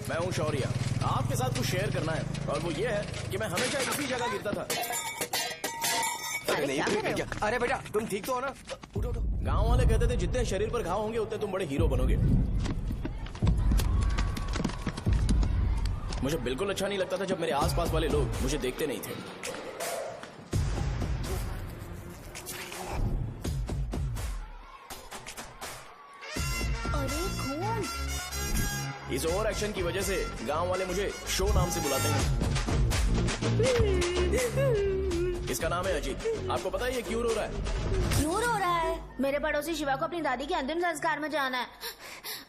मैं हूँ शौर्य। आपके साथ कुछ शेयर करना है और वो ये है कि मैं हमेशा इसी जगह गिरता था। अरे नहीं, क्या? अरे बेटा तुम ठीक तो हो ना? उठो उठो। गाँव वाले कहते थे जितने शरीर पर घाव होंगे उतने तुम बड़े हीरो बनोगे। मुझे बिल्कुल अच्छा नहीं लगता था जब मेरे आसपास वाले लोग मुझे देखते नहीं थे। अरे खून! इस ओवर एक्शन की वजह से गांव वाले मुझे शो नाम से बुलाते हैं। इसका नाम है अजीत। आपको पता है ये क्यों रो रहा है? क्यों रो रहा है? मेरे पड़ोसी शिवा को अपनी दादी के अंतिम संस्कार में जाना है।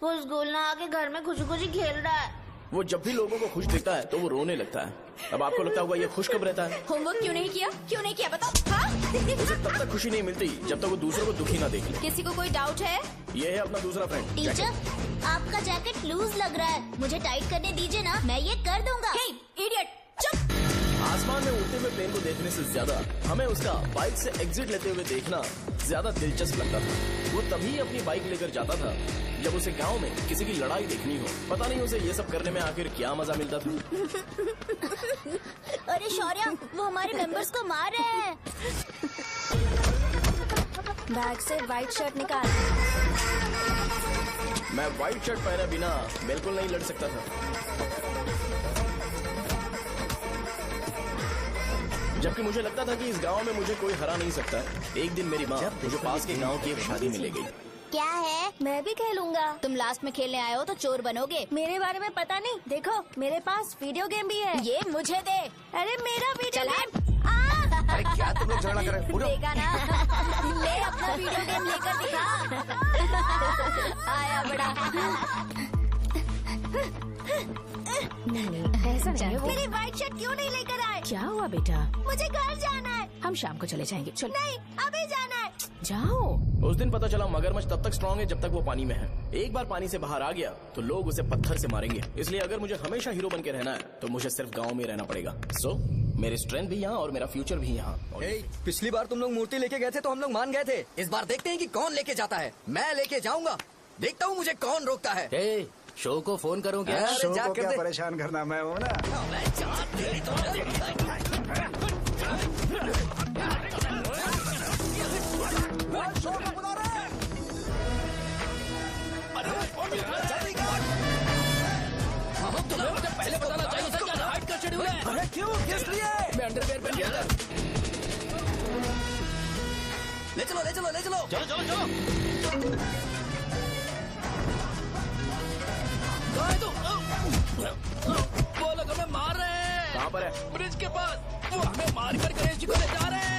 वो स्कूल ना आके घर में खुशी खुशी खेल रहा है। वो जब भी लोगों को खुश दिखता है तो वो रोने लगता है। अब आपको लगता होगा ये खुश कब रहता है? होमवर्क क्यों नहीं किया? क्यों नहीं किया बताओ? हाँ? उसे तब तक खुशी नहीं मिलती जब तक वो दूसरों को दुखी ना देख ले। किसी को कोई डाउट है? ये है अपना दूसरा फ्रेंड। टीचर, आपका जैकेट लूज लग रहा है, मुझे टाइट करने दीजिए ना, मैं ये कर दूंगा। हे, इडियट, चुप! आसमान में उड़ते हुए प्लेन को देखने से ज्यादा हमें उसका बाइक से एग्जिट लेते हुए देखना ज्यादा दिलचस्प लगता था। वो तभी अपनी बाइक लेकर जाता था जब उसे गांव में किसी की लड़ाई देखनी हो। पता नहीं उसे ये सब करने में आखिर क्या मजा मिलता था। अरे शौर्य, वो हमारे मेंबर्स को मार रहे हैं। बैग से व्हाइट शर्ट निकाल। मैं व्हाइट शर्ट पहने बिना बिल्कुल नहीं लड़ सकता था। जबकि मुझे लगता था कि इस गांव में मुझे कोई हरा नहीं सकता। एक दिन मेरी माँ मुझे पास के गांव की एक शादी में ले गई। क्या है? मैं भी खेलूंगा। तुम लास्ट में खेलने आए हो तो चोर बनोगे। मेरे बारे में पता नहीं। देखो मेरे पास वीडियो गेम भी है। ये मुझे दे। अरे मेरा वीडियो चला। गेम। अरे क्या तुम लोग झगड़ा कर रहे हो? देखा ना? ले अपना वीडियो गेम लेकर दिखा। आया बड़ा। नहीं ऐसा नहीं है वो। मेरी व्हाइट शर्ट क्यों नहीं लेकर आए? क्या हुआ बेटा? मुझे घर जाना है। हम शाम को चले जाएंगे। चलो नहीं, अभी जाना है। जाओ। उस दिन पता चला मगरमच्छ तब तक स्ट्रांग है जब तक वो पानी में है। एक बार पानी से बाहर आ गया तो लोग उसे पत्थर से मारेंगे। इसलिए अगर मुझे हमेशा हीरो बन के रहना है तो मुझे सिर्फ गांव में रहना पड़ेगा। सो मेरी स्ट्रेंथ भी यहाँ और मेरा फ्यूचर भी यहाँ। पिछली बार तुम लोग मूर्ति लेके गए थे तो हम लोग मान गए थे। इस बार देखते हैं कि कौन लेके जाता है। मैं लेके जाऊंगा, देखता हूँ मुझे कौन रोकता है। शो को फोन करूँ क्या? अरे शो जा को कर क्या दे। परेशान करना, मैं हूँ ना। पहले बताना चाहिए था क्या हाइट का शेड्यूल है। अरे क्यों? किस लिए? मैं अंडरवेयर पहन गया था। ले चलो ले चलो ले चलो। चलो चलो चलो। वो लोग हमें मार रहे हैं। कहाँ पर है? ब्रिज के पास। वो हमें मार कर गणेश जी को ले जा रहे हैं।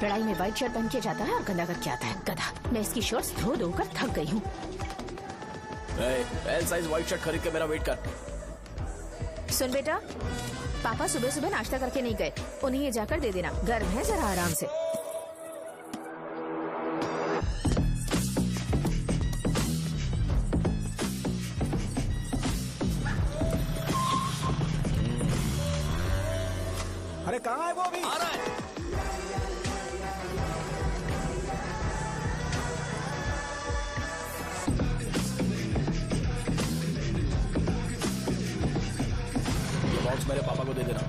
लड़ाई में व्हाइट शर्ट पहन के जाता है और गंदा करके आता है गधा। मैं इसकी शर्ट्स धो धोकर थक गई हूँ। एल साइज व्हाइट शर्ट खरीद के मेरा वेट कर। सुन बेटा, पापा सुबह सुबह नाश्ता करके नहीं गए, उन्हें ये जाकर दे देना। गर्म है, जरा आराम से। अरे कहाँ है वो अभी? आ रहा है। ये बॉक्स मेरे पापा को दे देना।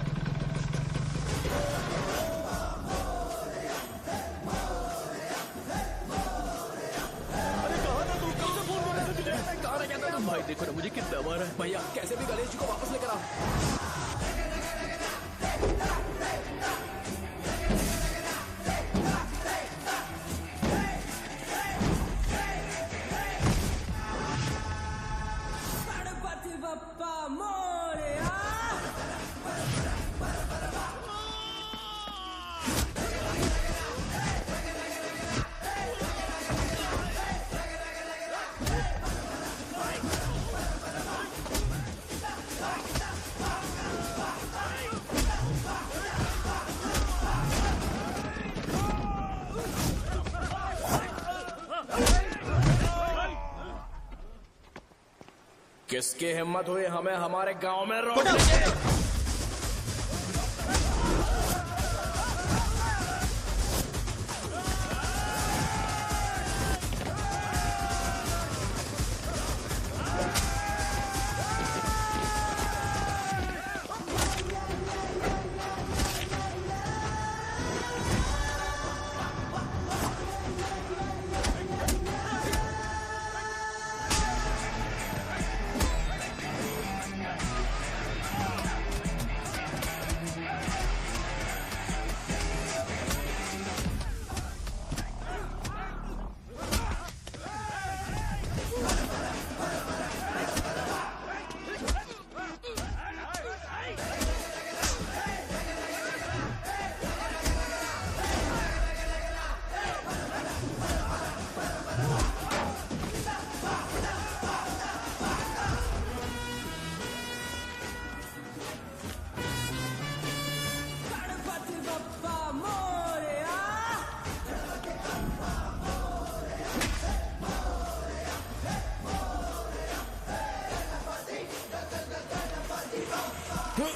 भाई देखो ना मुझे कितना मार है। भैया कैसे भी गणेश जी को वापस लेकर आओ। किसकी हिम्मत हुई हमें हमारे गांव में रोकने की?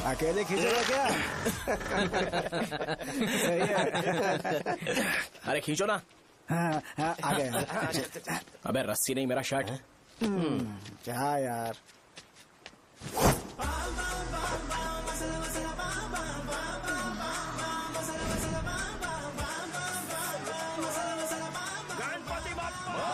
अकेले खींचेगा क्या? सही है। अरे खींचो ना। हाँ, हाँ, आ गए। अबे रस्सी नहीं, मेरा शर्ट। क्या यार? गणपति बाप्पा।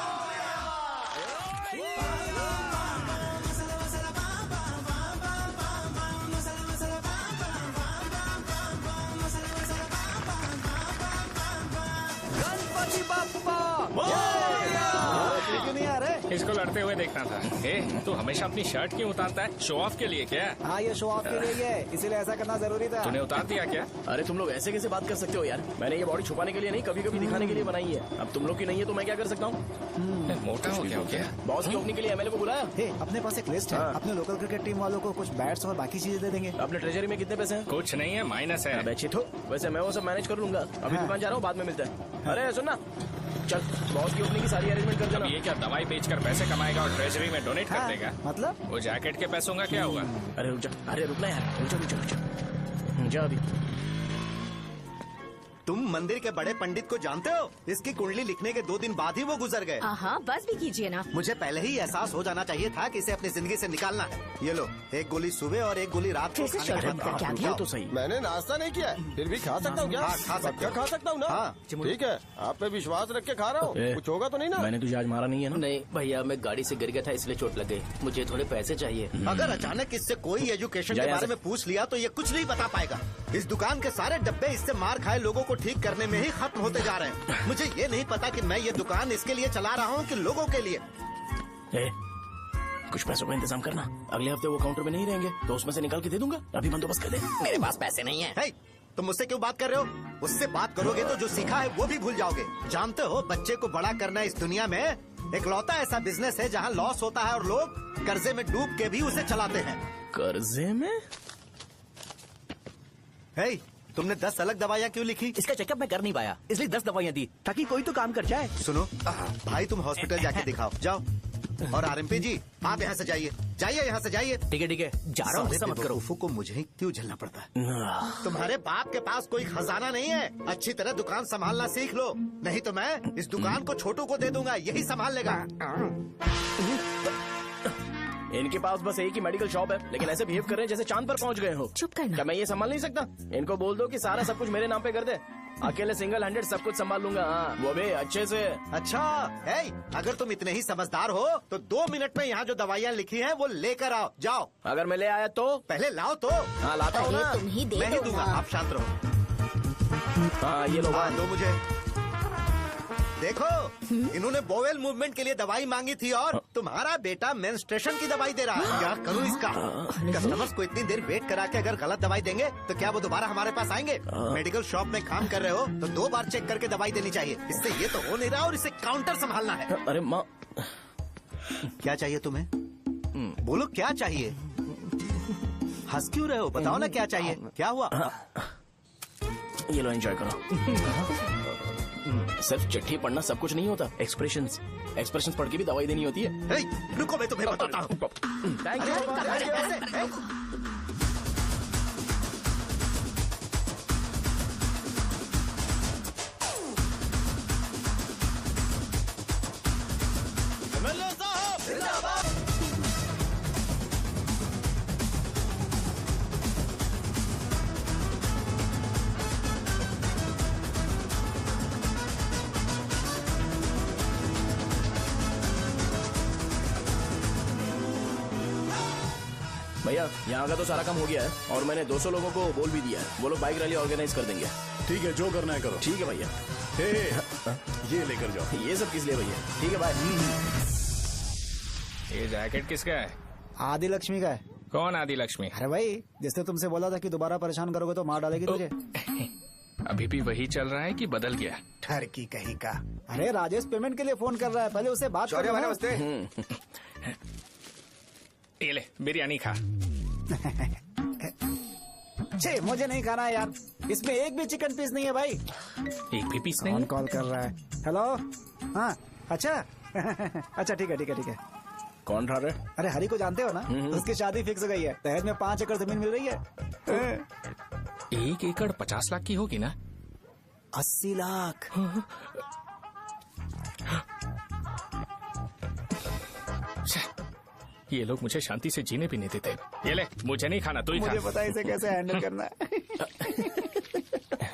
क्यों नहीं आ रहे? इसको लड़ते हुए देखना था। ए, तू हमेशा अपनी शर्ट क्यों उतारता है? शो ऑफ के लिए क्या? हाँ, ये शो ऑफ के लिए ही है, इसीलिए ऐसा करना जरूरी था। तूने उतार दिया क्या? अरे तुम लोग ऐसे कैसे बात कर सकते हो यार? मैंने ये बॉडी छुपाने के लिए नहीं, कभी कभी दिखाने के लिए बनाई है। अब तुम लोग की नहीं है तो मैं क्या कर सकता हूँ? मोटा हो गया हो क्या? बॉस की ओपनिंग के लिए एमएलए को बुलाया। हे, अपने पास एक लिस्ट है। हाँ। अपने लोकल क्रिकेट टीम वालों को कुछ बैट्स और बाकी चीजें दे देंगे। अपने ट्रेजरी में कितने पैसे हैं? कुछ नहीं है, माइनस है। अबे चिथो, वैसे मैं वो सब मैनेज कर लूंगा। अभी दुकान जा रहा हूँ, बाद में मिलते हैं। अरे सुनना, चल बॉस की ओपनिंग की सारी अरेंजमेंट कर अब देना। ये क्या दवाई बेचकर पैसे कमाएगा और ट्रेजरी में डोनेट कर हाँ, देगा? मतलब? वो जैकेट के पैसों का क्या हुआ? अरे रुक जा, अरे रुकना यार, रुक जा रुक जा रुक जा। जा अभी। तुम मंदिर के बड़े पंडित को जानते हो? इसकी कुंडली लिखने के 2 दिन बाद ही वो गुजर गए। हाँ, बस भी कीजिए ना। मुझे पहले ही एहसास हो जाना चाहिए था कि इसे अपनी जिंदगी से निकालना है। ये लो, एक गोली सुबह और एक गोली रात को फिर से खाने के शर्ट बाद बंद करके आ खाओ। गया। ये तो सही। मैंने नाश्ता नहीं किया है, फिर भी खा सकता हूँ क्या? हाँ, खा सकते पक्का हो। खा सकता हूँ ना? हाँ। ठीक है, आप पे विश्वास रख के खा रहा हूँ। ए, कुछ होगा तो नहीं ना? मैंने तुझे आज मारा नहीं है ना? नहीं भैया, मैं गाड़ी से गिर गया था इसलिए चोट लग गई। मुझे थोड़े पैसे चाहिए। अगर अचानक इससे कोई एजुकेशन जा के यहाँ बारे से। में पूछ लिया तो ये कुछ नहीं बता पाएगा। इस दुकान के सारे डब्बे इससे मार खाए लोगों को ठीक करने में ही खत्म होते जा रहे हैं। मुझे ये नहीं पता कि मैं ये दुकान इसके लिए चला रहा हूँ कि लोगों के लिए। ए, कुछ पैसों का इंतजाम करना। अगले हफ्ते वो काउंटर में नहीं रहेंगे तो उसमें से निकाल के दे दूंगा। अभी बंदोबस्त कर दे। मेरे पास पैसे नहीं है। हे, तुम मुझसे क्यों बात कर रहे हो? उससे बात करोगे तो जो सीखा है वो भी भूल जाओगे। जानते हो, बच्चे को बड़ा करना इस दुनिया में इकलौता ऐसा बिजनेस है जहाँ लॉस होता है और लोग कर्जे में डूब के भी उसे चलाते हैं। कर्जे में? हे, तुमने 10 अलग दवाइयाँ क्यों लिखी? इसका चेकअप मैं कर नहीं पाया, इसलिए 10 दवाइयाँ दी ताकि कोई तो काम कर जाए। सुनो भाई, तुम हॉस्पिटल जाके दिखाओ, जाओ। और आरएमपी जी, आप यहाँ से जाइए, जाइए यहाँ से जाइए। ठीक है जा रहा हूँ, गुस्सा मत करो। बेवकूफों को मुझे ही क्यों झेलना पड़ता है? तुम्हारे बाप के पास कोई खजाना नहीं है। अच्छी तरह दुकान संभालना सीख लो, नहीं तो मैं इस दुकान को छोटू को दे दूंगा, यही संभाल लेगा। इनके पास बस एक ही मेडिकल शॉप है, लेकिन ऐसे बिहेव कर रहे हैं जैसे चांद पर पहुंच गए हो। चुप करना। क्या मैं ये संभाल नहीं सकता? इनको बोल दो कि सारा सब कुछ मेरे नाम पे कर दे। अकेले सिंगल हैंडेड सब कुछ संभाल लूंगा। हाँ, वो भी अच्छे से। अच्छा, हे, अगर तुम इतने ही समझदार हो तो 2 मिनट में यहाँ जो दवाइयाँ लिखी हैं वो लेकर आओ, जाओ। अगर मैं ले आया तो? पहले लाओ तो। हाँ लाता हूँ ना। अरे तुम ही दे मैं ही दो दूंगा, ना। आप शांत रहो। हाँ ये लो। हाँ, दो मुझे। देखो, इन्होंने बोवेल मूवमेंट के लिए दवाई मांगी थी और तुम्हारा बेटा मेंस्ट्रुएशन की दवाई दे रहा है। क्या करूं इसका? कस्टमर्स को इतनी देर वेट करा के अगर गलत दवाई देंगे तो क्या वो दोबारा हमारे पास आएंगे? मेडिकल शॉप में काम कर रहे हो तो 2 बार चेक करके दवाई देनी चाहिए। इससे ये तो हो नहीं रहा और इसे काउंटर संभालना है। अरे माँ, क्या चाहिए तुम्हें? बोलो क्या चाहिए? हंस क्यों रहे हो? बताओ ना क्या चाहिए? क्या हुआ? ये लो एंजॉय करो। सिर्फ चिट्ठी पढ़ना सब कुछ नहीं होता। एक्सप्रेशंस पढ़ के भी दवाई देनी होती है। हे, रुको, मैं तुम्हें बताता हूँ। Thank you. भैया यहाँ का तो सारा काम हो गया है और मैंने 200 लोगों को बोल भी दिया है। वो लोग बाइक रैली ऑर्गेनाइज कर देंगे। ठीक है, जो करना है करो। ठीक है भैया। ये लेकर जाओ। ये सब किस लिए भैया? ठीक है बाय। ये जैकेट किसका है? आदि लक्ष्मी का है। कौन आदि लक्ष्मी? अरे भाई, जिसने तुमसे बोला था कि दोबारा परेशान करोगे तो मार डालेगी तुझे। अभी भी वही चल रहा है कि बदल गया? ठरकी कहीं का। अरे राजेश पेमेंट के लिए फोन कर रहा है, पहले उससे बात करो। नमस्ते। ये ले बिरयानी खा। छे, मुझे नहीं खाना है यार, इसमें एक भी चिकन पीस नहीं है भाई। एक भी पीस नहीं? कौन कॉल कर रहा है? हेलो, हाँ अच्छा। अच्छा ठीक है। कौन रहा? अरे हरी को जानते हो ना? उसकी शादी फिक्स हो गई है, दहेज में 5 एकड़ जमीन मिल रही है। 1 एकड़ 50 लाख की होगी ना? 80 लाख। ये लोग मुझे शांति से जीने भी नहीं देते। ये ले, मुझे नहीं खाना, तू ही खा। मुझे पता है इसे कैसे हैंडल करना है।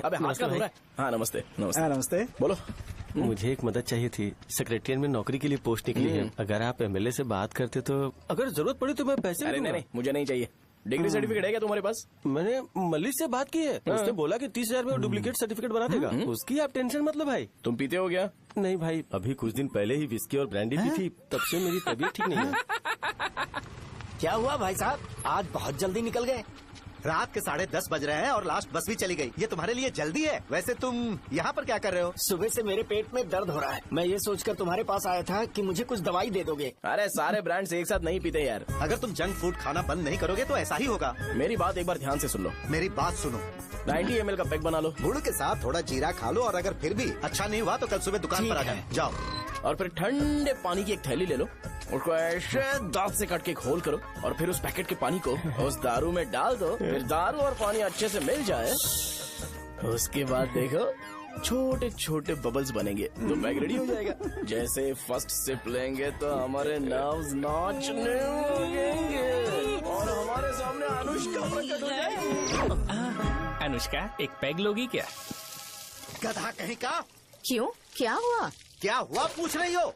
अबे हाथ का हो रहा है। हाँ नमस्ते नमस्ते। हाँ नमस्ते। बोलो। मुझे एक मदद चाहिए थी। सेक्रेटरिएट में नौकरी के लिए पोस्ट निकली है। अगर आप एमएलए से बात करते तो अगर जरूरत पड़ी तो मैं पैसे अरे नहीं, मुझे नहीं चाहिए। डिग्री सर्टिफिकेट है क्या तुम्हारे पास? मैंने मलिक से बात की है। उसने बोला कि 30,000 में वो डुप्लीकेट सर्टिफिकेट बना देगा। उसकी आप टेंशन मत लो भाई। तुम पीते हो क्या? नहीं भाई, अभी कुछ दिन पहले ही विस्की और ब्रांडी पी थी, तब से मेरी तबीयत ठीक नहीं है। क्या हुआ भाई साहब, आज बहुत जल्दी निकल गए? रात के 10:30 बज रहे हैं और लास्ट बस भी चली गई। ये तुम्हारे लिए जल्दी है। वैसे तुम यहाँ पर क्या कर रहे हो? सुबह से मेरे पेट में दर्द हो रहा है। मैं ये सोचकर तुम्हारे पास आया था कि मुझे कुछ दवाई दे दोगे। अरे सारे ब्रांड्स एक साथ नहीं पीते यार। अगर तुम जंक फूड खाना बंद नहीं करोगे तो ऐसा ही होगा। मेरी बात एक बार ध्यान से सुन लो। मेरी बात सुनो। 90 ml का पैक बना लो। गुड़ के साथ थोड़ा जीरा खा लो और अगर फिर भी अच्छा नहीं हुआ तो कल सुबह दुकान पर आ जाओ। और फिर ठंडे पानी की एक थैली ले लो, उसको ऐसे दांत से काट के खोल करो और फिर उस पैकेट के पानी को उस दारू में डाल दो। फिर दारू और पानी अच्छे से मिल जाए, उसके बाद देखो छोटे छोटे बबल्स बनेंगे तो पैक रेडी हो जाएगा। जैसे फर्स्ट सिप लेंगे तो हमारे नर्व्स नाचने लगेंगे और हमारे सामने अनुष्का प्रकट हो जाएगी। अनुष्का, एक पैग लोगी क्या? गधा कहीं का। क्यों, क्या हुआ? क्या हुआ पूछ रही हो?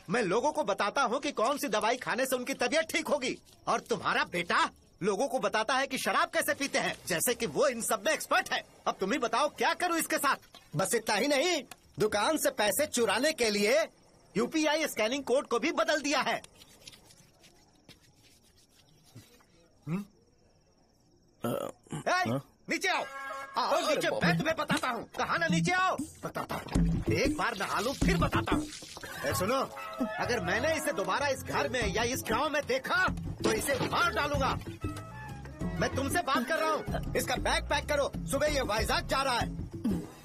मैं लोगों को बताता हूँ कि कौन सी दवाई खाने से उनकी तबीयत ठीक होगी, और तुम्हारा बेटा लोगों को बताता है कि शराब कैसे पीते हैं, जैसे कि वो इन सब में एक्सपर्ट है। अब तुम ही बताओ क्या करूँ इसके साथ? बस इतना ही नहीं, दुकान से पैसे चुराने के लिए यूपीआई स्कैनिंग कोड को भी बदल दिया है। नीचे आओ, आओ नीचे, मैं तुम्हें बताता हूँ। कहा ना नीचे आओ, बताता हूँ। एक बार नहा लूं फिर बताता हूँ। सुनो, अगर मैंने इसे दोबारा इस घर में या इस गांव में देखा तो इसे मार डालूंगा। मैं तुमसे बात कर रहा हूँ। इसका बैग पैक करो, सुबह ये वाइजाग जा रहा है।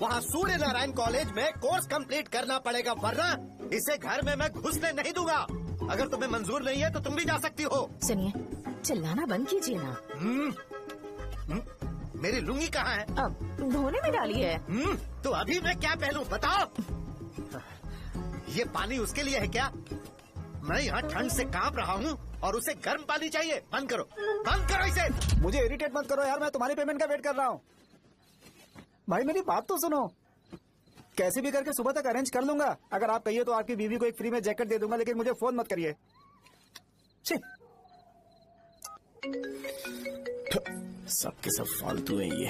वहाँ सूर्य नारायण कॉलेज में कोर्स कंप्लीट करना पड़ेगा, वरना इसे घर में मैं घुसने नहीं दूंगा। अगर तुम्हें मंजूर नहीं है तो तुम भी जा सकती हो। सुनिए, चिल्लाना बंद कीजिए ना। मेरी लुंगी कहाँ है? अब धोने में डाली है। तो अभी मैं क्या पहनूं बताओ? ये पानी उसके लिए है क्या? मैं यहाँ ठंड से कांप रहा हूँ और उसे गर्म पानी चाहिए। बंद करो, बंद करो इसे। मुझे इरिटेट मत करो यार, मैं तुम्हारी पेमेंट का वेट कर रहा हूँ। भाई मेरी बात तो सुनो, कैसे भी करके सुबह तक अरेंज कर लूंगा। अगर आप कहिए तो आपकी बीवी को एक फ्री में जैकेट दे दूंगा, लेकिन मुझे फोन मत करिए। सबके सब फालतू है ये।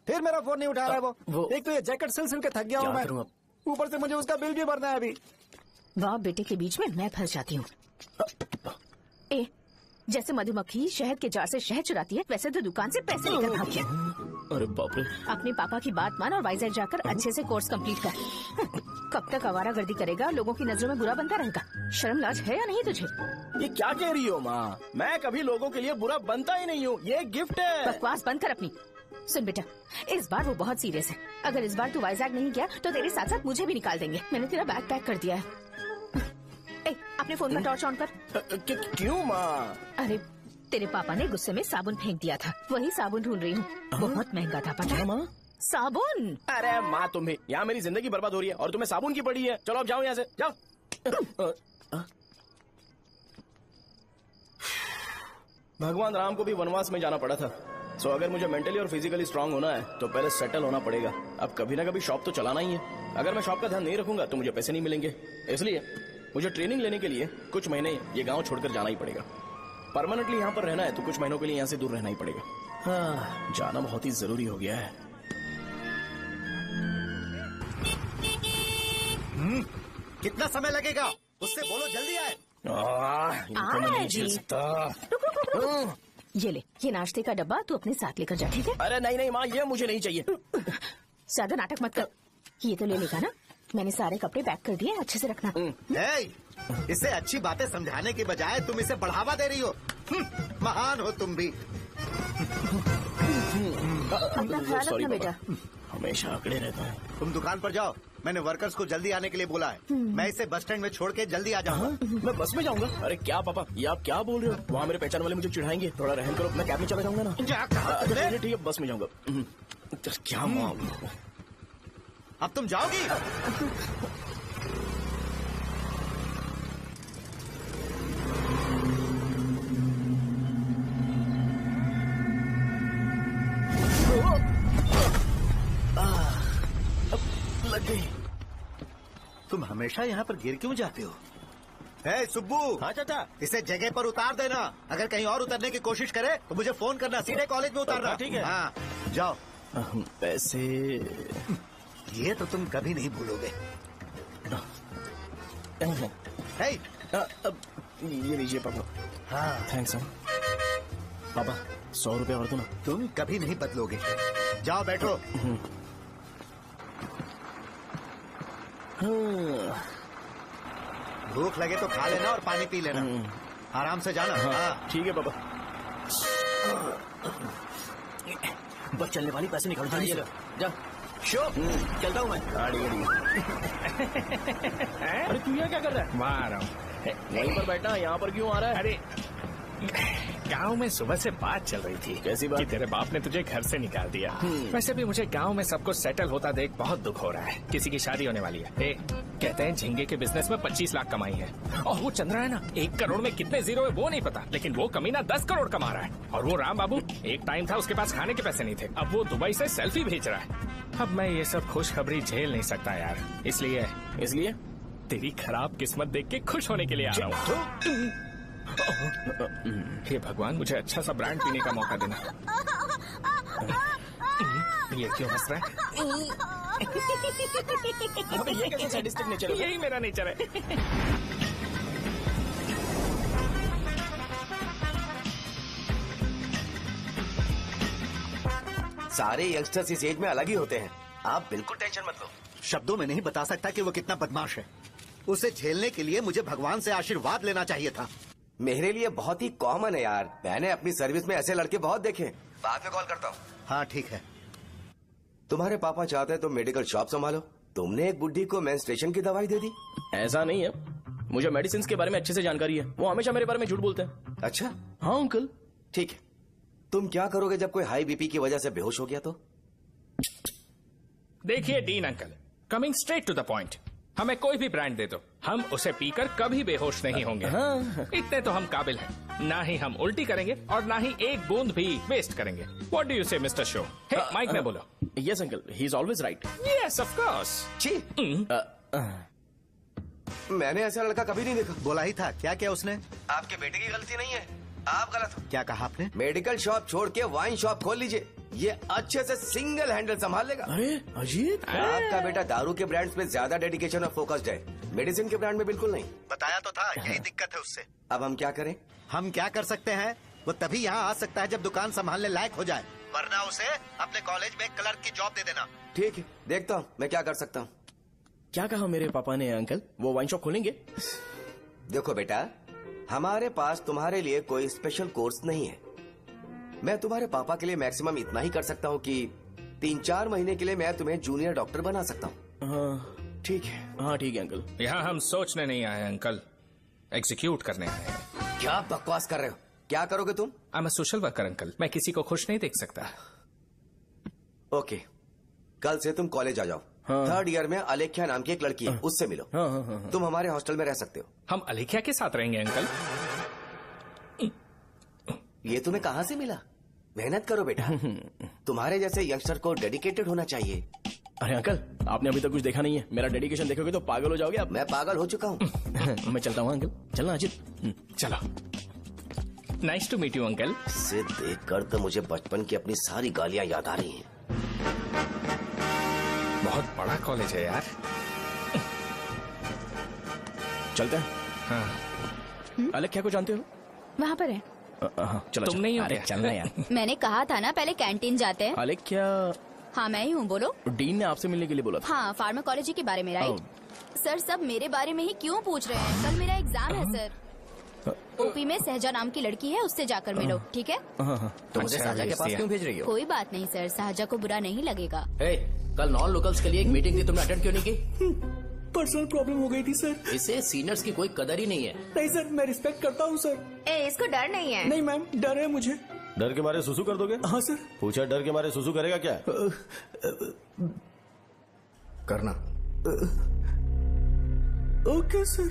फिर मेरा फोन नहीं उठा रहा है वो। एक तो ये जैकेट सिल सिल के थक गया हूँ मैं, ऊपर से मुझे उसका बिल भी भरना है अभी। बाप बेटे के बीच में मैं फंस जाती हूँ। ए, जैसे मधुमक्खी शहद के जार से शहद चुराती है, वैसे तो दुकान से पैसे लेकर भाग गया। अरे बाप रे। अपने पापा की बात मान और वाइजैक जाकर अच्छे से कोर्स कंप्लीट कर। कब तक आवारागर्दी करेगा, लोगों की नजरों में बुरा बनता रहेगा? शर्म लाज है या नहीं तुझे? ये क्या कह रही हो माँ? मैं कभी लोगों के लिए बुरा बनता ही नहीं हूँ, ये गिफ्ट है। बकवास बंद कर अपनी। सुन बेटा, इस बार वो बहुत सीरियस है। अगर इस बार तू वाइजैक नहीं गया तो तेरे साथ साथ मुझे भी निकाल देंगे। मैंने तेरा बैग पैक कर दिया है। ए, अपने फोन का टॉर्च ऑन कर। क्यों माँ? अरे तेरे पापा ने गुस्से में साबुन फेंक दिया था, वही साबुन ढूंढ रही हूँ। बहुत महंगा था, पता है माँ? साबुन। अरे माँ तुम भी, यहाँ मेरी जिंदगी बर्बाद हो रही है और तुम्हें साबुन की पड़ी है। चलो अब जाओ यहाँ से, जाओ। भगवान राम को भी वनवास में जाना पड़ा था। सो अगर मुझे मेंटली और फिजिकली स्ट्रांग होना है तो पहले सेटल होना पड़ेगा। अब कभी ना कभी शॉप तो चलाना ही है। अगर मैं शॉप का ध्यान नहीं रखूंगा तो मुझे पैसे नहीं मिलेंगे। इसलिए मुझे ट्रेनिंग लेने के लिए कुछ महीने ये गांव छोड़कर जाना ही पड़ेगा। परमानेंटली यहाँ पर रहना है तो कुछ महीनों के लिए यहाँ से दूर रहना ही पड़ेगा। हाँ, जाना बहुत ही जरूरी हो गया है। कितना समय लगेगा? उससे बोलो जल्दी आए। इनको मैं नहीं झेल सकता। ये ले, ये नाश्ते का डब्बा तू अपने साथ लेकर जा, ठीक है? अरे नहीं नहीं माँ, ये मुझे नहीं चाहिए। ज्यादा नाटक मत कर। ये तो ले लेगा ना? मैंने सारे कपड़े पैक कर दिए, अच्छे से रखना। इसे अच्छी बातें समझाने के बजाय तुम इसे बढ़ावा दे रही हो। महान हो तुम भी। अपना ख्याल रखना बेटा। हमेशा अकड़े रहता है। तुम दुकान पर जाओ, मैंने वर्कर्स को जल्दी आने के लिए बोला है। मैं इसे बस स्टैंड में छोड़ के जल्दी आ जाऊंगा। मैं बस में जाऊंगा? अरे क्या पापा, ये आप क्या बोल रहे हो? वहाँ मेरे पहचान वाले मुझे चिढ़ाएंगे। थोड़ा रहम करो, मैं कैब में चला जाऊंगा ना। ठीक है, बस में जाऊंगा। क्या मामला? अब तुम जाओगी? लग गई। तुम हमेशा यहाँ पर गिर क्यों जाते हो? हे सुब्बू। हाँ चाचा। इसे जगह पर उतार देना। अगर कहीं और उतरने की कोशिश करे तो मुझे फोन करना। सीधे कॉलेज में उतारना। ठीक है। हाँ जाओ। पैसे ये तो तुम कभी नहीं भूलोगे। हे, ये लीजिए पापा। हाँ थैंक्स पापा, 100 रुपया और दो ना। तुम कभी नहीं बदलोगे। जाओ बैठो। भूख लगे तो खा लेना और पानी पी लेना। आराम से जाना। हाँ ठीक है पापा। बस चलने वाली पैसे निकाल दीजिए। जा शो, चलता हूँ मैं। अरे तू यहाँ क्या कर रहा है? वहाँ आ रहा हूँ। वहीं पर बैठा, यहाँ पर क्यों आ रहा है? अरे गांव में सुबह से बात चल रही थी। कैसी बात? कि तेरे बाप ने तुझे घर से निकाल दिया। वैसे भी मुझे गांव में सब कुछ सेटल होता देख बहुत दुख हो रहा है। किसी की शादी होने वाली है। कहते हैं झींगे के बिजनेस में 25 लाख कमाई है। और वो चंद्रा है ना, 1 करोड़ में कितने जीरो है वो नहीं पता, लेकिन वो कमीना 10 करोड़ कमा रहा है। और वो राम बाबू, एक टाइम था उसके पास खाने के पैसे नहीं थे, अब वो दुबई से सेल्फी भेज रहा है। अब मैं ये सब खुशखबरी झेल नहीं सकता यार। इसलिए तेरी खराब किस्मत देख के खुश होने के लिए आ रहा हूँ। हे भगवान, मुझे अच्छा सा ब्रांड पीने का मौका देना। ये क्यों हंस रहा है? ये कैसे सैडिस्टिक नेचर है? यही मेरा नेचर है। सारे यंगस्टर्स इस एज में अलग ही होते हैं। आप बिल्कुल टेंशन मत लो। शब्दों में नहीं बता सकता कि वो कितना बदमाश है। उसे झेलने के लिए मुझे भगवान से आशीर्वाद लेना चाहिए था। मेरे लिए बहुत ही कॉमन है यार। मैंने अपनी सर्विस में ऐसे लड़के बहुत देखे। बाद में कॉल करता हूँ। हाँ ठीक है। तुम्हारे पापा चाहते हैं तुम मेडिकल शॉप संभालो। तुमने एक बुढ़ी को मेंस्ट्रुएशन की दवाई दे दी। ऐसा नहीं है, मुझे मेडिसिन के बारे में अच्छे से जानकारी है। वो हमेशा मेरे बारे में झूठ बोलते हैं। अच्छा हाँ अंकल। ठीक है, तुम क्या करोगे जब कोई हाई बीपी की वजह से बेहोश हो गया तो? देखिए Dean uncle, coming straight to the point, हमें कोई भी ब्रांड दे दो, हम उसे पीकर कभी बेहोश नहीं होंगे। इतने तो हम काबिल हैं। ना ही हम उल्टी करेंगे और ना ही एक बूंद भी वेस्ट करेंगे। व्हाट डू यू से मिस्टर शो? माइक में बोलो। Yes uncle, he is always right. Yes of course. मैंने ऐसा लड़का कभी नहीं देखा। बोला ही था। क्या क्या उसने? आपके बेटे की गलती नहीं है, आप गलत हो। क्या कहा आपने? मेडिकल शॉप छोड़ के वाइन शॉप खोल लीजिए, ये अच्छे से सिंगल हैंडल संभाल लेगा। अरे अजीत, आपका बेटा दारू के ब्रांड्स में ज्यादा डेडिकेशन और फोकस्ड है, मेडिसिन के ब्रांड में बिल्कुल नहीं। बताया तो था, यही दिक्कत है उससे। अब हम क्या करें? हम क्या कर सकते हैं? वो तभी यहाँ आ सकता है जब दुकान संभालने लायक हो जाए, वरना उसे अपने कॉलेज में क्लर्क की जॉब दे देना। ठीक है, देखता हूँ मैं क्या कर सकता हूँ। क्या कहा मेरे पापा ने अंकल? वो वाइन शॉप खोलेंगे? देखो बेटा, हमारे पास तुम्हारे लिए कोई स्पेशल कोर्स नहीं है। मैं तुम्हारे पापा के लिए मैक्सिमम इतना ही कर सकता हूँ कि 3-4 महीने के लिए मैं तुम्हें जूनियर डॉक्टर बना सकता हूँ। हाँ ठीक है। हाँ ठीक है अंकल। यहाँ हम सोचने नहीं आए अंकल, एग्जीक्यूट करने आए हैं। क्या बकवास कर रहे हो? क्या करोगे तुम? I am a social worker uncle, मैं किसी को खुश नहीं देख सकता। ओके, कल से तुम कॉलेज आ जाओ। हाँ। 3rd ईयर में अलेख्या नाम की एक लड़की है, उससे मिलो। हाँ, हाँ, हाँ, हाँ। तुम हमारे हॉस्टल में रह सकते हो। हम अलेख्या के साथ रहेंगे अंकल। ये तुम्हें कहाँ से मिला? मेहनत करो बेटा, तुम्हारे जैसे यंगस्टर को डेडिकेटेड होना चाहिए। अरे अंकल, आपने अभी तक कुछ देखा नहीं है। मेरा डेडिकेशन देखोगे तो पागल हो जाओगे आप। मैं पागल हो चुका हूँ। मैं चलता हूँ अंकल। चलना अजित। चलो, nice to meet you uncle. इसे देखकर तो मुझे बचपन की अपनी सारी गालियाँ याद आ रही हैं। बहुत बड़ा कॉलेज है यार। चलते हैं। हाँ। अलेख्या को जानते हो? वहाँ पर है। चलो तुम नहीं हो अरे क्या? चलना यार। मैंने कहा था ना पहले कैंटीन जाते हैं। अलेख्या, हाँ मैं ही हूँ, बोलो। डीन ने आपसे मिलने के लिए बोला था। हाँ, फार्माकोलॉजी के बारे में, राइट? सर सब मेरे बारे में ही क्यों पूछ रहे हैं? कल मेरा एग्जाम है सर। ओपी में सहजा नाम की लड़की है, उससे जाकर मिलो, ठीक है? तो मुझे अच्छा, साजा के पास भेज क्यों भेज रही हो? कोई बात नहीं सर, सहजा को बुरा नहीं लगेगा। कल नॉन लोकल्स के लिए एक मीटिंग थी, तुमने अटेंड क्यों नहीं की? पर्सनल प्रॉब्लम हो गई थी सर। इससे सीनियर्स की कोई कदर ही नहीं है। नहीं सर, मैं रिस्पेक्ट करता हूँ सर। इसको डर नहीं है। नहीं मैम, डर है मुझे। डर के मारे सुसु कर दोगे? हाँ सर। पूछा डर के मारे सुसु करेगा क्या? करना। Okay sir.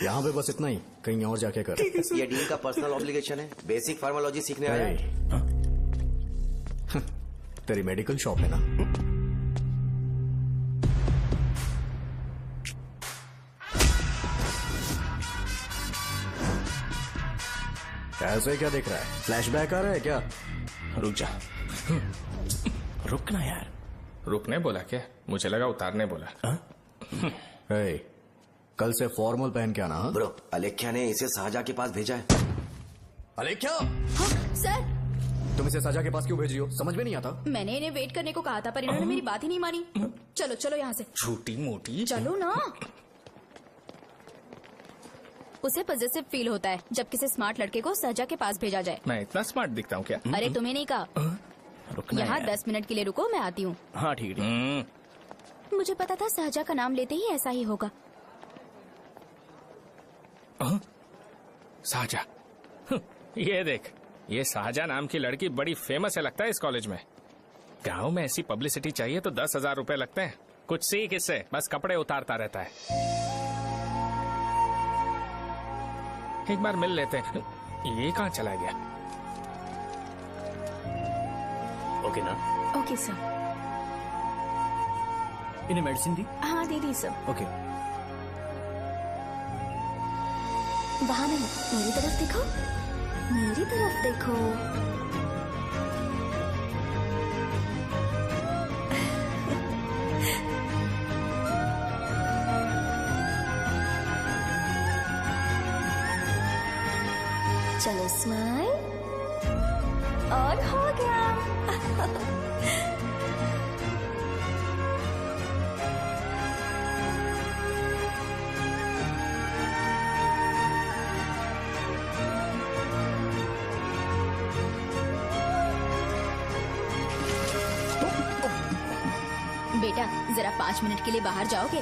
यहाँ पे बस इतना ही, कहीं और जाके कर। ये डीन का पर्सनल ऑब्लिगेशन है, बेसिक फार्मोलॉजी सीखने आया है। तेरी मेडिकल शॉप है ना? ऐसे क्या देख रहा है? फ्लैशबैक आ रहा है क्या? रुक जा। रुक ना यार। रुकने बोला क्या? मुझे लगा उतारने बोला। कल से फॉर्मल पहन के आना। ब्रो, अलेख्या ने इसे शाहजहां के पास भेजा है। अलेख्या! हाँ, सर। तुम इसे शाहजहां के पास क्यों भेज रही हो? समझ में नहीं आता। मैंने इन्हें वेट करने को कहा था, पर इन्होंने मेरी बात ही नहीं मानी। चलो चलो यहाँ से। छोटी मोटी। चलो ना। उसे पॉजिटिव फील होता है जब किसी स्मार्ट लड़के को शाहजहां के पास भेजा जाए। मैं इतना स्मार्ट दिखता हूँ क्या? अरे तुम्हें नहीं कहा। यहाँ 10 मिनट के लिए रुको, मैं आती हूँ। हाँ ठीक है। मुझे पता था शाहजहां का नाम लेते ही ऐसा ही होगा। शाहजहां, ये देख, ये शाहजहां नाम की लड़की बड़ी फेमस है लगता है इस कॉलेज में। गांव में ऐसी पब्लिसिटी चाहिए तो 10,000 रुपए लगते हैं। कुछ सीख इससे, बस कपड़े उतारता रहता है। एक बार मिल लेते हैं। ये कहाँ चला गया? ओके ना? Okay sir. इन्हें मेडिसिन दी? हाँ दे दी सर। ओके। वहाँ नहीं, मेरी तरफ देखो, मेरी तरफ देखो। चलो स्माइल, और हो गया। बेटा, जरा 5 मिनट के लिए बाहर जाओगे?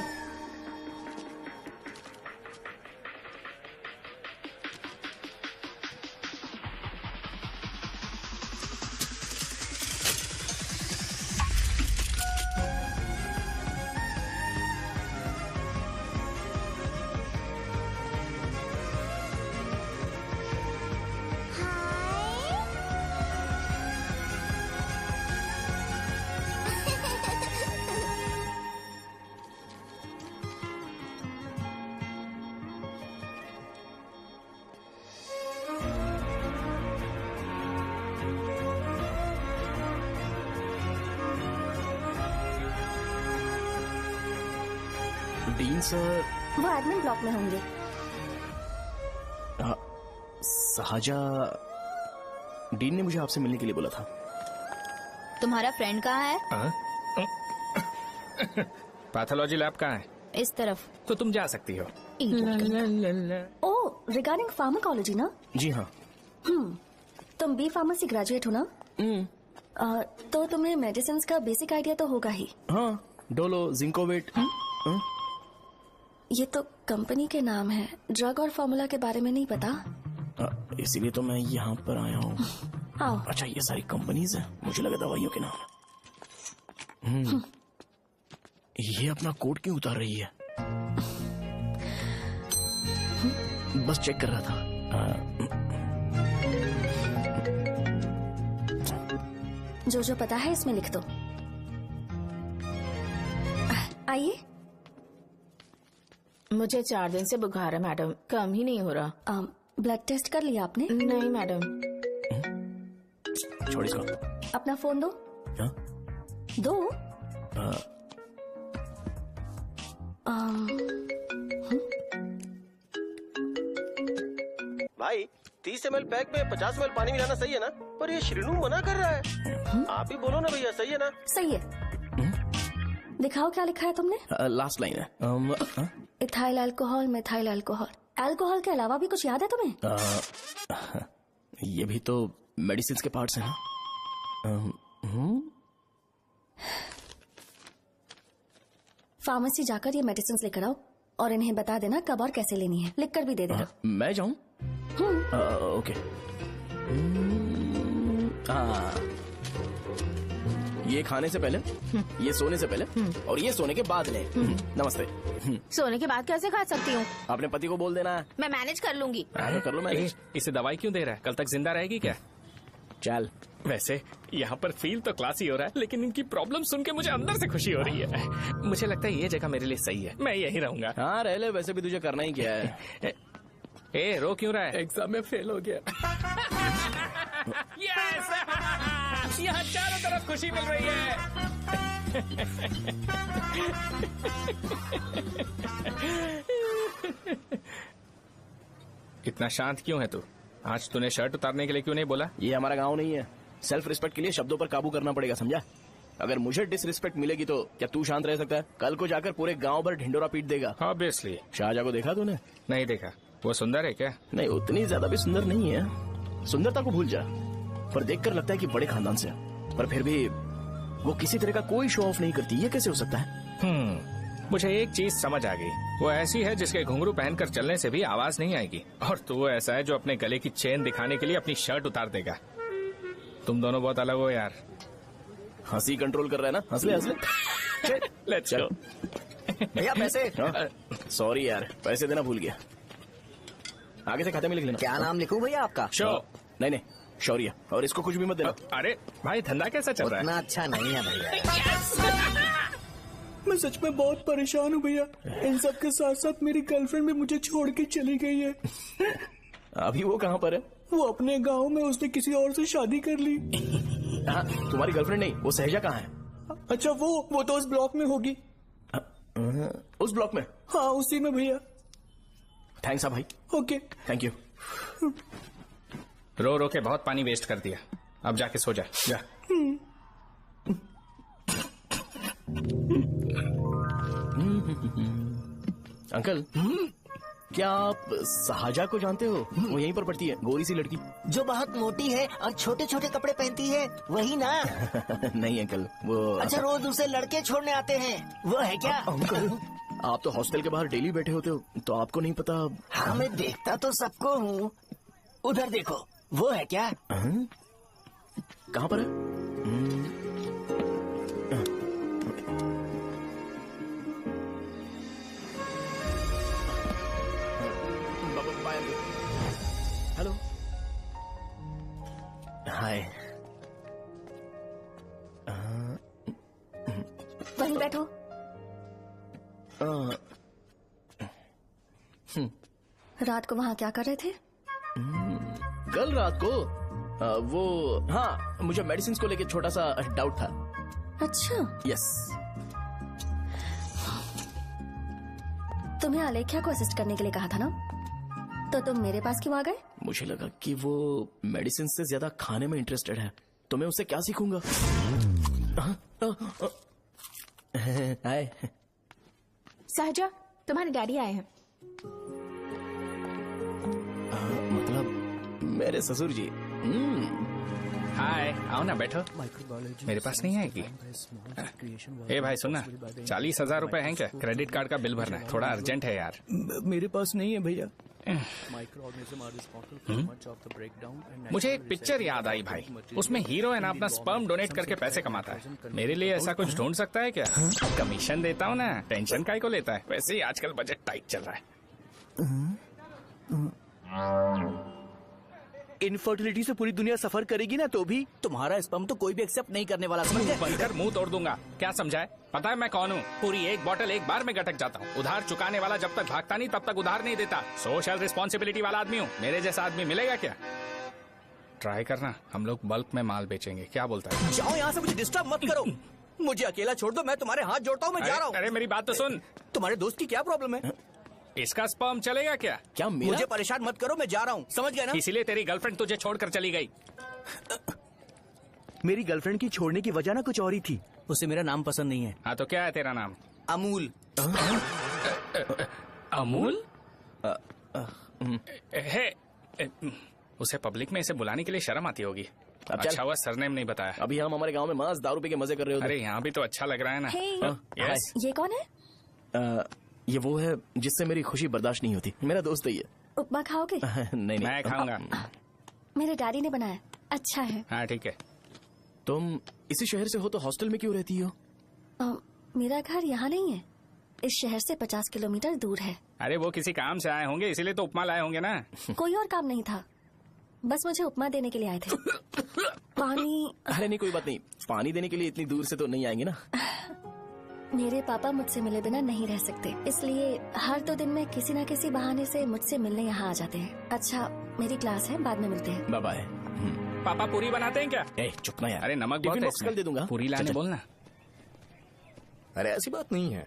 डीन सर वो एडमिन ब्लॉक में होंगे। शाहजहां, डीन ने मुझे आपसे मिलने के लिए बोला था। तुम्हारा फ्रेंड कहाँ है? पैथोलॉजी लैब कहाँ है? इस तरफ। तो तुम जा सकती हो। ओ, रिगार्डिंग फार्माकोलॉजी ना? जी हाँ। तुम बी फार्मेसी ग्रेजुएट हो ना? तो तुम्हें मेडिसिन का बेसिक आइडिया तो होगा ही। हाँ, डोलो, जिंकोवेट। ये तो कंपनी के नाम है, ड्रग और फॉर्मूला के बारे में नहीं पता। इसीलिए तो मैं यहाँ पर आया हूँ। आओ। अच्छा, ये सारी कंपनीज हैं, मुझे लगा दवाइयों के नाम। ये अपना कोट क्यों उतार रही है? बस चेक कर रहा था। जो जो पता है इसमें लिख दो। आइए। मुझे 4 दिन से बुखार है मैडम, कम ही नहीं हो रहा। ब्लड टेस्ट कर लिया आपने? नहीं मैडम। छोड़ इसको। अपना फोन दो। हाँ? दो। भाई 30 ml पैक में 50 ml पानी मिलाना सही है ना? पर ये श्रीनू मना कर रहा है। आप ही बोलो ना भैया, सही है ना? सही है। दिखाओ क्या लिखा है तुमने? लास्ट लाइन है। Ethyl alcohol, methyl alcohol. Alcohol के अलावा भी कुछ याद है तुम्हें? ये भी तो मेडिसिन के पार्ट्स हैं ना? फार्मेसी जाकर ये मेडिसिन लेकर आओ और इन्हें बता देना कब और कैसे लेनी है, लिख कर भी दे देना। मैं जाऊं? ओके। ये खाने से पहले, ये सोने से पहले और ये सोने के बाद ले। नमस्ते। सोने के बाद कैसे खा सकती हूँ? अपने पति को बोल देना। मैं मैनेज कर लूंगी। कर लो मैनेज। इसे दवाई क्यों दे रहा है? कल तक जिंदा रहेगी क्या? चल। वैसे यहाँ पर फील तो क्लासी हो रहा है, लेकिन इनकी प्रॉब्लम सुन के मुझे अंदर से खुशी हो रही है। मुझे लगता है ये जगह मेरे लिए सही है, मैं यहीं रहूंगा। हाँ रह ले, वैसे भी तुझे करना ही क्या है। ए रो क्यों रहा है? एग्जाम में फेल हो गया। यस! यहाँ चारों तरफ खुशी मिल रही है। इतना शांत क्यों है तू? आज तूने शर्ट उतारने के लिए क्यों नहीं बोला? ये हमारा गांव नहीं है। सेल्फ रिस्पेक्ट के लिए शब्दों पर काबू करना पड़ेगा, समझा? अगर मुझे डिसरिस्पेक्ट मिलेगी तो क्या तू शांत रह सकता है? कल को जाकर पूरे गांव भर ढिंडोरा पीट देगा। ऑब्वियसली। शाहजहां को देखा तूने? नहीं देखा। वो सुंदर है क्या? नहीं, उतनी ज्यादा भी सुंदर नहीं है। सुंदरता को भूल जा, पर देखकर लगता है कि बड़े खानदान से, पर फिर भी वो किसी तरह का कोई शो ऑफ नहीं करती। ये कैसे हो सकता है? मुझे एक चीज समझ आ गई। वो ऐसी है जिसके घुंघरू पहनकर चलने से भी आवाज नहीं आएगी, और तू ऐसा है जो अपने गले की चेन दिखाने के लिए अपनी शर्ट उतार देगा। तुम दोनों बहुत अलग हो यार। हंसी कंट्रोल कर रहा है ना? हंस ले, हंस ले। Let's go. भैया पैसे। सॉरी यार, पैसे देना भूल गया। आगे से खाते में लिख लेना। क्या नाम लिखूं भैया आपका? शो। नहीं, शौर्य। और इसको कुछ भी मत देना। अरे भाई, धंधा कैसा चल रहा है? उतना अच्छा नहीं है भैया। मैं सच में बहुत परेशान हूँ भैया। इन सब के साथ साथ मेरी गर्लफ्रेंड भी मुझे छोड़ के चली गई है। अभी वो कहाँ पर है? वो अपने गांव में, उसने किसी और से शादी कर ली। हाँ, तुम्हारी गर्लफ्रेंड नहीं, वो सहजा कहाँ है? अच्छा, वो तो उस ब्लॉक में होगी। उस ब्लॉक में? हाँ, उसी में भैया। थैंक्स भाई। Okay, thank you. रो रो के बहुत पानी वेस्ट कर दिया, अब जाके सो जा। जा। अंकल, क्या आप शाहजहां को जानते हो? वो यहीं पर पढ़ती है, गोरी सी लड़की जो बहुत मोटी है और छोटे छोटे कपड़े पहनती है, वही ना? नहीं अंकल, वो अच्छा, रोज उसे लड़के छोड़ने आते हैं, वो है क्या? अंकल, आप तो हॉस्टल के बाहर डेली बैठे होते हो, तो आपको नहीं पता? हाँ, मैं देखता तो सबको हूँ। उधर देखो, वो है क्या? कहाँ पर है? हेलो, हाय। वहीं बैठो। रात को वहाँ क्या कर रहे थे? कल रात को वो, हाँ, मुझे मेडिसिन को लेके छोटा सा डाउट था। अच्छा। यस। तुम्हें आलेख्या को असिस्ट करने के लिए कहा था ना, तो तुम मेरे पास क्यों आ गए? मुझे लगा कि वो मेडिसिन से ज्यादा खाने में इंटरेस्टेड है, तो मैं उससे क्या सीखूंगा? हाय। सहजा, तुम्हारे डैडी आए हैं। मतलब मेरे ससुर जी। हाय, आओ ना, बैठो। मेरे पास नहीं आएगी। ए भाई सुनना, 40,000 रुपए हैं क्या? क्रेडिट कार्ड का बिल भरना है, थोड़ा अर्जेंट है यार। मेरे पास नहीं है भैया। मुझे एक पिक्चर याद आई भाई, उसमें हीरो है ना, अपना स्पर्म डोनेट करके पैसे कमाता है। मेरे लिए ऐसा कुछ ढूंढ सकता है क्या? कमीशन देता हूँ ना, टेंशन काहे को लेता है? वैसे ही आजकल बजट टाइट चल रहा है। इनफर्टिलिटी से पूरी दुनिया सफर करेगी ना, तो भी तुम्हारा स्पर्म तो कोई भी एक्सेप्ट नहीं करने वाला, समझ गए? बनकर मुंह तोड़ दूंगा। क्या समझा है? पता है मैं कौन हूँ? पूरी एक बोतल एक बार में गटक जाता हूँ। उधार चुकाने वाला जब तक भागता नहीं तब तक उधार नहीं देता। सोशल रिस्पॉन्सिबिलिटी वाला आदमी हूँ। मेरे जैसा आदमी मिलेगा क्या? ट्राई करना, हम लोग बल्क में माल बेचेंगे। क्या बोलता है? जाओ यहाँ से, मुझे डिस्टर्ब मत करो। मुझे अकेला छोड़ दो, मैं तुम्हारे हाथ जोड़ता हूँ, मैं जा रहा हूँ। अरे मेरी बात तो सुन। तुम्हारे दोस्त की क्या प्रॉब्लम है? इसका स्पर्म चलेगा क्या? क्या मेरा? मुझे परेशान मत करो, मैं जा रहा हूँ, समझ गए ना? इसीलिए तेरी गर्लफ्रेंड तुझे छोड़कर चली गई। मेरी गर्लफ्रेंड की छोड़ने की वजह ना कुछ और ही थी। उसे मेरा नाम पसंद नहीं है। हाँ, तो क्या है तेरा नाम? अमूल। अमूल? उसे पब्लिक में इसे बुलाने के लिए शर्म आती होगी। अब चल। अच्छा हुआ सरनेम नहीं बताया। अभी हम हमारे गांव में मस्त दारू पी के मजे कर रहे होते। अरे यहाँ भी तो अच्छा लग रहा है ना। Hey. यस। ये कौन है? ये वो है जिससे मेरी खुशी बर्दाश्त नहीं होती। मेरा दोस्त है ये। उपमा खाओगे? नहीं मैं खाऊंगा। मेरे डैडी ने बनाया, अच्छा है। हाँ ठीक है। तुम इसी शहर से हो तो हॉस्टल में क्यों रहती हो? मेरा घर यहाँ नहीं है, इस शहर से 50 किलोमीटर दूर है। अरे वो किसी काम से आए होंगे इसीलिए तो उपमा लाए होंगे ना। कोई और काम नहीं था, बस मुझे उपमा देने के लिए आए थे। पानी? अरे नहीं कोई बात नहीं, पानी देने के लिए इतनी दूर से तो नहीं आएंगे ना। मेरे पापा मुझसे मिले बिना नहीं रह सकते, इसलिए हर 2 दिन में किसी न किसी बहाने से मुझसे मिलने यहाँ आ जाते हैं। अच्छा मेरी क्लास है, बाद में मिलते हैं। Bye bye. पापा पूरी बनाते हैं क्या? चुप ना यार। अरे नमक बहुत टिफिन है बॉक्स कल दे दूंगा। पूरी लाने बोलना। अरे ऐसी बात नहीं है।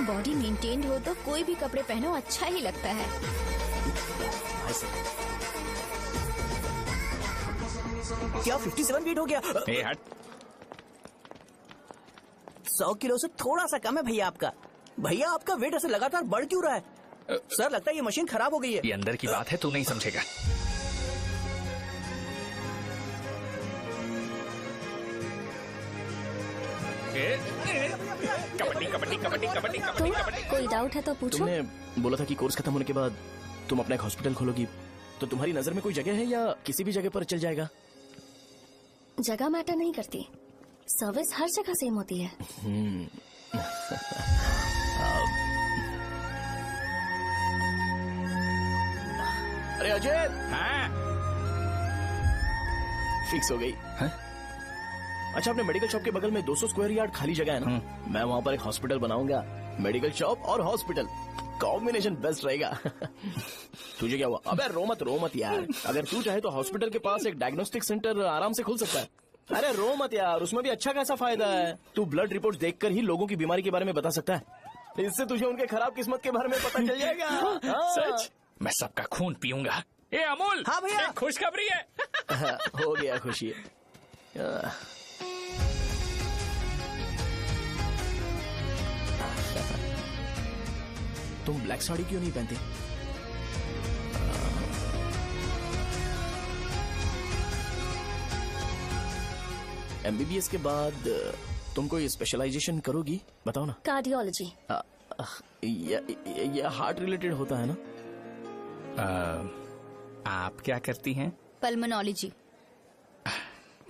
बॉडी मेंटेन्ड हो तो कोई भी कपड़े पहनो अच्छा ही लगता है। क्या 57 वेट हो गया? ए हट। 100 किलो से थोड़ा सा कम है भैया आपका। भैया आपका वेट ऐसे लगातार बढ़ क्यों रहा है? सर लगता है ये मशीन खराब हो गई है। ये अंदर की बात है, तू नहीं समझेगा। कबड्डी कबड्डी कबड्डी कबड्डी कबड्डी कबड्डी। कोई डाउट है तो पूछो। तुमने बोला था कि कोर्स खत्म होने के बाद तुम अपना एक हॉस्पिटल खोलोगी, तो तुम्हारी नजर में कोई जगह है या किसी भी जगह पर चल जाएगा? जगह मैटर नहीं करती, सर्विस हर जगह सेम होती है। अरे अजय। हाँ? फिक्स हो गई। अच्छा अपने मेडिकल शॉप के बगल में 200 स्क्वायर यार्ड खाली जगह है ना, मैं वहाँ पर एक हॉस्पिटल बनाऊंगा। मेडिकल शॉप और हॉस्पिटल कॉम्बिनेशन बेस्ट रहेगा। तुझे क्या हुआ? अबे रो मत यार। अगर तू चाहे तो हॉस्पिटल के पास एक डायग्नोस्टिक सेंटर आराम से खुल सकता है। अरे रो मत यार, उसमें भी अच्छा खासा फायदा है। तू ब्लड रिपोर्ट देखकर ही लोगों की बीमारी के बारे में बता सकता है, इससे तुझे उनके खराब किस्मत के बारे में पता चल जाएगा। सच? मैं सबका खून पीऊंगा। ए अमूल। हाँ भैया। खुशखबरी है। हो गया खुशी। तुम ब्लैक साड़ी क्यों नहीं पहनती? एमबीबीएस के बाद तुम कोई स्पेशलाइजेशन करोगी? बताओ ना। कार्डियोलॉजी। ये हार्ट रिलेटेड होता है ना? आप क्या करती हैं? पल्मोनोलॉजी।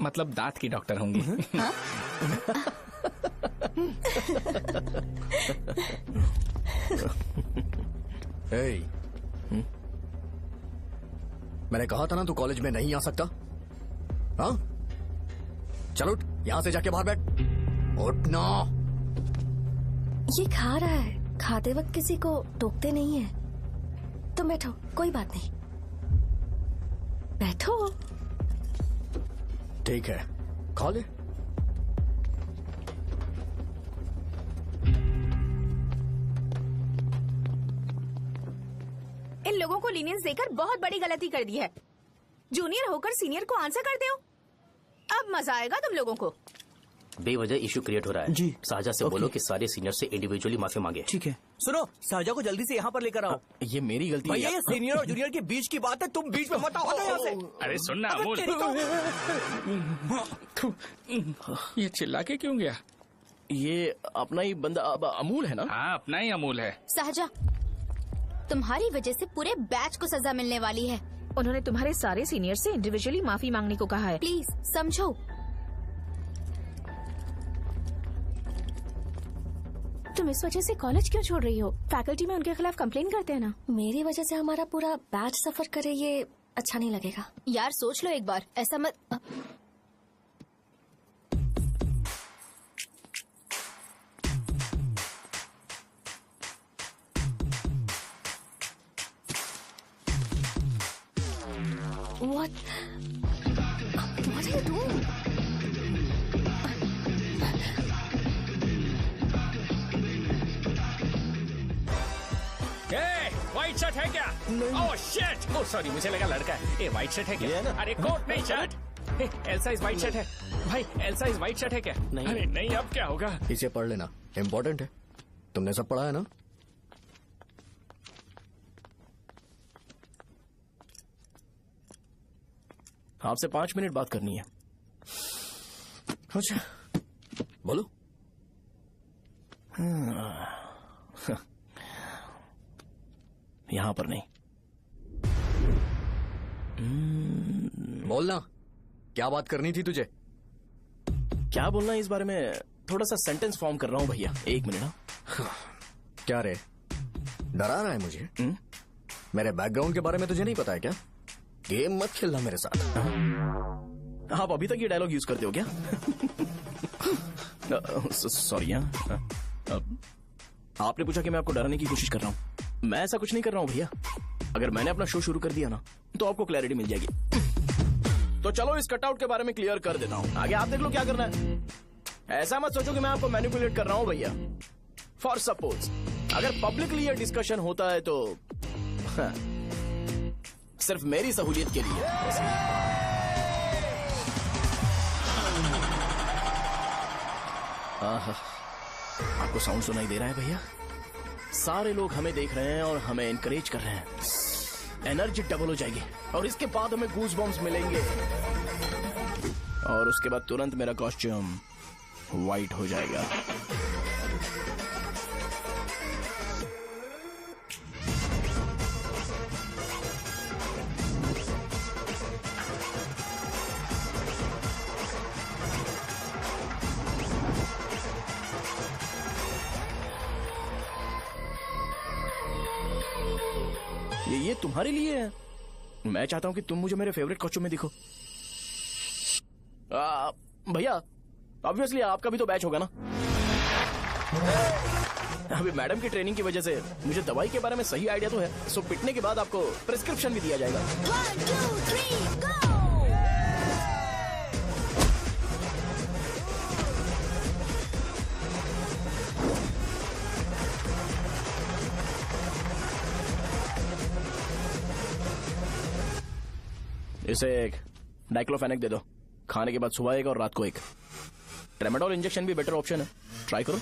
मतलब दांत की डॉक्टर होंगी। हाँ? मैंने कहा था ना तू कॉलेज में नहीं आ सकता। हाँ चल उठ, यहाँ से जाके बाहर बैठ। उठ ना। ये खा रहा है, खाते वक्त किसी को टोकते नहीं है। तुम बैठो, कोई बात नहीं, बैठो। ठीक है खा ले। इन लोगों को लीनियंस देकर बहुत बड़ी गलती कर दी है। जूनियर होकर सीनियर को आंसर करते हो। अब मजा आएगा तुम लोगों को। बेवजह इशू क्रिएट हो रहा है जी। शाहजा से बोलो कि सारे सीनियर से इंडिविजुअली माफी मांगे। ठीक है। सुनो शाहजा को जल्दी से यहाँ पर लेकर आओ। ये मेरी गलती है। भैया ये सीनियर और जूनियर के बीच की बात है, तुम बीच में मत आओ यहाँ से। अरे सुनना अमूल। ये चिल्ला के क्यों गया? ये अपना ही बंदा अमूल है ना? हाँ अपना ही अमूल है। शाहजा तुम्हारी वजह से पूरे बैच को सजा मिलने वाली है। उन्होंने तुम्हारे सारे सीनियर से इंडिविजुअली माफी मांगने को कहा है। प्लीज समझो। तुम इस वजह से कॉलेज क्यों छोड़ रही हो? फैकल्टी में उनके खिलाफ कंप्लेन करते हैं ना। मेरी वजह से हमारा पूरा बैच सफर करे, ये अच्छा नहीं लगेगा। यार सोच लो एक बार, ऐसा मत। What are you doing? White shirt है क्या? Oh shit! ओह सॉरी, मुझे लगा लड़का है। ए व्हाइट शर्ट है क्या? अरे कोट नहीं shirt. L size white shirt है भाई। एल साइज व्हाइट शर्ट है क्या? नहीं। अरे नहीं, अब क्या होगा? इसे पढ़ लेना, इम्पोर्टेंट है। तुमने सब पढ़ा है ना? आपसे 5 मिनट बात करनी है। अच्छा बोलो। यहां पर नहीं। बोलना, क्या बात करनी थी तुझे? क्या बोलना है इस बारे में? थोड़ा सा सेंटेंस फॉर्म कर रहा हूं भैया, 1 मिनट। क्या रे, डरा रहा है मुझे? मेरे बैकग्राउंड के बारे में तुझे नहीं पता है क्या? गेम मत खेलना मेरे साथ। आप अभी तक ये डायलॉग यूज करते हो क्या? सॉरी। आपने पूछा कि मैं आपको डराने की कोशिश कर रहा हूं। मैं ऐसा कुछ नहीं कर रहा हूं भैया। अगर मैंने अपना शो शुरू कर दिया ना तो आपको क्लैरिटी मिल जाएगी। तो चलो इस कटआउट के बारे में क्लियर कर देता हूं, आगे आप देख लो क्या करना है। ऐसा मत सोचो कि मैं आपको मैनिपुलेट कर रहा हूं भैया। फॉर सपोज अगर पब्लिकली ये डिस्कशन होता है तो सिर्फ मेरी सहूलियत के लिए। आपको साउंड सुनाई दे रहा है भैया? सारे लोग हमें देख रहे हैं और हमें एनकरेज कर रहे हैं। एनर्जी डबल हो जाएगी और इसके बाद हमें गूज बम्स मिलेंगे और उसके बाद तुरंत मेरा कॉस्ट्यूम वाइट हो जाएगा। ये तुम्हारे लिए है। मैं चाहता हूं कि तुम मुझे मेरे फेवरेट कॉस्ट्यूम में दिखो। भैया ऑब्वियसली आपका भी तो बैच होगा ना। अभी मैडम की ट्रेनिंग की वजह से मुझे दवाई के बारे में सही आइडिया तो है। सो पिटने के बाद आपको प्रिस्क्रिप्शन भी दिया जाएगा। 1 2 3 गो। इसे एक डाइक्लोफेनेक दे दो। खाने के बाद सुबह एक और रात को एक। ट्रेमाडोल इंजेक्शन भी बेटर ऑप्शन है, ट्राई करो।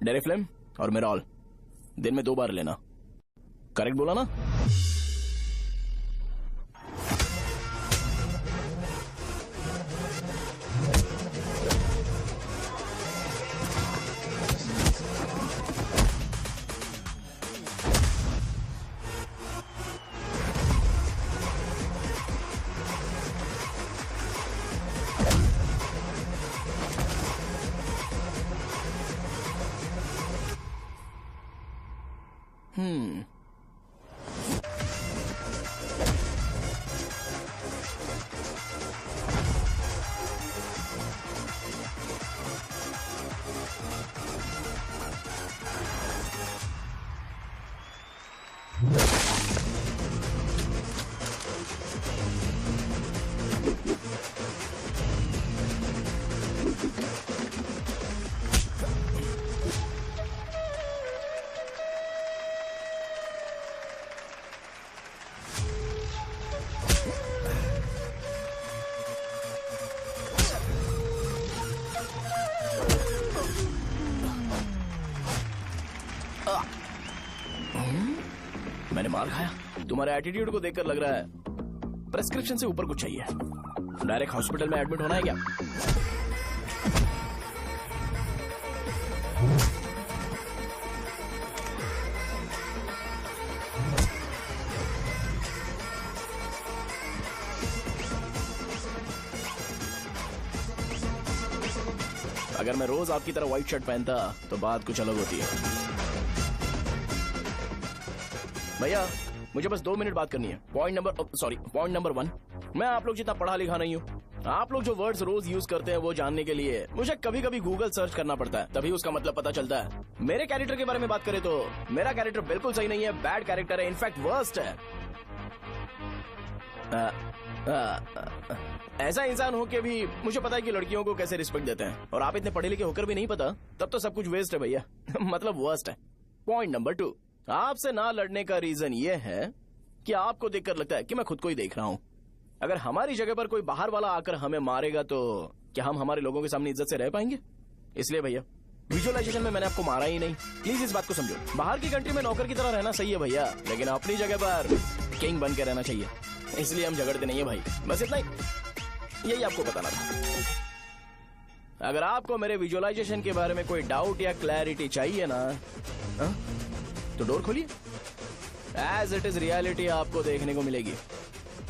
डेरिफ्लेम और मेरॉल दिन में 2 बार लेना। करेक्ट बोला ना? मैंने मार खाया। तुम्हारे एटीट्यूड को देखकर लग रहा है प्रेस्क्रिप्शन से ऊपर कुछ चाहिए। डायरेक्ट हॉस्पिटल में एडमिट होना है क्या? अगर मैं रोज आपकी तरह व्हाइट शर्ट पहनता तो बात कुछ अलग होती है। भैया मुझे बस 2 मिनट बात करनी है। पॉइंट नंबर 1, मैं आप लोग जितना पढ़ा लिखा नहीं हूँ। आप लोग जो वर्ड्स रोज यूज करते हैं वो जानने के लिए मुझे कभी कभी गूगल सर्च करना पड़ता है, तभी उसका मतलब पता चलता है। मेरे कैरेक्टर के बारे में बात करें तो मेरा कैरेक्टर बिल्कुल सही नहीं है, बैड कैरेक्टर है, इनफैक्ट वर्स्ट है। ऐसा इंसान हो के भी मुझे पता है कि लड़कियों को कैसे रिस्पेक्ट देते हैं, और आप इतने पढ़े लिखे होकर भी नहीं पता, तब तो सब कुछ वेस्ट है भैया। मतलब वर्स्ट है। पॉइंट नंबर 2, आपसे ना लड़ने का रीजन ये है कि आपको देखकर लगता है कि मैं खुद को ही देख रहा हूं। अगर हमारी जगह पर कोई बाहर वाला आकर हमें मारेगा तो क्या हम हमारे लोगों के सामने इज्जत से रह पाएंगे? इसलिए भैया विजुअलाइजेशन में मैंने आपको मारा ही नहीं। प्लीज इस बात को समझो। बाहर की कंट्री में नौकर की तरह रहना सही है भैया, लेकिन अपनी जगह पर किंग बन के रहना चाहिए। इसलिए हम झगड़ते नहीं है भाई, बस इतना ही, यही आपको बताना था। अगर आपको मेरे विजुअलाइजेशन के बारे में कोई डाउट या क्लैरिटी चाहिए ना, तो डोर खोलिए। एज इट इज रियलिटी आपको देखने को मिलेगी।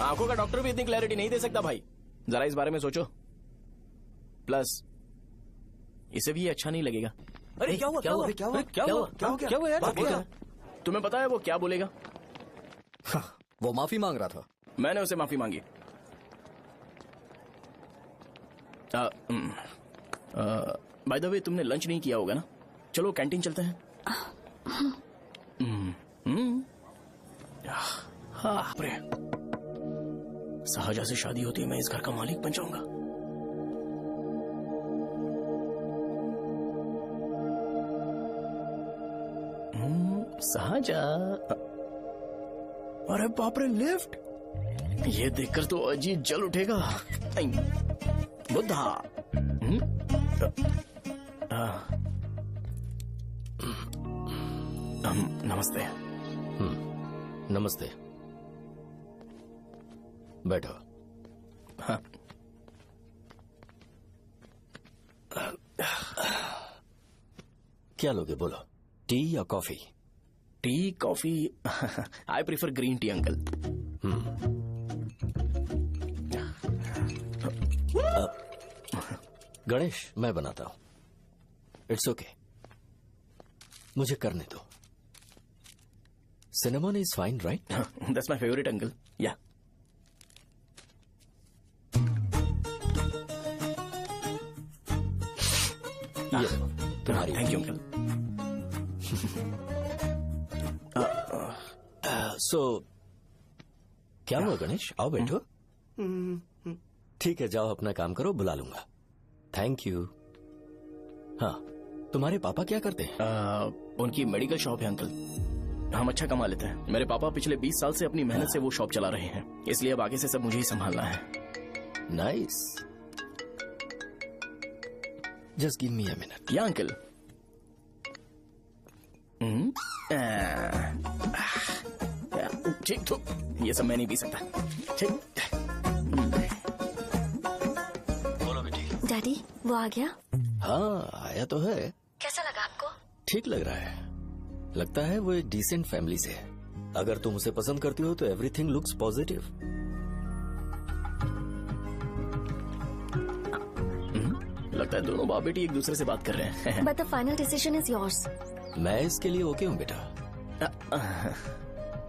आंखों का डॉक्टर भी इतनी क्लैरिटी नहीं दे सकता भाई, जरा इस बारे में सोचो। प्लस इसे भी अच्छा नहीं लगेगा। अरे क्या हुआ? क्या हुआ? क्या हुआ? क्या हुआ? क्या हुआ यार? तुम्हें पता है वो क्या बोलेगा? वो माफी मांग रहा था। मैंने उसे माफी मांगी। बाय द वे तुमने लंच नहीं किया होगा ना? चलो कैंटीन चलते हैं। सहजा से शादी होती है, मैं इस घर का मालिक बन जाऊंगा। सहजा, अरे बाप रे, लिफ्ट! ये देखकर तो अजीत जल उठेगा। बुद्धा। नमस्ते। नमस्ते, बैठो। हाँ। क्या लोगे बोलो, टी या coffee? T, coffee? I prefer green tea uncle. Ganesh, मैं बनाता हूं। इट्स ओके, मुझे करने दो। Cinnamon is fine, right? That's my favourite uncle. या तुम्हारी। Thank you uncle. सो क्या हुआ गणेश? आओ बैठो। ठीक है, जाओ अपना काम करो, बुला लूंगा। Thank you. हाँ, तुम्हारे पापा क्या करते हैं? उनकी मेडिकल शॉप है अंकल। हम अच्छा कमा लेते हैं। मेरे पापा पिछले 20 साल से अपनी मेहनत से वो शॉप चला रहे हैं, इसलिए अब आगे से सब मुझे ही संभालना है। Nice. Just give me a minute. या अंकल। ठीक, तो ये सब मैं नहीं पी सकता। ठीक। बोलो बेटी। डैडी, वो आ गया? हाँ, आया तो है। कैसा लगा आपको? ठीक लग रहा है। लगता है वो एक डिसेंट फैमिली से है। अगर तुम उसे पसंद करती हो तो एवरीथिंग लुक्स पॉजिटिव। लगता है दोनों बाप बेटी एक दूसरे से बात कर रहे हैं। But the final decision is yours. मैं इसके लिए ओके हूँ बेटा।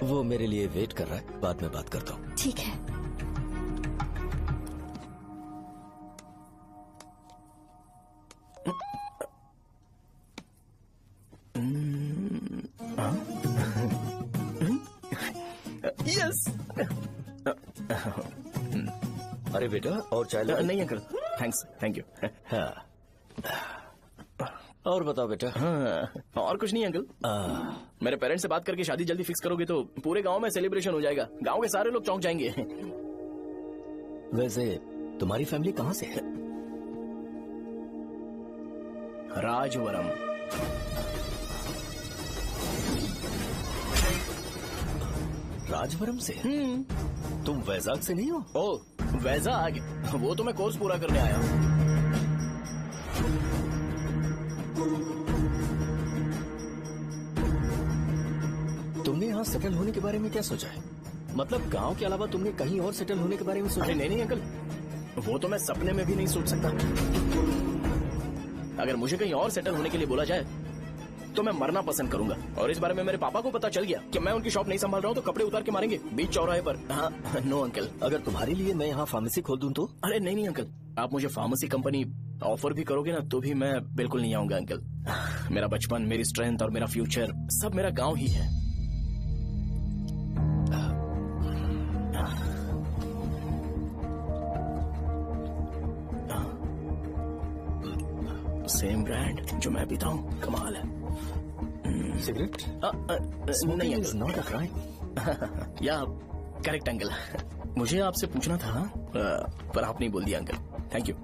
वो मेरे लिए वेट कर रहा है, बाद में बात करता हूँ। ठीक है। यस। अरे बेटा, और चाय नहीं अंकल, थैंक्स, थैंक यू। हाँ, और बताओ बेटा। हाँ, और कुछ नहीं अंकल। मेरे पेरेंट्स से बात करके शादी जल्दी फिक्स करोगे तो पूरे गांव में सेलिब्रेशन हो जाएगा। गांव के सारे लोग चौंक जाएंगे। वैसे तुम्हारी फैमिली कहाँ से है? राजवरम। राजवरम से? तुम वैजाग से नहीं हो? ओ, वैजाग? वो तो मैं कोर्स पूरा करने आया हूँ। तुमने यहाँ सेटल होने के बारे में क्या सोचा है? मतलब गांव के अलावा तुमने कहीं और सेटल होने के बारे में सोचा? नहीं अंकल, वो तो मैं सपने में भी नहीं सोच सकता। अगर मुझे कहीं और सेटल होने के लिए बोला जाए तो मैं मरना पसंद करूंगा। और इस बारे में मेरे पापा को पता चल गया कि मैं उनकी शॉप नहीं संभाल रहा हूँ तो कपड़े उतार के मारेंगे बीच चौराहे पर। हाँ, नो अंकल। अगर तुम्हारे लिए मैं यहाँ फार्मेसी खोल दूं तो? अरे नहीं अंकल, आप मुझे फार्मेसी कंपनी ऑफर भी करोगे ना तो भी मैं बिल्कुल नहीं आऊंगा अंकल। मेरा बचपन, मेरी स्ट्रेंथ और मेरा फ्यूचर सब मेरा गाँव ही है। सेम ब्रांड जो मैं पीता हूँ, कमाल है। सिगरेट? नहीं इज नॉट अ क्राइम। या करेक्ट अंकल। मुझे आपसे पूछना था पर आप नहीं बोल दिया uncle. Thank you.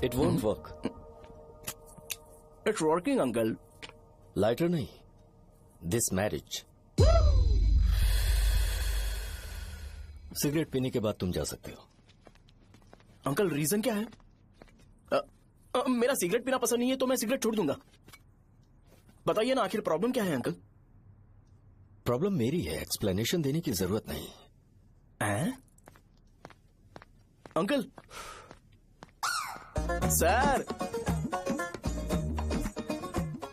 It won't work. It's working uncle. Lighter नहीं, दिस मैरिज। सिगरेट पीने के बाद तुम जा सकते हो। अंकल रीजन क्या है? मेरा सिगरेट पीना पसंद नहीं है तो मैं सिगरेट छोड़ दूंगा। बताइए ना आखिर प्रॉब्लम क्या है अंकल? प्रॉब्लम मेरी है, एक्सप्लेनेशन देने की जरूरत नहीं। अंकल सर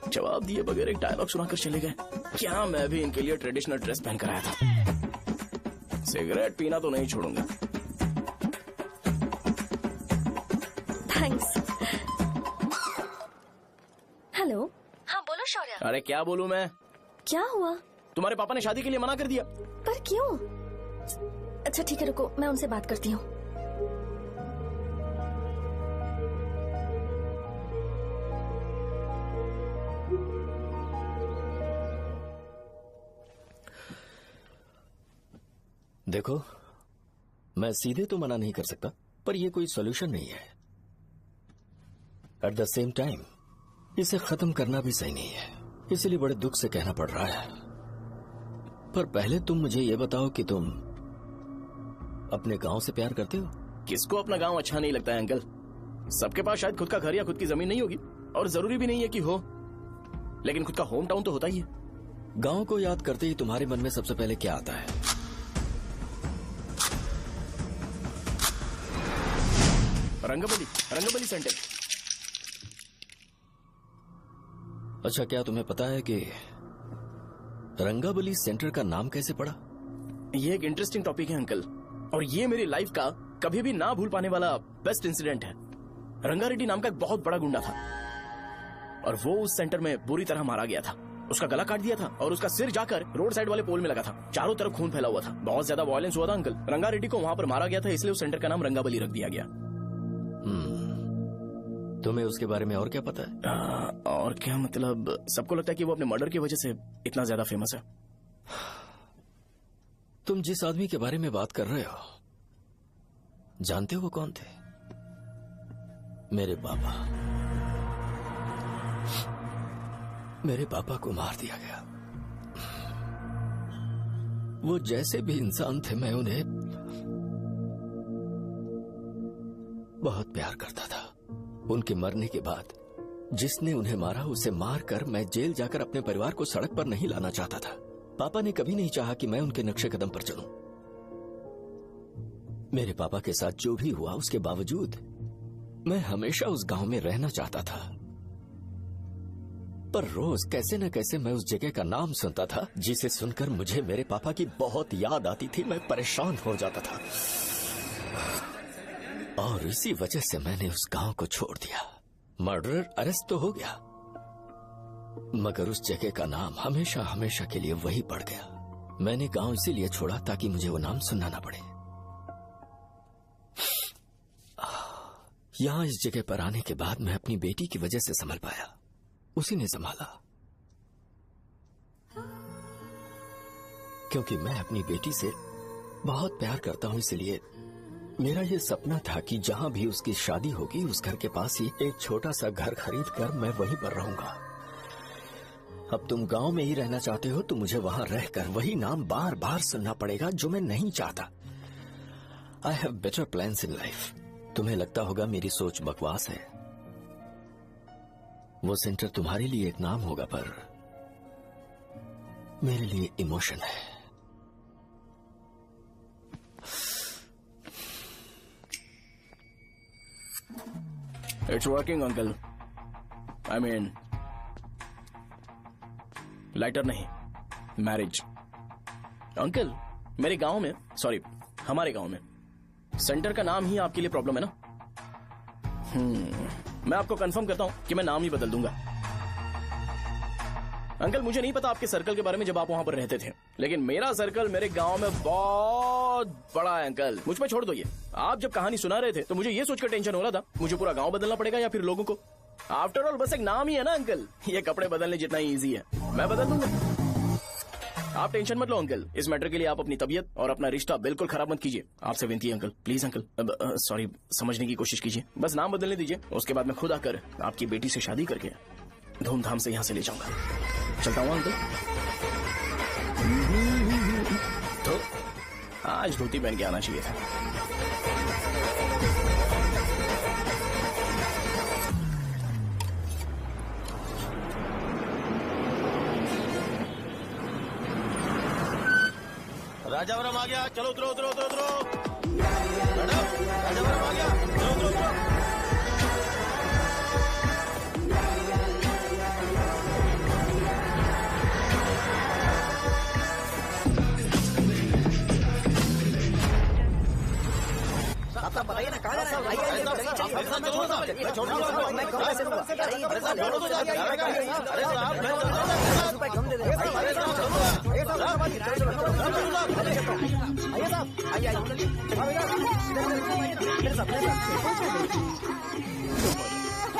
जवाब दिए बगैर एक डायलॉग सुनाकर चले गए। क्या मैं भी इनके लिए ट्रेडिशनल ड्रेस पहन कर आया था। सिगरेट पीना तो नहीं छोड़ूंगा। थैंक्स। हेलो। हाँ बोलो शौर्य। अरे क्या बोलूं मैं? क्या हुआ? तुम्हारे पापा ने शादी के लिए मना कर दिया। पर क्यों? अच्छा ठीक है रुको, मैं उनसे बात करती हूँ। देखो, मैं सीधे तो मना नहीं कर सकता, पर यह कोई सॉल्यूशन नहीं है। एट द सेम टाइम इसे खत्म करना भी सही नहीं है, इसलिए बड़े दुख से कहना पड़ रहा है। पर पहले तुम मुझे ये बताओ कि तुम अपने गांव से प्यार करते हो? किसको अपना गांव अच्छा नहीं लगता है अंकल? सबके पास शायद खुद का घर या खुद की जमीन नहीं होगी, और जरूरी भी नहीं है कि हो, लेकिन खुद का होम टाउन तो होता ही है। गांव को याद करते ही तुम्हारे मन में सबसे पहले क्या आता है? रंगबली सेंटर। अच्छा, क्या तुम्हें पता है कि रंगाबली सेंटर का नाम कैसे पड़ा? ये एक इंटरेस्टिंग टॉपिक है अंकल, और ये मेरी लाइफ का कभी भी ना भूल पाने वाला बेस्ट इंसिडेंट है। रंगारेड्डी नाम का एक बहुत बड़ा गुंडा था, और वो उस सेंटर में बुरी तरह मारा गया था। उसका गला काट दिया था और उसका सिर जाकर रोड साइड वाले पोल में लगा था। चारों तरफ खून फैला हुआ था, बहुत ज्यादा वायलेंस हुआ था अंकल। रंगारेड्डी को वहां पर मारा गया था, इसलिए उस सेंटर का नाम रंगाबली रख दिया गया। तुम्हें उसके बारे में और क्या पता है? और क्या मतलब, सबको लगता है कि वो अपने मर्डर की वजह से इतना ज्यादा फेमस है। तुम जिस आदमी के बारे में बात कर रहे हो, जानते हो वो कौन थे? मेरे पापा। मेरे पापा को मार दिया गया। वो जैसे भी इंसान थे, मैं उन्हें बहुत प्यार करता था। उनके मरने के बाद जिसने उन्हें मारा उसे मारकर मैं जेल जाकर अपने परिवार को सड़क पर नहीं लाना चाहता था। पापा ने कभी नहीं चाहा कि मैं उनके नक्शे कदम पर चलूं। मेरे पापा के साथ जो भी हुआ, उसके बावजूद मैं हमेशा उस गांव में रहना चाहता था। पर रोज कैसे न कैसे मैं उस जगह का नाम सुनता था, जिसे सुनकर मुझे मेरे पापा की बहुत याद आती थी। मैं परेशान हो जाता था, और इसी वजह से मैंने उस गांव को छोड़ दिया। मर्डरर अरेस्ट तो हो गया, मगर उस जगह का नाम हमेशा हमेशा के लिए वही पड़ गया। मैंने गांव इसीलिए छोड़ा ताकि मुझे वो नाम सुनना ना पड़े। यहां इस जगह पर आने के बाद मैं अपनी बेटी की वजह से संभल पाया, उसी ने संभाला। क्योंकि मैं अपनी बेटी से बहुत प्यार करता हूं, इसलिए मेरा ये सपना था कि जहां भी उसकी शादी होगी, उस घर के पास ही एक छोटा सा घर खरीद कर मैं वहीं पर रहूंगा। अब तुम गांव में ही रहना चाहते हो तो मुझे वहां रहकर वही नाम बार बार सुनना पड़ेगा, जो मैं नहीं चाहता। I have better plans in life. तुम्हें लगता होगा मेरी सोच बकवास है। वो सेंटर तुम्हारे लिए एक नाम होगा, पर मेरे लिए इमोशन है। It's working uncle. I mean lighter नहीं, मैरिज। अंकल मेरे गांव में, सॉरी हमारे गांव में सेंटर का नाम ही आपके लिए प्रॉब्लम है ना? मैं आपको कंफर्म करता हूं कि मैं नाम ही बदल दूंगा। अंकल मुझे नहीं पता आपके सर्कल के बारे में जब आप वहां पर रहते थे, लेकिन मेरा सर्कल मेरे गांव में बहुत बड़ा है अंकल। मुझ पे छोड़ दो ये। आप जब कहानी सुना रहे थे तो मुझे ये सोचकर टेंशन हो रहा था मुझे पूरा गांव बदलना पड़ेगा या फिर लोगों को। आफ्टर ऑल बस एक नाम ही है ना अंकल, ये कपड़े बदलने जितना ही इजी है, मैं बदल दूंगा। आप टेंशन मत लो अंकल, इस मैटर के लिए आप अपनी तबीयत और अपना रिश्ता बिल्कुल खराब मत कीजिए। आपसे विनती है अंकल, प्लीज अंकल, सॉरी, समझने की कोशिश कीजिए। बस नाम बदलने दीजिए, उसके बाद मैं खुद आकर आपकी बेटी से शादी करके धूमधाम से यहाँ से ले जाऊंगा। चलता हूँ अंकल। तो आज धोती पहन के आना चाहिए था। राजावरम आ गया, चलो उतरो उतरो उतरो उतरो। मैडम, राजावरम आ गया, चलो उतरो उतरो। आप बताइए ना कहाँ जाना है?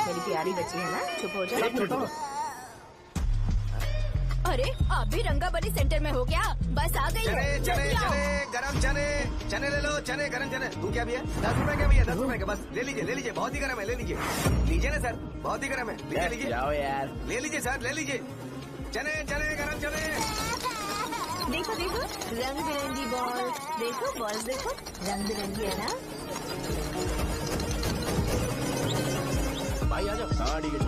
मेरी प्यारी बच्ची है ना, चुप हो जाओ। अरे आप भी रंगाबली सेंटर में हो क्या? बस आ गई। चने चने चने गरम चने, चने ले लो, चने गरम चने। तू क्या भी है? 10 रुपए का भैया, 10 रुपए का, बस ले लीजिए, बहुत ही गरम है, ले लीजिए ना सर, बहुत ही गरम है, लीजिए जाओ यार, ले लीजिए सर, ले लीजिए। चने चने गरम चने। देखो देखो रंग बिरंगी बॉल, देखो बॉल देखो रंग बिरंगी है ना। भाई आ जाओ। हाँ ठीक है।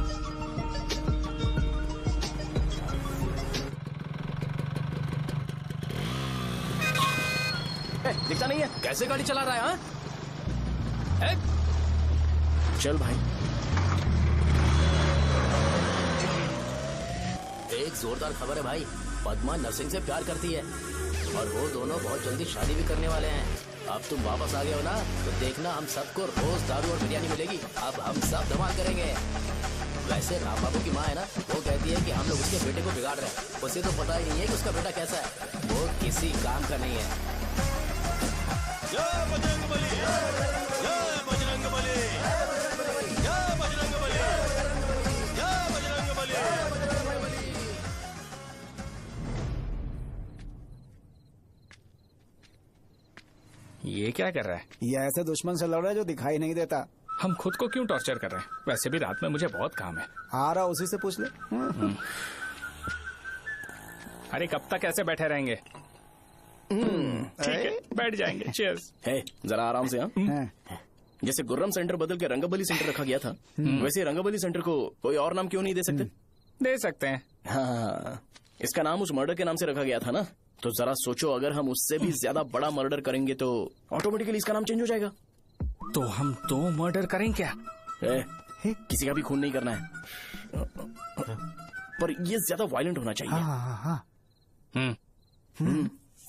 दिखता नहीं है, कैसे गाड़ी चला रहा है? हाँ चल भाई। एक जोरदार खबर है भाई, पद्मा नर्सिंग से प्यार करती है और वो दोनों बहुत जल्दी शादी भी करने वाले हैं। अब तुम वापस आ गए हो ना, तो देखना हम सबको रोज दारू और बिरयानी मिलेगी। अब हम सब धमाल करेंगे। वैसे राम बाबू की माँ है ना, वो कहती है कि हम लोग उसके बेटे को बिगाड़ रहे हैं। उसे तो पता ही नहीं है कि उसका बेटा कैसा है, वो किसी काम का नहीं है। जय बजरंगबली, जय बजरंगबली, जय बजरंगबली, जय बजरंगबली। ये क्या कर रहा है? ये ऐसे दुश्मन से लड़ रहा है जो दिखाई नहीं देता। हम खुद को क्यों टॉर्चर कर रहे हैं? वैसे भी रात में मुझे बहुत काम है। आ रहा उसी से पूछ ले। अरे कब तक ऐसे बैठे रहेंगे? ठीक है, बैठ जाएंगे। चीयर्स। है जरा आराम से। हाँ जैसे गुर्रम सेंटर बदल के रंगाबली सेंटर रखा गया था, वैसे रंगाबली सेंटर को कोई और नाम क्यों नहीं दे सकते? दे सकते हैं। हाँ, इसका नाम उस मर्डर के नाम से रखा गया था ना, तो जरा सोचो अगर हम उससे भी ज्यादा बड़ा मर्डर करेंगे तो ऑटोमेटिकली इसका नाम चेंज हो जाएगा। तो हम 2 मर्डर करें क्या? किसी का भी खून नहीं करना है, पर ये ज्यादा वायलेंट होना चाहिए।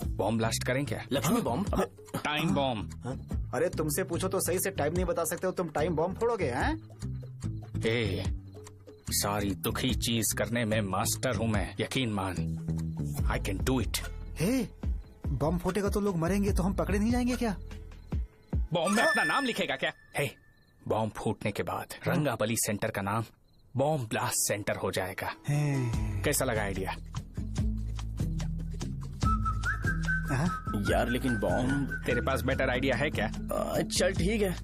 बॉम्ब ब्लास्ट करें क्या? लक्ष्मी बॉम्ब? Time bomb. अरे तुमसे पूछो तो सही से टाइम नहीं बता सकते हो, तुम टाइम बॉम्ब फोड़ोगे? हैं? सारी दुखी चीज करने में मास्टर हूँ मैं, यकीन मान। I can do it. Bomb फूटेगा तो लोग मरेंगे, तो हम पकड़े नहीं जाएंगे क्या? बॉम्ब में अपना नाम लिखेगा क्या? बॉम्ब फूटने के बाद रंगाबली सेंटर का नाम बॉम्ब ब्लास्ट सेंटर हो जाएगा। कैसा लगा आइडिया? यार लेकिन बॉम्ब, तेरे पास बेटर आइडिया है क्या? चल ठीक है,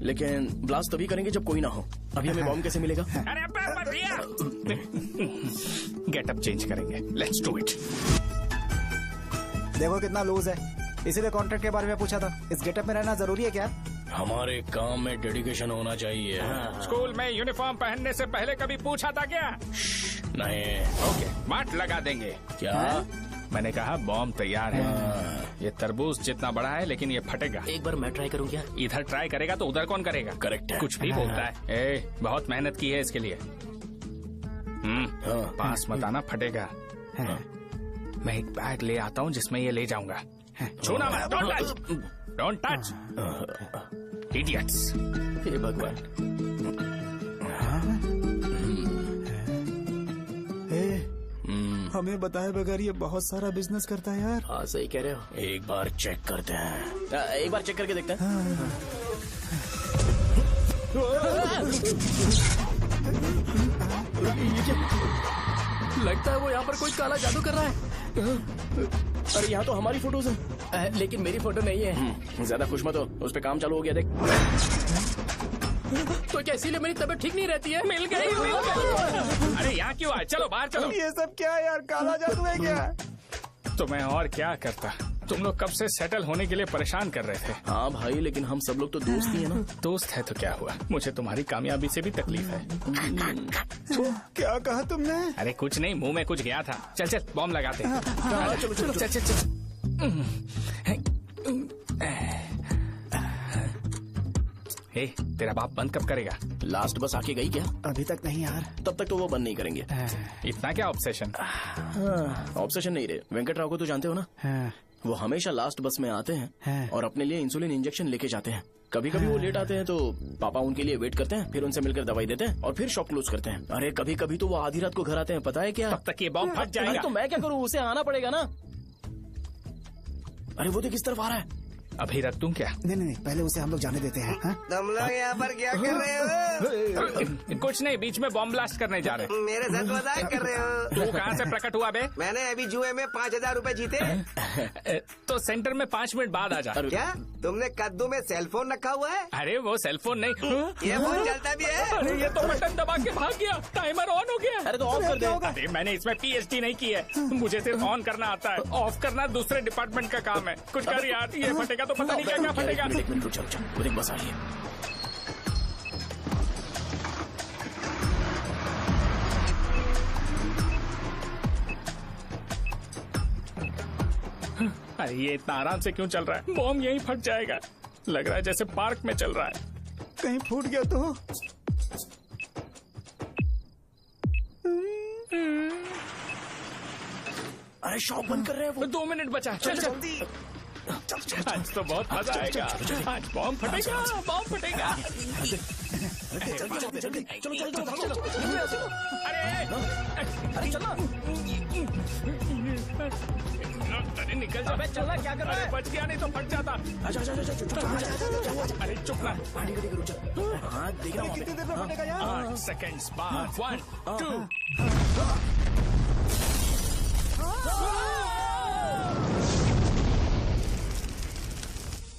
लेकिन ब्लास्ट तभी करेंगे जब कोई ना हो। अभी हमें बॉम्ब कैसे मिलेगा? अरे भैया, गेटअप चेंज करेंगे। Let's do it. देखो कितना लूज है, इसीलिए कॉन्ट्रैक्ट के बारे में पूछा था। इस गेटअप में रहना जरूरी है क्या? हमारे काम में डेडिकेशन होना चाहिए। स्कूल में यूनिफॉर्म पहनने से पहले कभी पूछा था क्या? नहीं। ओके, मार्ट लगा देंगे। क्या? मैंने कहा बॉम्ब तैयार है। ये तरबूज जितना बड़ा है, लेकिन ये फटेगा। एक बार मैं ट्राई करूं क्या? इधर ट्राई करेगा तो उधर कौन करेगा? करेक्ट है। कुछ भी बोलता है। बहुत मेहनत की है इसके लिए। पास मत आना, फटेगा। मैं एक बैग ले आता हूँ जिसमें ये ले जाऊंगा। छूना मत, डोंट टच, इडियट्स। हे भगवान। हमें बताए बगैर ये बहुत सारा बिजनेस करता है यार। हाँ सही कह रहे हो। एक बार चेक करते हैं। एक बार चेक करके देखते हैं। लगता है वो यहाँ पर कोई काला जादू कर रहा है। अरे यहाँ तो हमारी फोटोज हैं, लेकिन मेरी फोटो नहीं है। ज्यादा खुश मत हो, उस पे काम चालू हो गया देख। तो क्या इसीलिए मेरी तबीयत ठीक नहीं रहती है? मिल गई। अरे यहाँ क्यों आए? चलो बाहर चलो। ये सब क्या है यार, काला जादू है क्या? तो मैं और क्या करता? तुम लोग कब से सेटल होने के लिए परेशान कर रहे थे। हाँ भाई, लेकिन हम सब लोग तो दोस्त ही है ना। दोस्त है तो क्या हुआ, मुझे तुम्हारी कामयाबी से भी तकलीफ है। क्या कहा तुमने? अरे कुछ नहीं, मुंह में कुछ गया था। चल चल बॉम्ब लगाते हैं। चलो चलो चल चल चल। ए, तेरा बाप बंद कब करेगा? लास्ट बस आके गई क्या? अभी तक नहीं यार। तब तक तो वो बंद नहीं करेंगे। इतना क्या ऑब्सेशन? ऑब्सेशन नहीं रे, वेंकट राव को तो जानते हो ना? वो हमेशा लास्ट बस में आते हैं और अपने लिए इंसुलिन इंजेक्शन लेके जाते हैं। कभी कभी वो लेट आते हैं तो पापा उनके लिए वेट करते हैं, फिर उनसे मिलकर दवाई देते हैं और फिर शॉप क्लोज करते हैं। अरे कभी कभी तो वो आधी रात को घर आते हैं, पता है क्या? तब तक ये बॉम्ब फट जाएगा। तो मैं क्या करूँ, उसे आना पड़ेगा ना। अरे वो देख किस तरफ आ रहा है। अभी रख दूं क्या? नहीं, पहले उसे हम लोग जाने देते हैं। तुम लोग यहाँ पर क्या कर रहे हो? कुछ नहीं, बीच में बॉम्ब ब्लास्ट करने जा रहे हैं। मेरे साथ मजाक कर रहे हो? तू कहाँ से प्रकट हुआ बे? मैंने अभी जुए में 5,000 रूपए जीते। तो सेंटर में 5 मिनट बाद आ जा। क्या तुमने कद्दू में सेल फोन रखा हुआ है? अरे वो सेल फोन नहीं, ये फोन चलता भी है। अरे ये तो बटन दबा के भाग गया, टाइमर ऑन हो गया। अरे तो ऑफ कर दे। अरे मैंने इसमें PhD नहीं की है, मुझे सिर्फ ऑन करना आता है, ऑफ करना दूसरे डिपार्टमेंट का काम है। कुछ कर यार, ये फटेगा तो पता नहीं क्या क्या फटेगा। एक मिनट रुक, चल वो देख बस आ रही है। अरे ये इतना आराम से क्यों चल रहा है? बॉम्ब यहीं फट जाएगा। लग रहा है जैसे पार्क में चल रहा है। कहीं फूट गया तो? अरे शॉप बंद कर रहे हैं वो। 2 मिनट बचा, चल जल्दी। आज तो बहुत मजा आएगा। आज बॉम्ब फटेगा, बॉम्ब फटेगा। अरे निकल जा, चलना क्या कर रहा है? बच गया नहीं तो फट जाता। अरे चुप ना। हाँ देख रहा हूँ। कितनी देर में फटेगा यार? 8 सेकेंड्स बाद 1 2।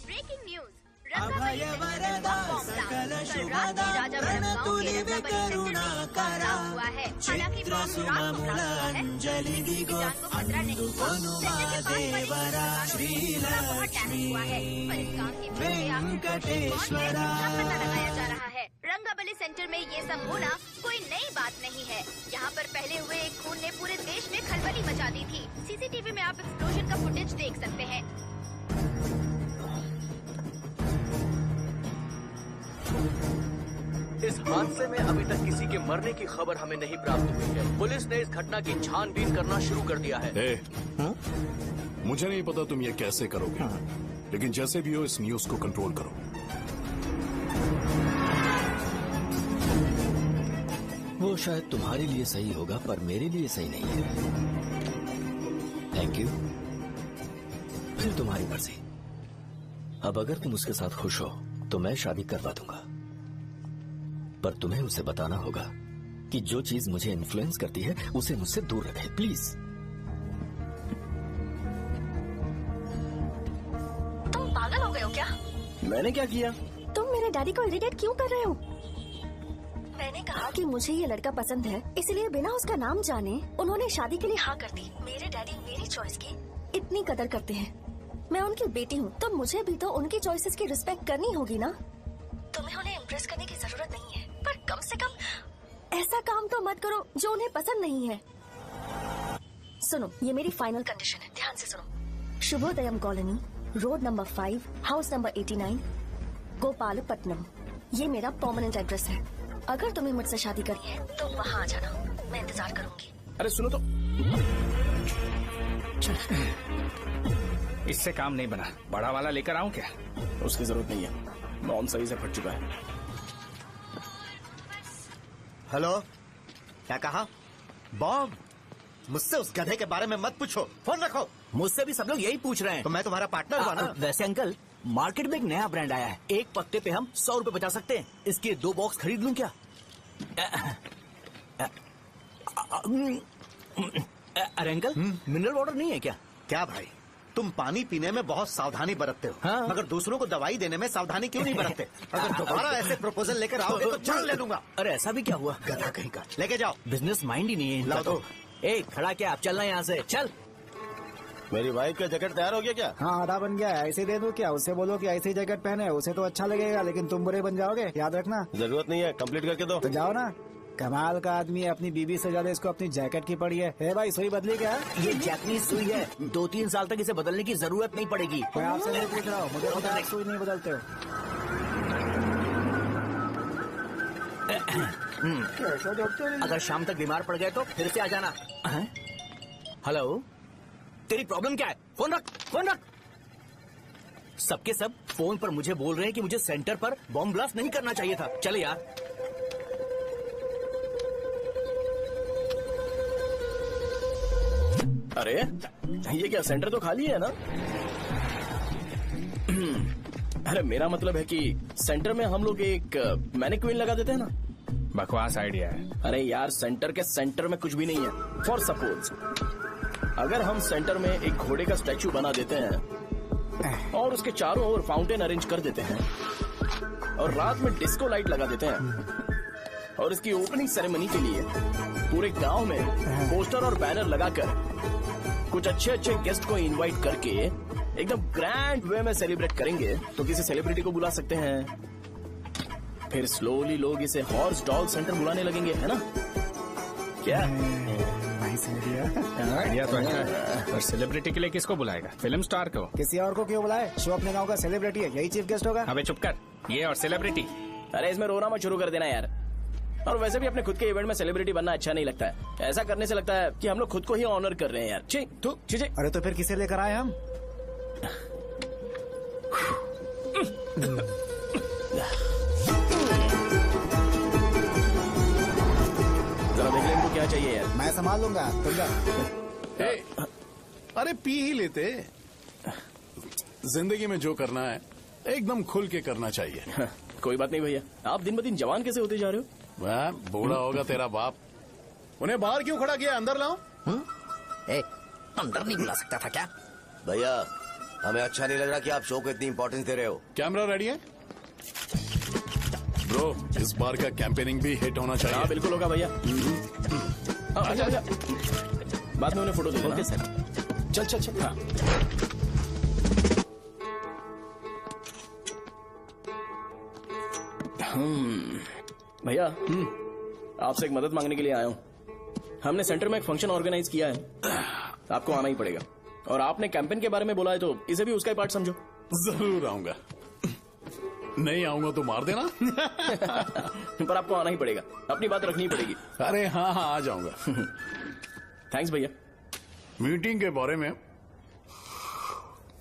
ब्रेकिंग न्यूज, रंगाबली सेंटर में बॉम्ब ब्लास्ट। कल रात में राजा वनम गांव के रंगाबली सेंटर में एक बॉम्ब हुआ है। हालांकि बॉम्ब रात को ब्लास्ट हुआ है, किसी की जान को खतरा नहीं हुआ। सेंटर के पास बड़ी बहुत डैमेज हुआ है और इस काम की वजह आखिर कौन है, इसका पता लगाया जा रहा है। रंगाबली सेंटर में ये सब होना कोई नई बात नहीं है। यहाँ पर पहले हुए एक खून ने पूरे देश में खलबली मचा दी थी। CCTV में आप एक्सप्लोजन का फुटेज देख सकते हैं। इस हादसे में अभी तक किसी के मरने की खबर हमें नहीं प्राप्त हुई है। पुलिस ने इस घटना की छानबीन करना शुरू कर दिया है। मुझे नहीं पता तुम ये कैसे करोगे, लेकिन जैसे भी हो इस न्यूज को कंट्रोल करो। वो शायद तुम्हारे लिए सही होगा पर मेरे लिए सही नहीं है। Thank you. फिर तुम्हारी मर्जी। अब अगर तुम उसके साथ खुश हो तो मैं शादी करवा दूंगा, पर तुम्हें उसे बताना होगा कि जो चीज मुझे इन्फ्लुएंस करती है उसे मुझसे दूर रखे, प्लीज। तुम पागल हो गए हो क्या? मैंने क्या किया? तुम मेरे डैडी को इरिटेट क्यों कर रहे हो? मैंने कहा कि मुझे ये लड़का पसंद है, इसलिए बिना उसका नाम जाने उन्होंने शादी के लिए हाँ कर दी। मेरे डैडी मेरी चॉइस की इतनी कदर करते हैं। मैं उनकी बेटी हूँ तो मुझे भी तो उनकी चॉइसेस की रिस्पेक्ट करनी होगी ना। तुम्हें उन्हें इम्प्रेस करने की जरूरत नहीं है, पर कम से कम ऐसा काम तो मत करो जो उन्हें पसंद नहीं है। सुनो, ये मेरी फाइनल कंडीशन है, ध्यान से सुनो। Shubhodayam colony, road number 5, house number 89, Gopalapatnam. ये मेरा परमानेंट एड्रेस है। अगर तुम्हें मुझसे शादी करनी है तो वहाँ आ जाना, मैं इंतजार करूंगी। अरे सुनो तो। इससे काम नहीं बना, बड़ा वाला लेकर आऊं क्या? उसकी जरूरत नहीं है, बॉम्ब सही से फट चुका है। हेलो, क्या कहा? बॉम्ब? मुझसे उस गधे के बारे में मत पूछो, फोन रखो। मुझसे भी सब लोग यही पूछ रहे हैं। तो मैं तुम्हारा पार्टनर हुआ ना। वैसे अंकल, मार्केट में एक नया ब्रांड आया है, एक पत्ते पे हम 100 रुपए बचा सकते हैं। इसके 2 बॉक्स खरीद लूं क्या? अरे अंकल, मिनरल वाटर नहीं है क्या? क्या भाई, तुम पानी पीने में बहुत सावधानी बरतते हो, हाँ? मगर दूसरों को दवाई देने में सावधानी क्यों नहीं बरतते? अगर दोबारा ऐसे प्रपोजल लेकर आओगे तो जान ले लूंगा। अरे ऐसा भी क्या हुआ? गधा कहीं का, लेके जाओ। बिजनेस माइंड ही नहीं है इनका लाओ तो। ए खड़ा क्या, आप चलना यहाँ से, चल। मेरी वाइफ का जैकेट तैयार हो गया क्या? हाँ, आधा बन गया है। ऐसे ही दे दो क्या? उससे बोलो कि ऐसे ही जैकेट पहने, उसे तो अच्छा लगेगा, लेकिन तुम बुरे बन जाओगे, याद रखना। जरूरत नहीं है, कंप्लीट करके दो। तो जाओ ना। कमाल का आदमी है, अपनी बीबी से ज्यादा इसको अपनी जैकेट की पड़ी है। ए भाई, सुई बदली क्या? ये जैपनीज सुई है, 2-3 साल तक इसे बदलने की जरूरत नहीं पड़ेगी। मैं आपसे नहीं पूछ रहा हूँ, मुझे पता है सुई नहीं बदलते हो। अगर शाम तक बीमार पड़ गए तो फिर से आ जाना। हेलो, तेरी प्रॉब्लम क्या है? फोन रख, फोन रख। सबके सब फोन पर मुझे बोल रहे हैं कि मुझे सेंटर पर बॉम्ब ब्लास्ट नहीं करना चाहिए था। चले यार। अरे ये क्या, सेंटर तो खाली है ना? अरे मेरा मतलब है कि सेंटर में हम लोग एक मैनिक्विन लगा देते हैं ना। बकवास आइडिया है। अरे यार, सेंटर के सेंटर में कुछ भी नहीं है। फॉर सपोज अगर हम सेंटर में एक घोड़े का स्टैचू बना देते हैं और उसके चारों ओर फाउंटेन अरेंज कर देते हैं और रात में डिस्को लाइट लगा देते हैं और इसकी ओपनिंग सेरेमनी के लिए पूरे गांव में पोस्टर और बैनर लगाकर कुछ अच्छे अच्छे गेस्ट को इनवाइट करके एकदम ग्रैंड वे में सेलिब्रेट करेंगे तो किसी सेलिब्रिटी को बुला सकते हैं। फिर स्लोली लोग इसे हॉर्स डॉग सेंटर बुलाने लगेंगे, है ना? क्या आइडिया तो अच्छा है। और सेलिब्रिटी के लिए किसको बुलाएगा? फिल्म स्टार को? किसी और को क्यों बुलाए? शो अपने गांव का सेलिब्रिटी है, यही चीफ गेस्ट होगा। अबे चुप कर, ये और सेलिब्रिटी। अरे इसमें रोना मत शुरू कर देना यार। और वैसे भी अपने खुद के इवेंट में सेलिब्रिटी बनना अच्छा नहीं लगता है। ऐसा करने से लगता है कि हम लोग खुद को ही ऑनर कर रहे हैं यार। छी। अरे तो फिर किसे लेकर आए हम? जरा देख ले इनको क्या चाहिए यार। मैं संभाल लूंगा, तुम जा। अरे पी ही लेते। जिंदगी में जो करना है एकदम खुल के करना चाहिए। कोई बात नहीं भैया, आप दिन ब दिन जवान कैसे होते जा रहे हो? वह बूढ़ा होगा तेरा बाप। उन्हें बाहर क्यों खड़ा किया? अंदर लाओ। अंदर नहीं बुला सकता था क्या? भैया, हमें अच्छा नहीं लग रहा कि आप शो को इतनी इंपॉर्टेंस दे रहे हो। कैमरा रेडी है? ब्रो, इस बार का कैंपेनिंग भी हिट होना चाहिए। हाँ बिल्कुल होगा भैया। आजा। बाद में उन्हें फोटो दे देना। Okay sir. चल। हाँ। भैया, आपसे एक मदद मांगने के लिए आया हूँ। हमने सेंटर में एक फंक्शन ऑर्गेनाइज किया है, आपको आना ही पड़ेगा। और आपने कैंपेन के बारे में बोला है तो इसे भी उसका ही पार्ट समझो। जरूर आऊंगा। नहीं आऊंगा तो मार देना। पर आपको आना ही पड़ेगा, अपनी बात रखनी पड़ेगी। अरे हाँ, आ जाऊंगा। थैंक्स भैया। मीटिंग के बारे में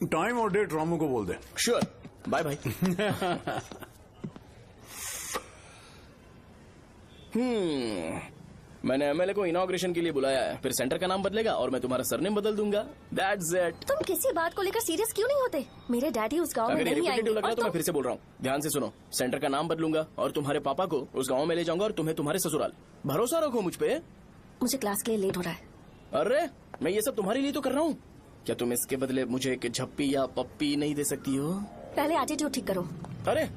टाइम और डेट रामू को बोल दे। श्योर, बाय भाई। मैंने एमएलए को इनॉग्रेशन के लिए बुलाया है, फिर सेंटर का नाम बदलेगा और मैं तुम्हारा सरनेम बदल दूंगा। That's it. तुम किसी बात को लेकर सीरियस क्यों नहीं होते? मेरे डैडी उस गांव में अगर ये नहीं आएंगे। रिपीटेटिव लग रहा है तो मैं फिर से बोल रहा हूँ, ध्यान से सुनो। सेंटर का नाम बदलूंगा और तुम्हारे पापा को उस गाँव में ले जाऊंगा और तुम्हें तुम्हारे ससुराल। भरोसा रखो मुझ पे। मुझे क्लास के लिए लेट हो रहा है। अरे मैं ये सब तुम्हारे लिए तो कर रहा हूँ। क्या तुम इसके बदले मुझे एक झप्पी या पप्पी नहीं दे सकती हो? पहले एटीट्यूड ठीक करो। अरे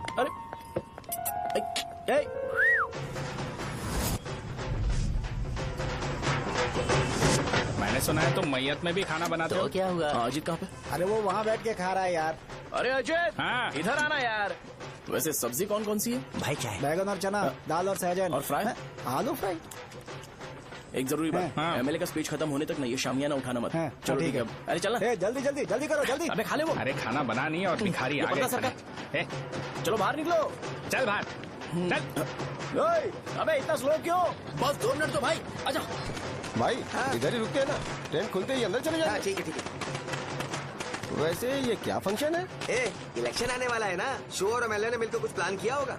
मैंने सुना है तुम मैयत में भी खाना बनाते हो। क्या हुआ? अजीत कहाँ पे? अरे वो वहाँ बैठ के खा रहा है यार। अरे अजय, हाँ। इधर आना यार। वैसे सब्जी कौन कौन सी है? भाई क्या है? बैगन और चना, दाल और सहजन और फ्राई, आलू फ्राई। एक जरूरी बात, एमएलए का स्पीच खत्म होने तक ना ये शामियाना उठाना मत। चलो ठीक है। अरे चलना। जल्दी जल्दी जल्दी करो, जल्दी। अबे खा ले वो। अरे खाना बना नहीं और भिखारी आ गए। चलो बाहर निकलो। चल बाहर चल। अबे इतना स्लो क्यों? बस 2 मिनट तो भाई। आजा भाई, इधर ही रुकते हैं ना, ट्रेन खुलते ही अंदर चले जाए। ठीक है। वैसे ये क्या फंक्शन है? इलेक्शन आने वाला है ना, शो और एमएलए ने मिलकर कुछ प्लान किया होगा।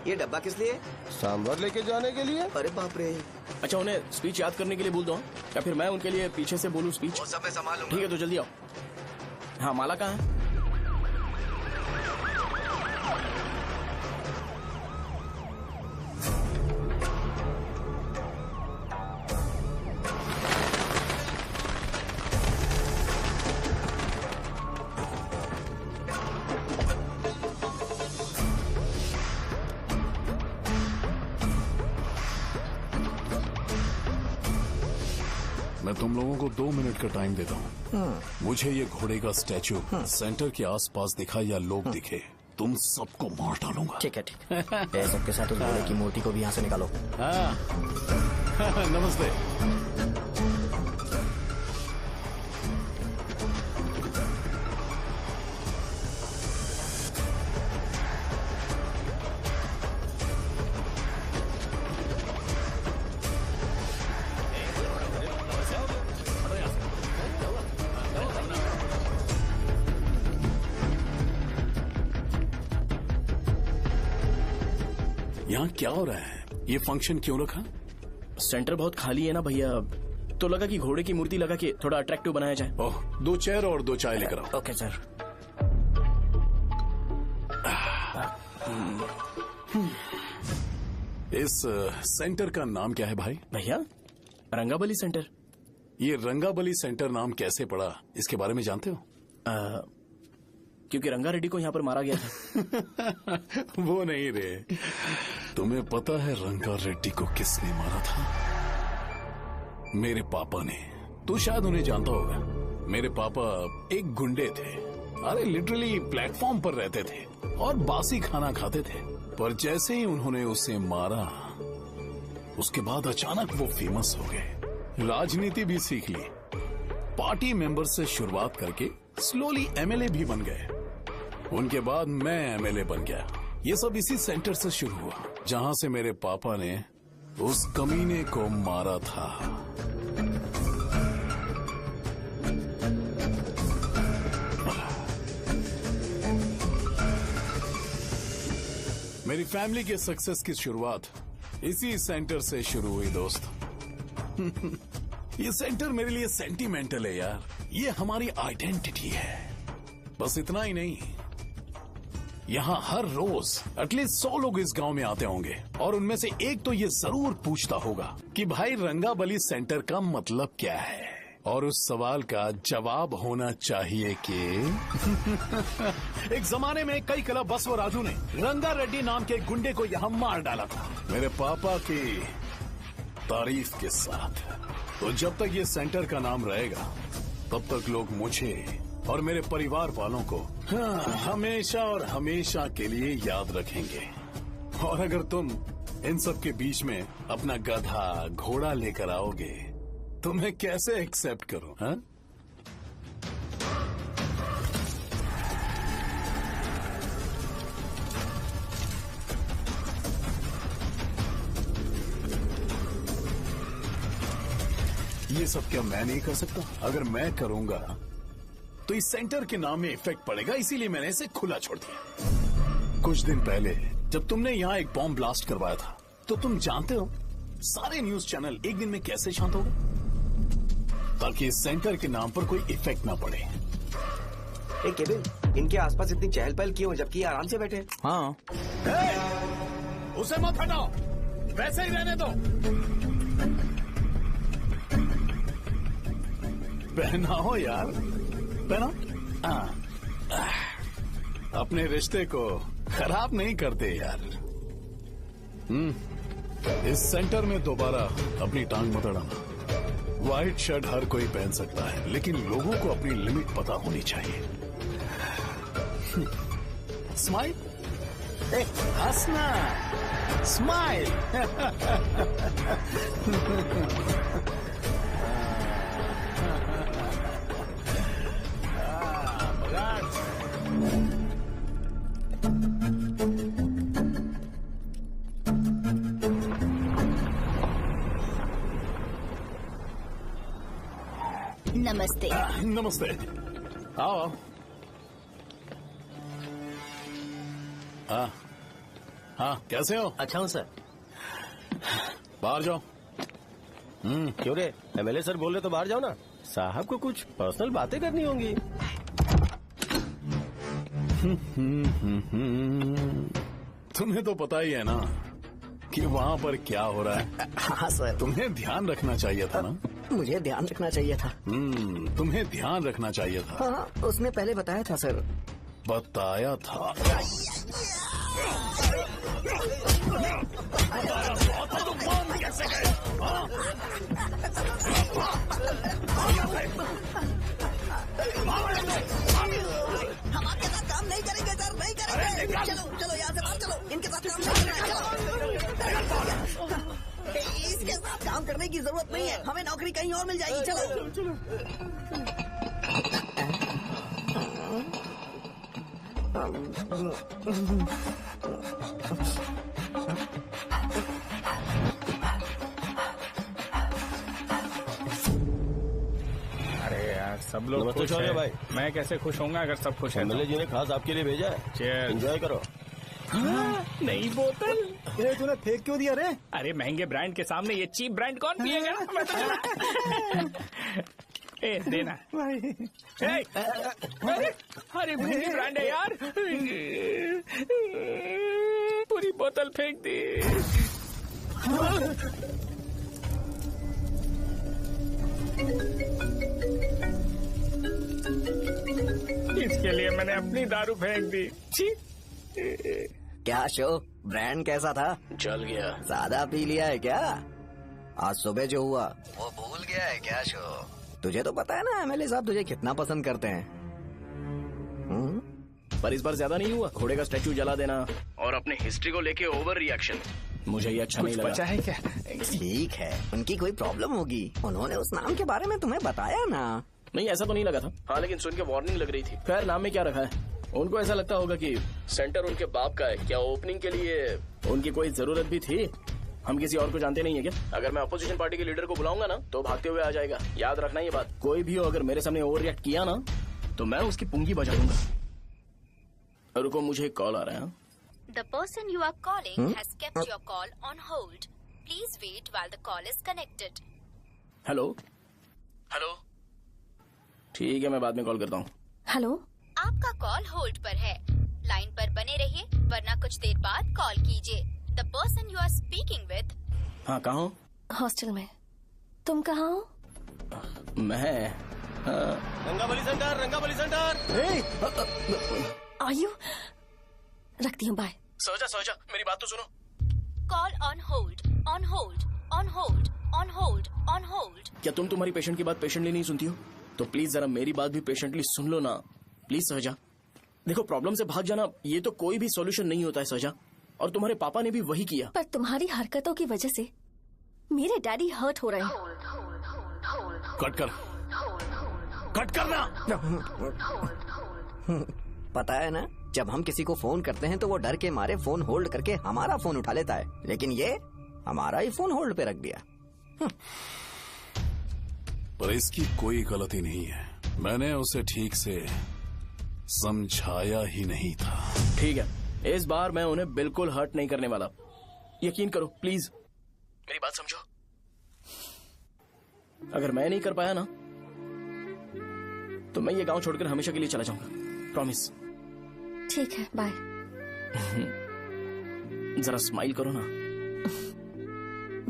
ये डब्बा किस लिए? सांभर लेके जाने के लिए। अरे बाप रे। अच्छा, उन्हें स्पीच याद करने के लिए बोल दो या फिर मैं उनके लिए पीछे से बोलूं स्पीच? सब मैं संभालूंगा। ठीक है तो जल्दी आओ। हाँ, माला कहाँ है? मैं तुम लोगों को 2 मिनट का टाइम देता हूँ। मुझे ये घोड़े का स्टैचू सेंटर के आसपास दिखा या लोग दिखे, तुम सबको मार डालूंगा। ठीक है ठीक है। सबके साथ उस घोड़े की मूर्ति को भी यहाँ से निकालो। नमस्ते। यहाँ क्या हो रहा है? ये फंक्शन क्यों रखा? सेंटर बहुत खाली है ना भैया, तो लगा कि घोड़े की मूर्ति लगा के थोड़ा अट्रैक्टिव बनाया जाए। ओह, 2 चेयर और 2 चाय लेकर आओ। Okay sir. इस सेंटर का नाम क्या है भाई? भैया रंगाबली सेंटर। ये रंगाबली सेंटर नाम कैसे पड़ा, इसके बारे में जानते हो? क्योंकि रंगा रेड्डी को यहाँ पर मारा गया था। वो नहीं रे, तुम्हें पता है रंगा रेड्डी को किसने मारा था? मेरे पापा ने। तू शायद उन्हें जानता होगा। मेरे पापा एक गुंडे थे। अरे लिटरली प्लेटफॉर्म पर रहते थे और बासी खाना खाते थे। पर जैसे ही उन्होंने उसे मारा, उसके बाद अचानक वो फेमस हो गए। राजनीति भी सीख ली, पार्टी मेंबर से शुरुआत करके स्लोली एमएलए भी बन गए। उनके बाद मैं एमएलए बन गया। ये सब इसी सेंटर से शुरू हुआ, जहां से मेरे पापा ने उस कमीने को मारा था। मेरी फैमिली के सक्सेस की शुरुआत इसी सेंटर से शुरू हुई दोस्त। ये सेंटर मेरे लिए सेंटिमेंटल है यार। ये हमारी आइडेंटिटी है। बस इतना ही नहीं, यहाँ हर रोज एटलीस्ट 100 लोग इस गांव में आते होंगे और उनमें से एक तो ये जरूर पूछता होगा कि भाई रंगाबली सेंटर का मतलब क्या है, और उस सवाल का जवाब होना चाहिए कि एक जमाने में कई कला बस व राजू ने रंगा रेड्डी नाम के गुंडे को यहाँ मार डाला था, मेरे पापा की तारीफ के साथ। तो जब तक ये सेंटर का नाम रहेगा, तब तक लोग मुझे और मेरे परिवार वालों को हमेशा और हमेशा के लिए याद रखेंगे। और अगर तुम इन सब के बीच में अपना गधा घोड़ा लेकर आओगे तो मैं कैसे एक्सेप्ट करूं? हाँ? ये सब क्या मैं नहीं कर सकता? अगर मैं करूंगा तो इस सेंटर के नाम में इफेक्ट पड़ेगा, इसीलिए मैंने इसे खुला छोड़ दिया। कुछ दिन पहले जब तुमने यहाँ एक बॉम्ब ब्लास्ट करवाया था, तो तुम जानते हो सारे न्यूज चैनल एक दिन में कैसे शांत हो गए? ताकि इस सेंटर के नाम पर कोई इफेक्ट ना पड़े। केविन, इनके आसपास इतनी चहल पहल क्यों, जबकि आराम से बैठे? हाँ। उसे मत हटाओ, वैसे ही रहने दो। पहनाओ यार, पहना। अपने रिश्ते को खराब नहीं करते यार। इस सेंटर में दोबारा अपनी टांग मत अड़ाना। व्हाइट शर्ट हर कोई पहन सकता है, लेकिन लोगों को अपनी लिमिट पता होनी चाहिए। स्माइल, हंसना, स्माइल। नमस्ते। नमस्ते, आओ। हाँ हाँ, कैसे हो? अच्छा हूँ सर। बाहर जाओ। क्यों रे, एमएलए सर बोल रहे तो बाहर जाओ ना। साहब को कुछ पर्सनल बातें करनी होंगी। तुम्हें तो पता ही है ना कि वहाँ पर क्या हो रहा है। हाँ सर। तुम्हें ध्यान रखना चाहिए था ना। मुझे ध्यान रखना चाहिए था। तुम्हें ध्यान रखना चाहिए था। हाँ, उसने पहले बताया था सर। बताया था? कैसे गए? और मिल जाएगी। चलो चलो। अरे यार सब लोग नमस्ते खुश शौर्य हैं। भाई। मैं कैसे खुश होऊंगा अगर सब खुश है एमएलए जी ने खास आपके लिए भेजा है। Cheers। एंजॉय करो। नई बोतल। ये तूने फेंक क्यों दिया रे? अरे महंगे ब्रांड के सामने ये चीप ब्रांड कौन पिएगा? मैं तो चला। ए देना भाई। अरे महंगी ब्रांड है यार। पूरी बोतल फेंक दी। इसके लिए मैंने अपनी दारू फेंक दी। छी। क्या शो, ब्रांड कैसा था? चल गया। ज्यादा पी लिया है क्या? आज सुबह जो हुआ वो भूल गया है क्या शो? तुझे तो पता है ना एमएलए साहब तुझे कितना पसंद करते हैं। पर इस बार ज्यादा नहीं हुआ। घोड़े का स्टैचू जला देना और अपने हिस्ट्री को लेके ओवर रिएक्शन, मुझे ये अच्छा नहीं लगा। बचा है क्या? ठीक है, उनकी कोई प्रॉब्लम होगी। उन्होंने उस नाम के बारे में तुम्हें बताया ना? नहीं, ऐसा तो नहीं लगा था। हाँ, लेकिन सुन के वार्निंग लग रही थी। खैर, नाम में क्या रखा है? उनको ऐसा लगता होगा कि सेंटर उनके बाप का है। क्या ओपनिंग के लिए उनकी कोई जरूरत भी थी? हम किसी और को जानते नहीं है क्या? अगर मैं अपोजिशन पार्टी के लीडर को बुलाऊंगा ना तो भागते हुए आ जाएगा। याद रखना ये बात। कोई भी हो अगर मेरे सामने ओवर रिएक्ट किया ना तो मैं उसकी पुंगी बजा दूंगा। रुको, मुझे एक कॉल आ रहा है। The person you are calling has kept your call on hold. Please wait while the call is connected. Hello hello, ठीक है, मैं बाद में कॉल करता हूँ। हेलो, आपका कॉल होल्ड पर है। लाइन पर बने रहिए वरना कुछ देर बाद कॉल कीजिए। The person you are speaking with। हाँ, कहाँ हो? हॉस्टल में। तुम कहाँ हो? मैं रंगाबली सेंटर, रंगाबली सेंटर। आयु, रखती हूँ, बाय। सोचा, मेरी बात तो सुनो। Call on hold, on hold, on hold, on hold, on hold। क्या तुम तुम्हारी पेशेंट की बात पेशेंटली नहीं सुनती हो? तो प्लीज जरा मेरी बात भी पेशेंटली सुन लो ना। प्लीज सहजा, देखो प्रॉब्लम से भाग जाना ये तो कोई भी सॉल्यूशन नहीं होता है सहजा, और तुम्हारे पापा ने भी वही किया। पर तुम्हारी हरकतों की वजह से मेरे डैडी हर्ट हो रहे हैं। कट करना। पता है ना, जब हम किसी को फोन करते हैं तो वो डर के मारे फोन होल्ड करके हमारा फोन उठा लेता है, लेकिन ये हमारा ही फोन होल्ड पे रख दिया। पर इसकी कोई गलती नहीं है। मैंने उसे ठीक से समझाया ही नहीं था। ठीक है, इस बार मैं उन्हें बिल्कुल हर्ट नहीं करने वाला। यकीन करो प्लीज, मेरी बात समझो। अगर मैं नहीं कर पाया ना तो मैं ये गांव छोड़कर हमेशा के लिए चला जाऊंगा। प्रॉमिस। ठीक है, बाय। जरा स्माइल करो ना।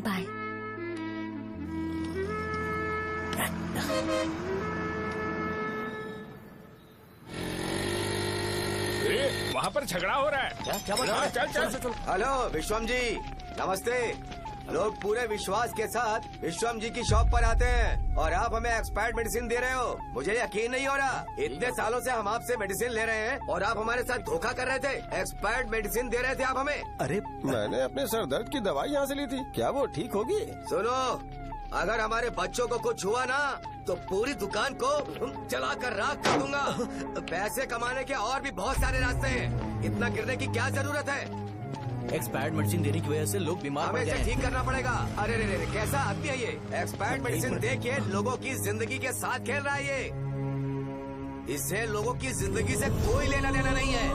बाय। वहाँ पर झगड़ा हो रहा है। क्या बोल रहा है? चल। हेलो विश्वम जी, नमस्ते। लोग पूरे विश्वास के साथ विश्वम जी की शॉप पर आते हैं और आप हमें एक्सपायर्ड मेडिसिन दे रहे हो। मुझे यकीन नहीं हो रहा। इतने सालों से हम आपसे मेडिसिन ले रहे हैं और आप हमारे साथ धोखा कर रहे थे। एक्सपायर्ड मेडिसिन दे रहे थे आप हमें। अरे मैंने अपने सर दर्द की दवाई यहाँ से ली थी, क्या वो ठीक होगी? सुनो, अगर हमारे बच्चों को कुछ हुआ ना तो पूरी दुकान को जलाकर राख कर दूंगा। पैसे कमाने के और भी बहुत सारे रास्ते हैं, इतना गिरने की क्या जरूरत है? एक्सपायर्ड मेडिसिन देने की वजह से लोग बीमार पड़ हमें गए इसे हैं। ठीक करना पड़ेगा। अरे रे, कैसा आदमी है ये? एक्सपायर्ड मेडिसिन दे के लोगों की जिंदगी के साथ खेल रहा है ये। इससे लोगों की जिंदगी से कोई लेना देना नहीं है।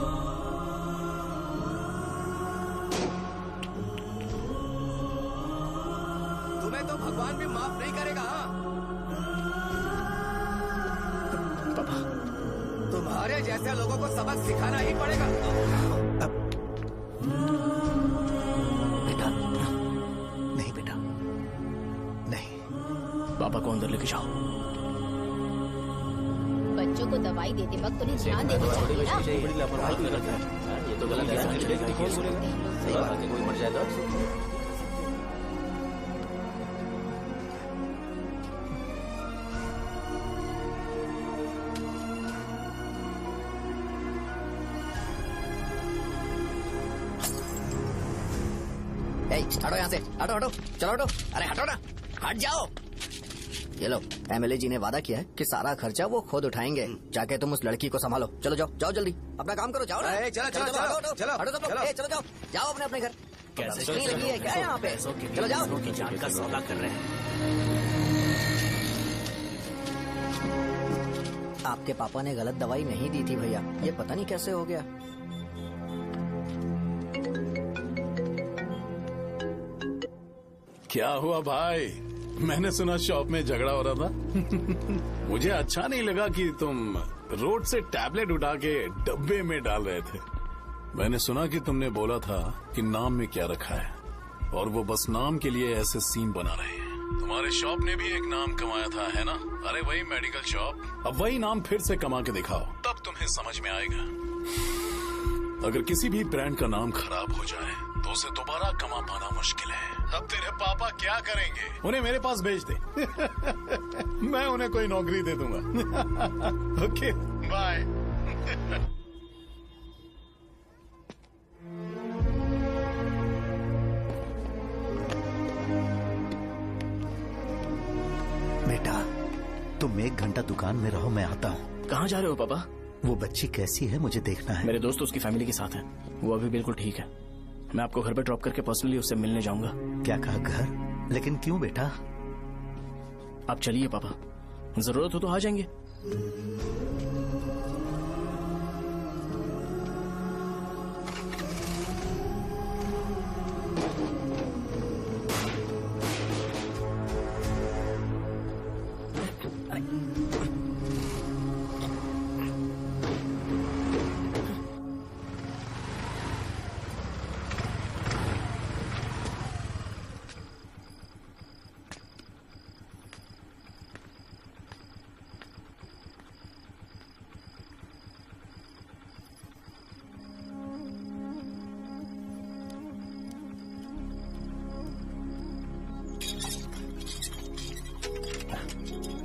तुम्हें तो भगवान भी माफ नहीं करेगा। पापा, तुम्हारे जैसे लोगों को सबक सिखाना ही पड़ेगा। पापा को अंदर लेके जाओ। बच्चों को दवाई देते वक्त उन्हें ध्यान देना चाहिए ना। ये तो गलत है। कोई मर जाएगा। हटो यहाँ से, हटो, चलो हटो। अरे हटो ना, हट जाओ। ये लो, एमएलए जी ने वादा किया है कि सारा खर्चा वो खुद उठाएंगे। जाके तुम उस लड़की को संभालो। चलो जाओ, जाओ जल्दी, अपना काम करो, जाओ ना। चलो, चलो, चलो, चलो जाओ, जाओ अपने घर। कैसे नहीं लगी है क्या यहाँ पे? चलो जाओ। की जान का सौदा कर रहे हैं। आपके पापा ने गलत दवाई नहीं दी थी भैया, ये पता नहीं कैसे हो गया। क्या हुआ भाई? मैंने सुना शॉप में झगड़ा हो रहा था। मुझे अच्छा नहीं लगा कि तुम रोड से टैबलेट उठा के डब्बे में डाल रहे थे। मैंने सुना कि तुमने बोला था कि नाम में क्या रखा है, और वो बस नाम के लिए ऐसे सीन बना रहे हैं। तुम्हारे शॉप ने भी एक नाम कमाया था, है ना? अरे वही मेडिकल शॉप। अब वही नाम फिर से कमा के दिखाओ, तब तुम्हें समझ में आएगा। अगर किसी भी ब्रांड का नाम खराब हो जाए तो उसे दोबारा कमा पाना मुश्किल है। अब तेरे पापा क्या करेंगे? उन्हें मेरे पास भेज दे। मैं उन्हें कोई नौकरी दे दूंगा। Okay, bye. बेटा, तुम 1 घंटा दुकान में रहो, मैं आता हूँ। कहाँ जा रहे हो पापा? वो बच्ची कैसी है मुझे देखना है। मेरे दोस्त उसकी फैमिली के साथ हैं। वो अभी बिल्कुल ठीक है। मैं आपको घर पे ड्रॉप करके पर्सनली उससे मिलने जाऊंगा। क्या कहा, घर? लेकिन क्यों बेटा? आप चलिए पापा, जरूरत हो तो आ जाएंगे।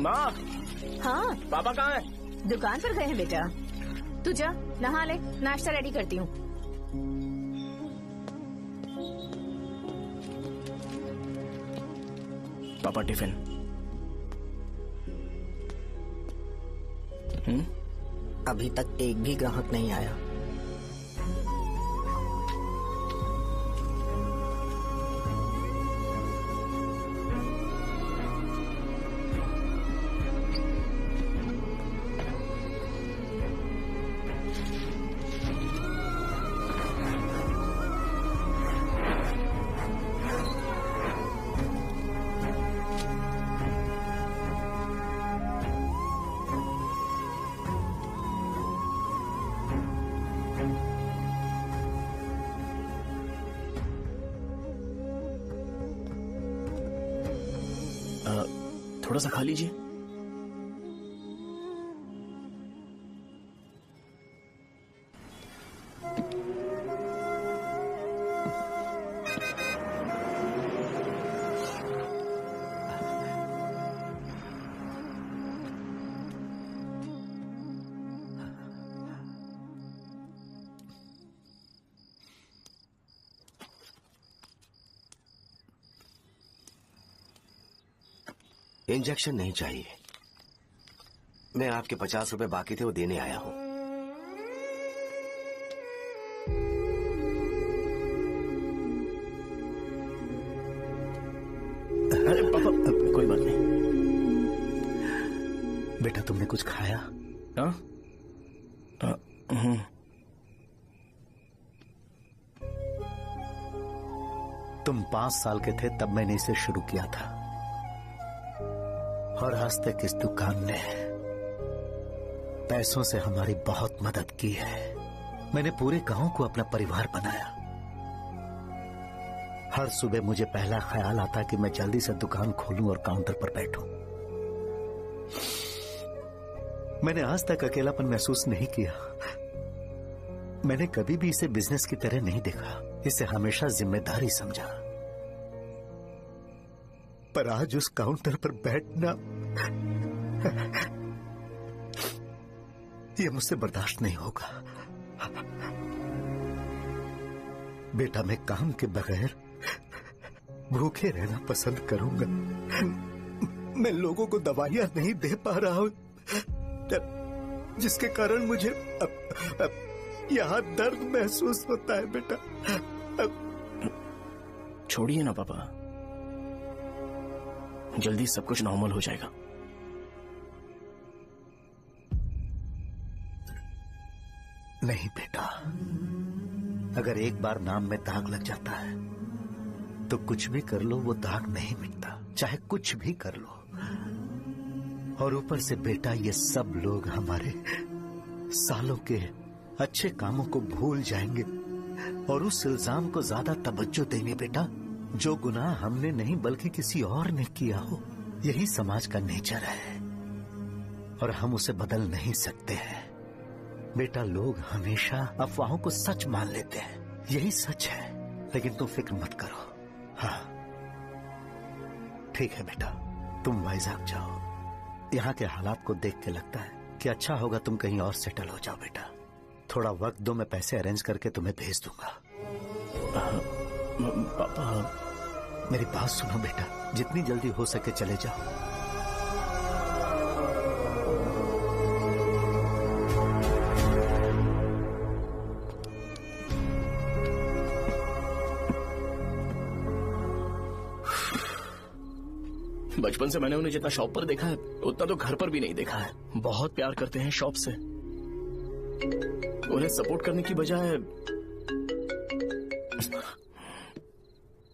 माँ, हाँ पापा कहाँ हैं? दुकान पर गए हैं बेटा। तू जा नहा ले, नाश्ता रेडी करती हूँ। पापा टिफिन। अभी तक एक भी ग्राहक नहीं आया। थोड़ा सा खा लीजिए। इंजेक्शन नहीं चाहिए। मैं आपके 50 रुपए बाकी थे, वो देने आया हूं। अरे पापा, कोई बात नहीं। बेटा, तुमने कुछ खाया? हाँ? तुम 5 साल के थे तब मैंने इसे शुरू किया था, और आज तक इस दुकान ने पैसों से हमारी बहुत मदद की है। मैंने पूरे गांव को अपना परिवार बनाया। हर सुबह मुझे पहला ख्याल आता कि मैं जल्दी से दुकान खोलूं और काउंटर पर बैठूं। मैंने आज तक अकेलापन महसूस नहीं किया। मैंने कभी भी इसे बिजनेस की तरह नहीं देखा, इसे हमेशा जिम्मेदारी समझा। पर आज उस काउंटर पर बैठना ये मुझसे बर्दाश्त नहीं होगा। बेटा, मैं काम के बगैर भूखे रहना पसंद करूंगा। मैं लोगों को दवाइयां नहीं दे पा रहा हूँ, जिसके कारण मुझे यहाँ दर्द महसूस होता है बेटा। छोड़िए ना पापा, जल्दी सब कुछ नॉर्मल हो जाएगा। नहीं बेटा, अगर एक बार नाम में दाग लग जाता है तो कुछ भी कर लो वो दाग नहीं मिटता, चाहे कुछ भी कर लो। और ऊपर से बेटा ये सब लोग हमारे सालों के अच्छे कामों को भूल जाएंगे और उस इल्जाम को ज्यादा तवज्जो देंगे बेटा, जो गुनाह हमने नहीं बल्कि किसी और ने किया हो। यही समाज का नेचर है और हम उसे बदल नहीं सकते हैं बेटा। लोग हमेशा अफवाहों को सच मान लेते हैं, यही सच है। लेकिन तुम फिक्र मत करो। हाँ ठीक है बेटा, तुम वाइजाग जाओ। यहाँ के हालात को देख के लगता है कि अच्छा होगा तुम कहीं और सेटल हो जाओ बेटा। थोड़ा वक्त दो, मैं पैसे अरेंज करके तुम्हें भेज दूंगा। पापा मेरी बात सुनो बेटा, जितनी जल्दी हो सके चले जाओ। बचपन से मैंने उन्हें जितना शॉप पर देखा है उतना तो घर पर भी नहीं देखा है। बहुत प्यार करते हैं शॉप से। उन्हें सपोर्ट करने की बजाय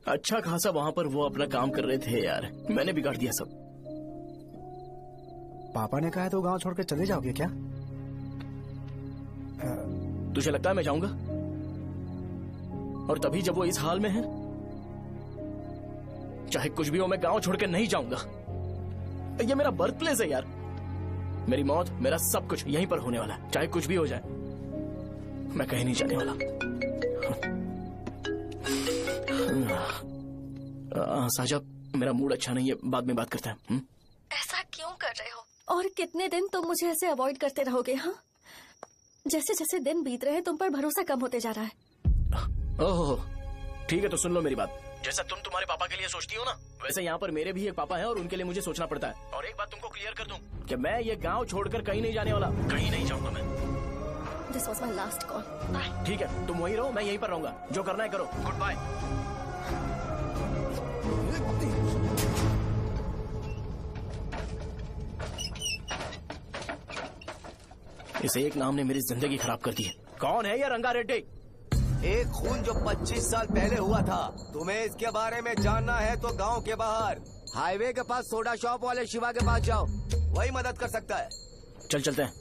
अच्छा खासा वहां पर वो अपना काम कर रहे थे यार। मैंने बिगाड़ दिया सब। पापा ने कहा है तो गांव छोड़ के चले जाओगे क्या? तुझे लगता है मैं जाऊंगा? और तभी जब वो इस हाल में है, चाहे कुछ भी हो मैं गांव छोड़ के नहीं जाऊंगा। ये मेरा बर्थ प्लेस है यार। मेरी मौत, मेरा सब कुछ यहीं पर होने वाला है। चाहे कुछ भी हो जाए मैं कहीं नहीं जाने वाला। साजा, मेरा मूड अच्छा नहीं है, बाद में बात करते हैं। ऐसा क्यों कर रहे हो? और कितने दिन तुम मुझे ऐसे अवॉइड करते रहोगे? हाँ, जैसे जैसे दिन बीत रहे हैं तुम पर भरोसा कम होते जा रहा है। ओह ठीक है, तो सुन लो मेरी बात। जैसा तुम तुम्हारे पापा के लिए सोचती हो ना, वैसे यहाँ पर मेरे भी एक पापा हैं और उनके लिए मुझे सोचना पड़ता है। और एक बात तुमको क्लियर कर दूं कि मैं ये गांव छोड़कर कहीं नहीं जाने वाला, कहीं नहीं जाऊंगा मैं। This was my last call. Bye. ठीक है, तुम वहीं रहो, मैं यहीं पर रहूंगा। जो करना है करो। Goodbye. इस एक नाम ने मेरी जिंदगी खराब कर दी है। कौन है ये रंगा रेड्डी? एक खून जो 25 साल पहले हुआ था। तुम्हें इसके बारे में जानना है तो गांव के बाहर हाईवे के पास सोडा शॉप वाले शिवा के पास जाओ, वही मदद कर सकता है। चल चलते हैं।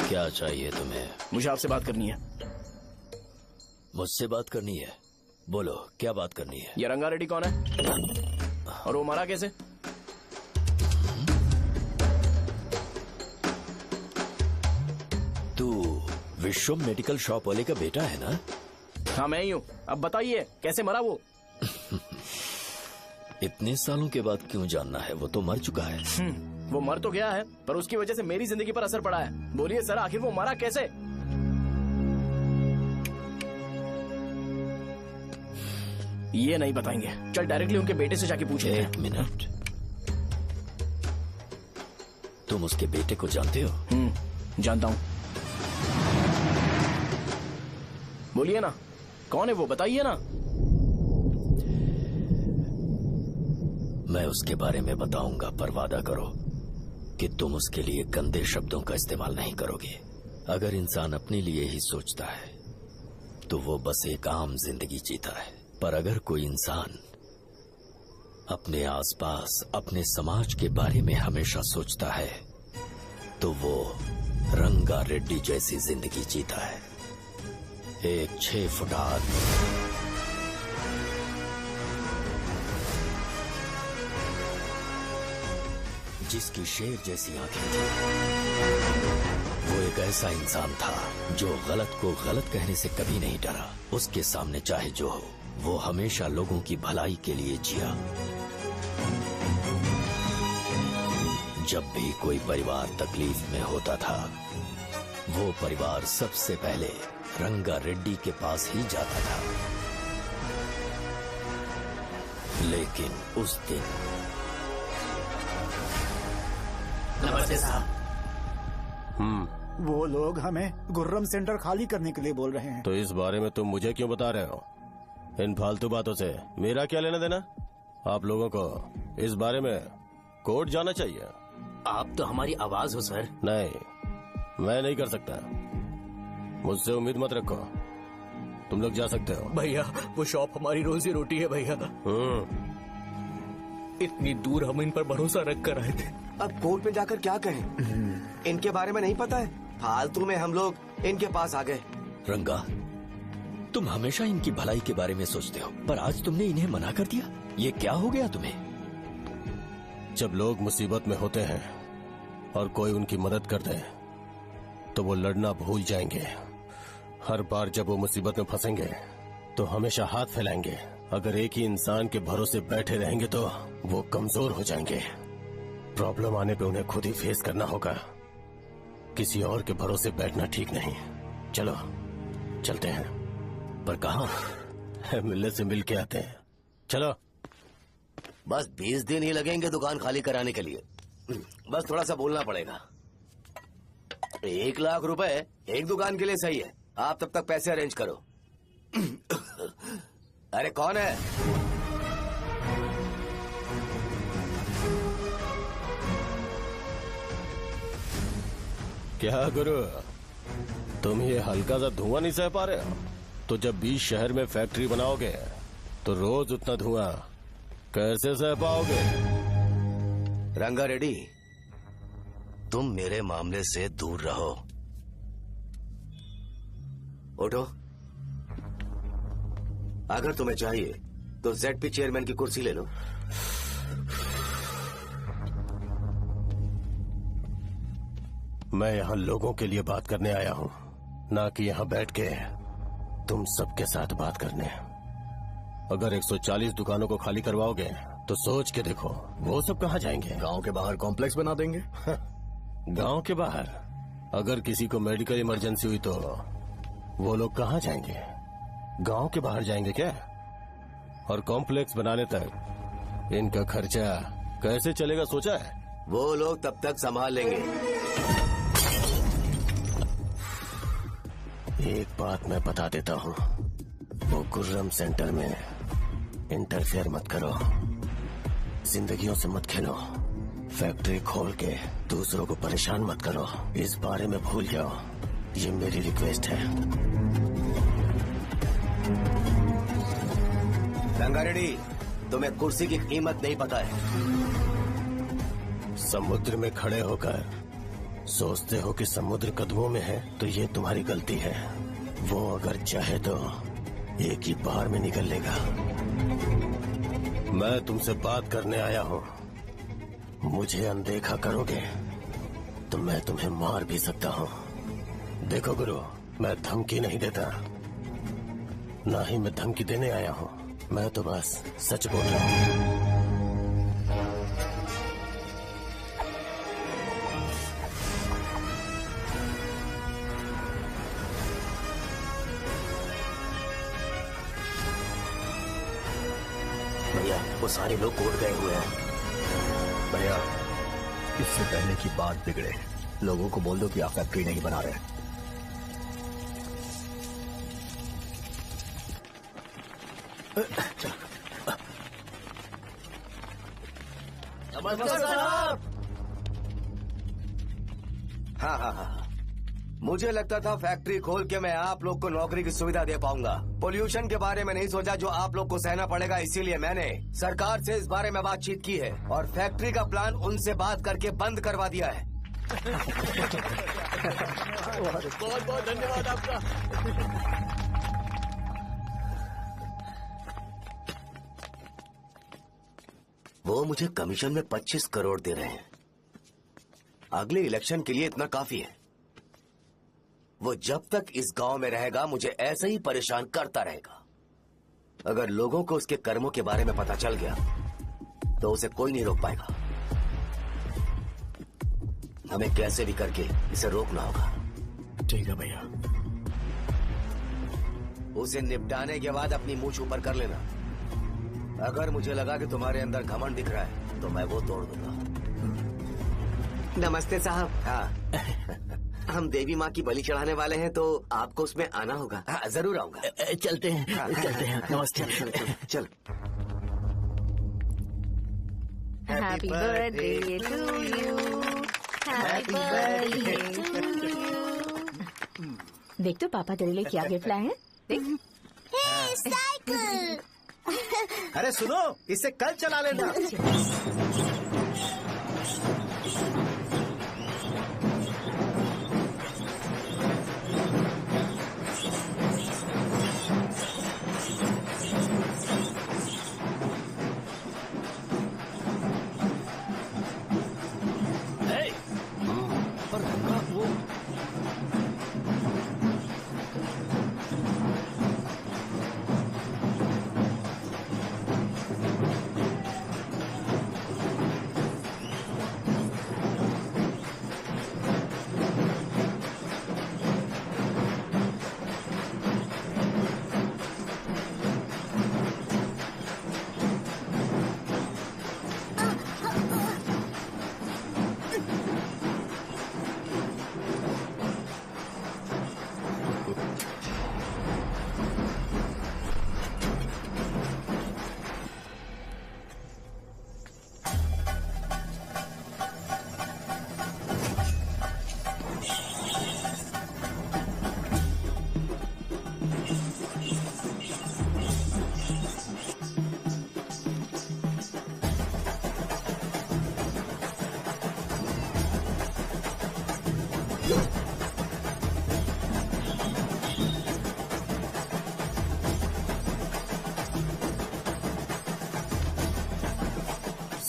क्या चाहिए तुम्हें? मुझे आपसे बात करनी है। मुझसे बात करनी है? बोलो क्या बात करनी है? ये रंगा रेड्डी कौन है और वो मरा कैसे? तू विश्वम मेडिकल शॉप वाले का बेटा है ना? हाँ मैं ही हूँ। अब बताइए कैसे मरा वो? इतने सालों के बाद क्यों जानना है? वो तो मर चुका है। वो मर तो गया है पर उसकी वजह से मेरी जिंदगी पर असर पड़ा है। बोलिए सर, आखिर वो मरा कैसे? ये नहीं बताएंगे। चल डायरेक्टली उनके बेटे से जाके पूछे। एक मिनट, तुम उसके बेटे को जानते हो? जानता हूँ। बोलिए ना, कौन है वो? बताइए ना। मैं उसके बारे में बताऊंगा, पर वादा करो कि तुम उसके लिए गंदे शब्दों का इस्तेमाल नहीं करोगे। अगर इंसान अपने लिए ही सोचता है तो वो बस एक आम जिंदगी जीता है, पर अगर कोई इंसान अपने आसपास, अपने समाज के बारे में हमेशा सोचता है तो वो रंगा रेड्डी जैसी जिंदगी जीता है। एक 6 फुट आदमी, जिसकी शेर जैसी आंखें थी। वो एक ऐसा इंसान था जो गलत को गलत कहने से कभी नहीं डरा। उसके सामने चाहे जो हो, वो हमेशा लोगों की भलाई के लिए जिया। जब भी कोई परिवार तकलीफ में होता था, वो परिवार सबसे पहले रंगा रेड्डी के पास ही जाता था। लेकिन उस दिन नमस्ते साहब। वो लोग हमें गुर्रम सेंटर खाली करने के लिए बोल रहे हैं। तो इस बारे में तुम मुझे क्यों बता रहे हो? इन फालतू बातों से मेरा क्या लेना देना? आप लोगों को इस बारे में कोर्ट जाना चाहिए। आप तो हमारी आवाज हो सर। नहीं, मैं नहीं कर सकता। मुझसे उम्मीद मत रखो। तुम लोग जा सकते हो। भैया वो शॉप हमारी रोजी रोटी है भैया। इतनी दूर हम इन पर भरोसा रख कर आए थे। अब कोर्ट में जाकर क्या कहें? इनके बारे में नहीं पता है। फालतू में हम लोग इनके पास आ गए। रंगा, तुम हमेशा इनकी भलाई के बारे में सोचते हो, पर आज तुमने इन्हें मना कर दिया। ये क्या हो गया तुम्हें? जब लोग मुसीबत में होते हैं और कोई उनकी मदद कर दे तो वो लड़ना भूल जाएंगे। हर बार जब वो मुसीबत में फंसेंगे तो हमेशा हाथ फैलाएंगे। अगर एक ही इंसान के भरोसे बैठे रहेंगे तो वो कमजोर हो जाएंगे। प्रॉब्लम आने पे उन्हें खुद ही फेस करना होगा। किसी और के भरोसे बैठना ठीक नहीं। चलो चलते हैं। पर कहाँ? मिलने से मिल के आते हैं। चलो। बस 20 दिन ही लगेंगे दुकान खाली कराने के लिए। बस थोड़ा सा बोलना पड़ेगा। 1 लाख रुपए एक दुकान के लिए सही है। आप तब तक पैसे अरेंज करो। अरे कौन है? क्या गुरु, तुम ये हल्का सा धुआं नहीं सह पा रहे हो? तो जब 20 शहर में फैक्ट्री बनाओगे तो रोज उतना धुआं कैसे सह पाओगे? रंगा रेड्डी, तुम मेरे मामले से दूर रहो। उठो। अगर तुम्हें चाहिए तो ZP चेयरमैन की कुर्सी ले लो। मैं यहाँ लोगों के लिए बात करने आया हूँ, ना कि यहाँ बैठ के तुम सबके साथ बात करने। अगर 140 दुकानों को खाली करवाओगे तो सोच के देखो वो सब कहाँ जाएंगे? गांव के बाहर कॉम्प्लेक्स बना देंगे। गांव के बाहर? अगर किसी को मेडिकल इमरजेंसी हुई तो वो लोग कहाँ जाएंगे? गांव के बाहर जाएंगे क्या? और कॉम्प्लेक्स बनाने तक इनका खर्चा कैसे चलेगा सोचा है? वो लोग तब तक संभाल लेंगे। एक बात मैं बता देता हूँ, वो गुर्रम सेंटर में इंटरफेयर मत करो। जिंदगियों से मत खेलो। फैक्ट्री खोल के दूसरों को परेशान मत करो। इस बारे में भूल जाओ। ये मेरी रिक्वेस्ट है। रंगा रेड्डी, तुम्हें कुर्सी की कीमत नहीं पता है। समुद्र में खड़े होकर सोचते हो कि समुद्र कदमों में है तो ये तुम्हारी गलती है। वो अगर चाहे तो एक ही बार में निकल लेगा। मैं तुमसे बात करने आया हूँ। मुझे अनदेखा करोगे तो मैं तुम्हें मार भी सकता हूँ। देखो गुरु, मैं धमकी नहीं देता, ना ही मैं धमकी देने आया हूँ। मैं तो बस सच बोल रहा हूँ। भैया वो सारे लोग कोर्ट गए हुए हैं। भैया इससे पहले की बात बिगड़े, लोगों को बोल दो कि आप फैक्ट्री नहीं बना रहे। हाँ। मुझे लगता था फैक्ट्री खोल के मैं आप लोग को नौकरी की सुविधा दे पाऊंगा। पोल्यूशन के बारे में नहीं सोचा जो आप लोग को सहना पड़ेगा, इसीलिए मैंने सरकार से इस बारे में बातचीत की है और फैक्ट्री का प्लान उनसे बात करके बंद करवा दिया है। बहुत बहुत धन्यवाद आपका। वो मुझे कमीशन में 25 करोड़ दे रहे हैं। अगले इलेक्शन के लिए इतना काफी है। वो जब तक इस गांव में रहेगा मुझे ऐसे ही परेशान करता रहेगा। अगर लोगों को उसके कर्मों के बारे में पता चल गया तो उसे कोई नहीं रोक पाएगा। हमें कैसे भी करके इसे रोकना होगा। ठीक है भैया। उसे निपटाने के बाद अपनी मूंछ ऊपर कर लेना। अगर मुझे लगा कि तुम्हारे अंदर घमंड दिख रहा है तो मैं वो तोड़ दूंगा। नमस्ते साहब। हाँ हम देवी माँ की बलि चढ़ाने वाले हैं तो आपको उसमें आना होगा। हाँ जरूर आऊंगा। चलते हैं चलते हैं। नमस्ते। चल। Happy birthday to you, happy birthday to you. देख तो पापा तेरे लिए क्या गिफ्ट लाए हैं। देख साइकिल। अरे सुनो, इसे कल चला लेना।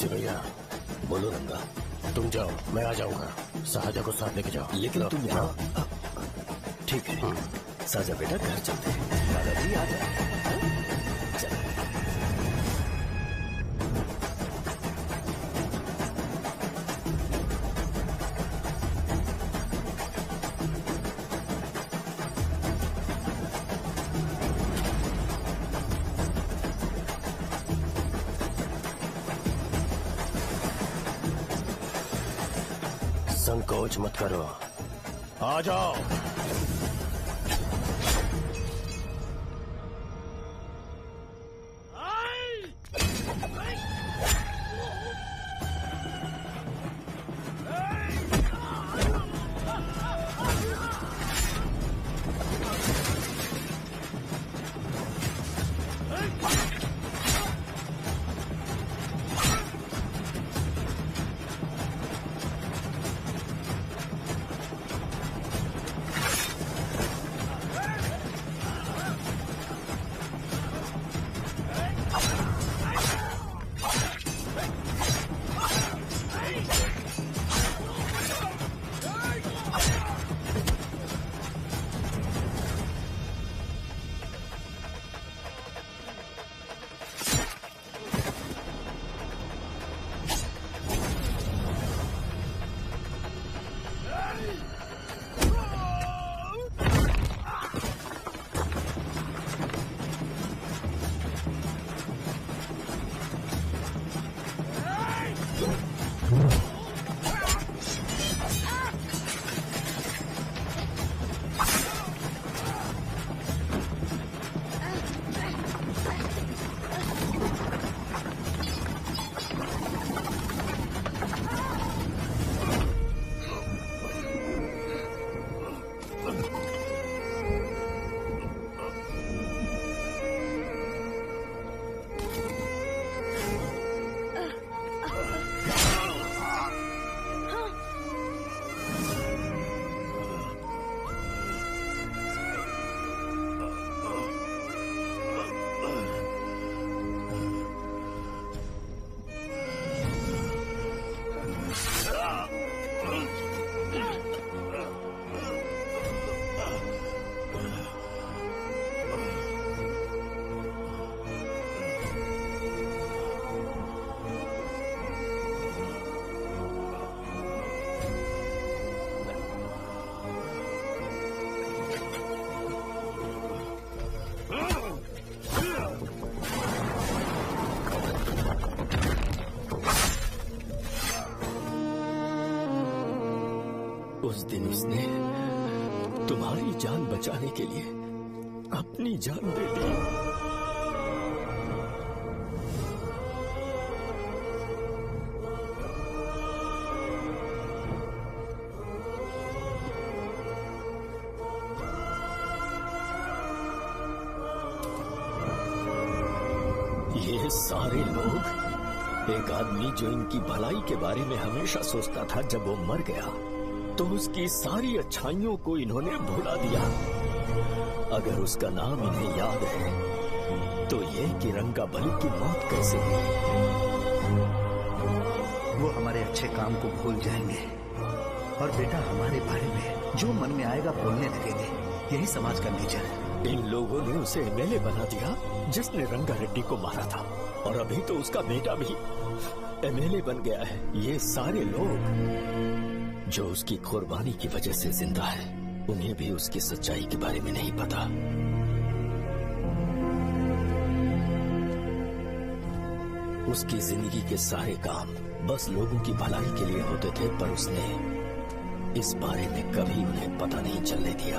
भैया बोलो रंगा, तुम जाओ मैं आ जाऊंगा। साजा को साथ लेके जाओ। लेकिन तुम यहाँ। ठीक है साजा बेटा, घर चलते हैं। दादाजी आ जाए। चलो। संकोच मत करो, आ जाओ। उस दिन उसने तुम्हारी जान बचाने के लिए अपनी जान दे दी। ये सारे लोग, एक आदमी जो इनकी भलाई के बारे में हमेशा सोचता था, जब वो मर गया तो उसकी सारी अच्छाइयों को इन्होंने भुला दिया। अगर उसका नाम इन्हें याद है तो ये कि रंगाबली की मौत कैसे हुई। वो हमारे अच्छे काम को भूल जाएंगे और बेटा हमारे बारे में जो मन में आएगा बोलने लगेंगे। यही समाज का नेचर है। इन लोगों ने उसे एमएलए बना दिया जिसने रंगा रेड्डी को मारा था, और अभी तो उसका बेटा भी एमएलए बन गया है। ये सारे लोग जो उसकी कुर्बानी की वजह से जिंदा है, उन्हें भी उसकी सच्चाई के बारे में नहीं पता। उसकी जिंदगी के सारे काम बस लोगों की भलाई के लिए होते थे, पर उसने इस बारे में कभी उन्हें पता नहीं चलने दिया।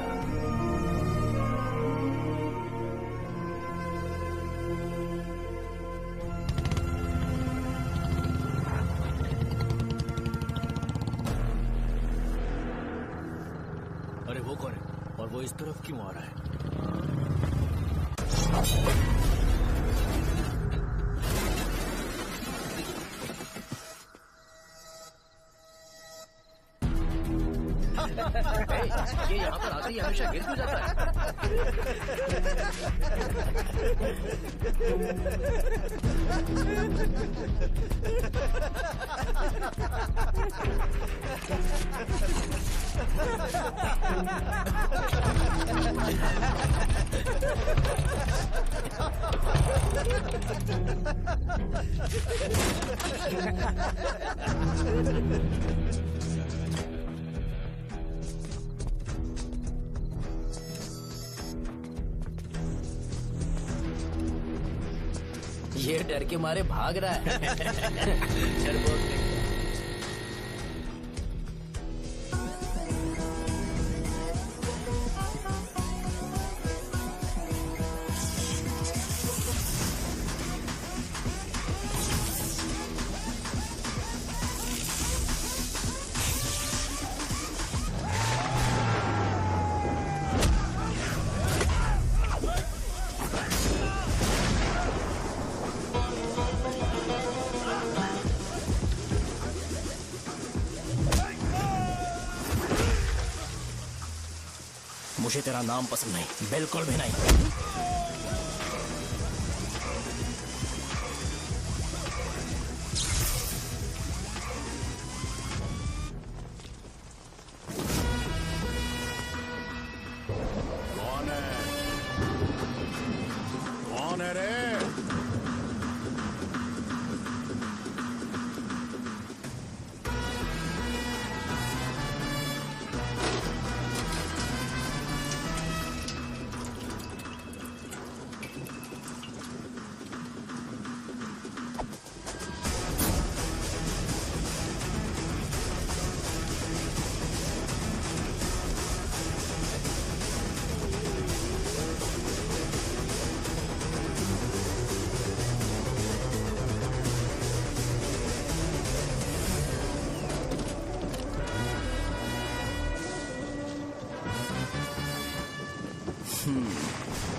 अरे वो कौन है और वो इस तरफ क्यों आ रहा है? ये यहाँ पर आते ही हमेशा गिर क्यों जाता है? ये डर के मारे भाग रहा है। डरपोक नहीं। मुझे तेरा नाम पसंद नहीं, बिल्कुल भी नहीं। कौन है? कौन है रे?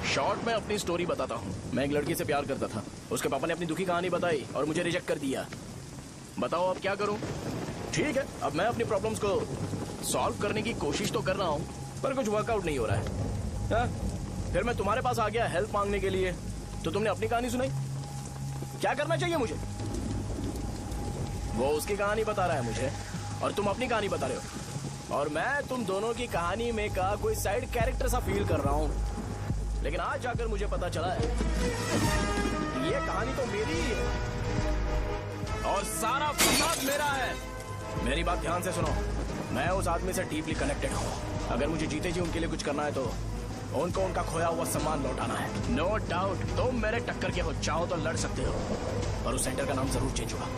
शॉर्ट में अपनी स्टोरी बताता हूँ। मैं एक लड़की से प्यार करता था। उसके पापा ने अपनी दुखी कहानी बताई और मुझे रिजेक्ट कर दिया। बताओ अब क्या करूँ? ठीक है, अब मैं अपनी प्रॉब्लम्स को सॉल्व करने की कोशिश तो कर रहा हूँ, पर कुछ वर्कआउट नहीं हो रहा है। हा? फिर मैं तुम्हारे पास आ गया हेल्प मांगने के लिए, तो तुमने अपनी कहानी सुनाई। क्या करना चाहिए मुझे? वो उसकी कहानी बता रहा है मुझे और तुम अपनी कहानी बता रहे हो, और मैं तुम दोनों की कहानी में का कोई साइड कैरेक्टर सा फील कर रहा हूँ। लेकिन आज जाकर मुझे पता चला है ये कहानी तो मेरी ही है और सारा फसाद मेरा है। मेरी बात ध्यान से सुनो, मैं उस आदमी से डीपली कनेक्टेड हूँ। अगर मुझे जीते जी उनके लिए कुछ करना है तो उनको उनका खोया हुआ सम्मान लौटाना है। नो डाउट तुम मेरे टक्कर के हो, चाहो तो लड़ सकते हो, और उस सेंटर का नाम जरूर चेंज होगा।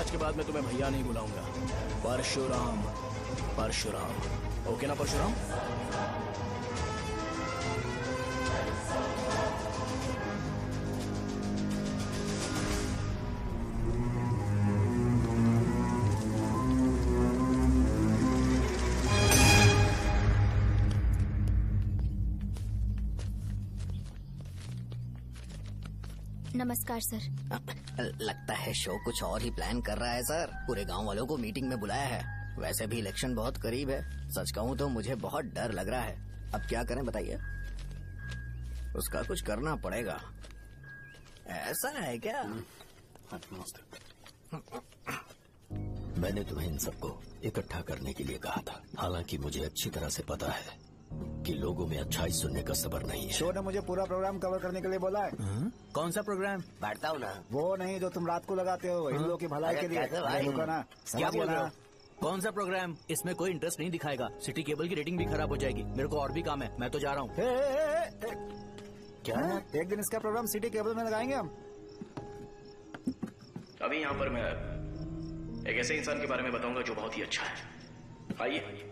आज के बाद मैं तुम्हें भैया नहीं बुलाऊंगा, परशुराम। परशुराम, ओके ना परशुराम? नमस्कार सर। लगता है शो कुछ और ही प्लान कर रहा है सर। पूरे गांव वालों को मीटिंग में बुलाया है। वैसे भी इलेक्शन बहुत करीब है। सच कहूँ तो मुझे बहुत डर लग रहा है। अब क्या करें बताइए? उसका कुछ करना पड़ेगा। ऐसा है क्या? मैंने तुम्हें इन सबको इकट्ठा करने के लिए कहा था। हालांकि मुझे अच्छी तरह से पता है कि लोगों में अच्छाई सुनने का सब्र नहीं है। शो ने मुझे पूरा प्रोग्राम कवर करने के लिए बोला है। कौन सा प्रोग्राम? बैठता हूँ ना। वो नहीं जो तुम रात को लगाते हो इन लोगों की भलाई के लिए। क्या बोल रहे हो? कौन सा प्रोग्राम? इसमें कोई इंटरेस्ट नहीं दिखाएगा। सिटी केबल की रेटिंग भी खराब हो जाएगी। मेरे को और भी काम है, मैं तो जा रहा हूँ। क्या? एक दिन इसका प्रोग्राम सिटी केबल में लगाएंगे हम। अभी यहाँ पर मैं एक ऐसे इंसान के बारे में बताऊंगा जो बहुत ही अच्छा है। आइए।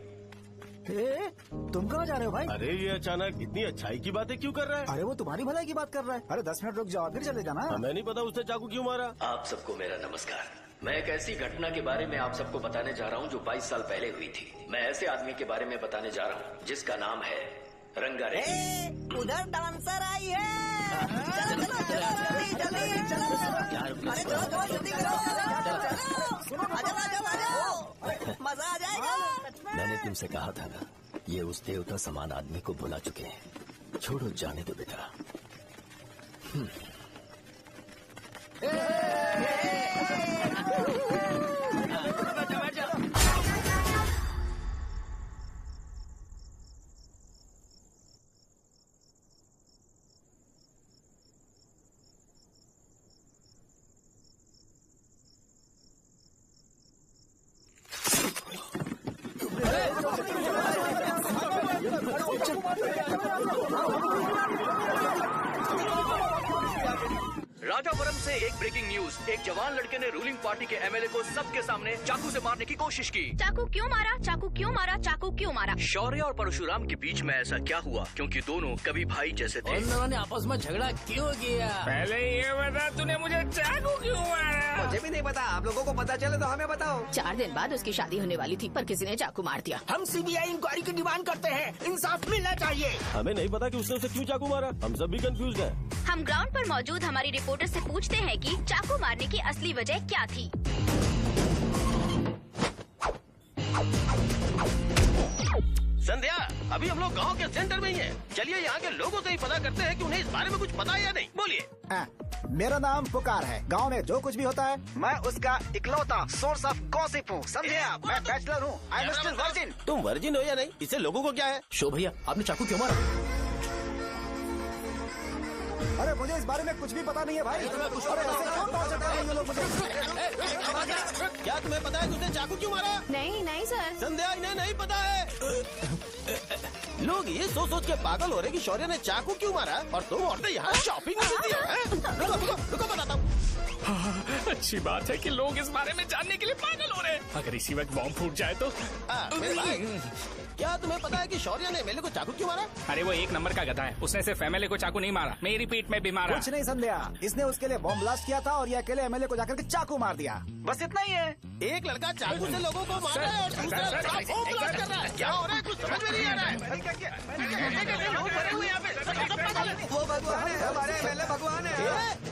तुम कहाँ जा रहे हो भाई? अरे ये अचानक इतनी अच्छाई की बातें क्यों कर रहा है? अरे वो तुम्हारी भलाई की बात कर रहा है। अरे 10 मिनट रुक जाओ फिर चले जाना। हमें नहीं पता उसने चाकू क्यों मारा। आप सबको मेरा नमस्कार। मैं एक ऐसी घटना के बारे में आप सबको बताने जा रहा हूँ जो 22 साल पहले हुई थी। मैं ऐसे आदमी के बारे में बताने जा रहा हूँ जिसका नाम है रंगारेड्डी। उधर डांसर आई है। चलो चलो जल्दी जल्दी चलो। अरे चलो जल्दी करो। मजा आ जाएगा। मैंने तुमसे कहा था ना, ये उस देवता समान आदमी को बुला चुके हैं। छोड़ो, जाने दो बेटा। राजापुरम से एक ब्रेकिंग न्यूज। एक जवान लड़के ने रूलिंग पार्टी के एमएलए को सबके सामने चाकू से मारने की कोशिश की। चाकू क्यों मारा? चाकू क्यों मारा? चाकू क्यों मारा? शौर्य और परशुराम के बीच में ऐसा क्या हुआ? क्योंकि दोनों कभी भाई जैसे थे। उन दोनों ने आपस में झगड़ा क्यों किया? पहले ये बता, तूने मुझे चाकू क्यों मारा? मुझे भी नहीं पता। आप लोगों को पता चले तो हमें बताओ। 4 दिन बाद उसकी शादी होने वाली थी, पर किसी ने चाकू मार दिया। हम सीबीआई इंक्वायरी की डिमांड करते हैं। इंसाफ मिलना चाहिए। हमें नहीं पता कि उसने उसे क्यों चाकू मारा। हम सब भी कंफ्यूज हैं। हम ग्राउंड पर मौजूद हमारी रिपोर्टर से पूछते हैं कि चाकू मारने की असली वजह क्या थी। संध्या, अभी हम लोग गांव के सेंटर में ही हैं। चलिए यहाँ के लोगों से ही पता करते हैं कि उन्हें इस बारे में कुछ पता है या नहीं। बोलिए। मेरा नाम पुकार है। गांव में जो कुछ भी होता है मैं उसका इकलौता सोर्स ऑफ गॉसिप हूँ। समझे आप? मैं बैचलर हूँ। I am still virgin. तुम वर्जिन हो या नहीं, इससे लोगों को क्या है? शो भैया, आपने चाकू क्यों मारा? अरे मुझे इस बारे में कुछ भी पता नहीं है भाई। अरे ऐसे क्यों टॉर्चर कर रहे हैं ये लोग मुझे? क्या तुम्हें पता है कि उसने चाकू क्यों मारा? नहीं नहीं सर। संध्या, इन्हें नहीं पता है। लोग ये सोच सोच के पागल हो रहे कि शौर्य ने चाकू क्यों मारा और तुम औरतें यहाँ शॉपिंग में बिजी हो। रुको बताता हूँ। अच्छी बात है कि लोग इस बारे में जानने के लिए पागल हो रहे हैं। अगर इसी वक्त बॉम्ब फूट जाए तो? मेरे भाई, क्या तुम्हें पता है कि शौर्य ने एमएलए को चाकू क्यों मारा? अरे वो एक नंबर का गधा है। उसने सिर्फ एमएलए को चाकू नहीं मारा, मेरी पीठ में भी मारा। कुछ नहीं संध्या, इसने उसके लिए बॉम्ब ब्लास्ट किया था और ये अकेले एमएलए को जाकर के चाकू मार दिया। बस इतना ही है। एक लड़का चाकू से लोगों को मार रहा है और दूसरा लड़का बॉम्ब ब्लास्ट कर रहा है। क्या हो रहा है? कुछ समझ में नहीं आ रहा है। लोग भरे हुए यहाँ पे। वो भगवान है, हमारे एमएलए भगवान है।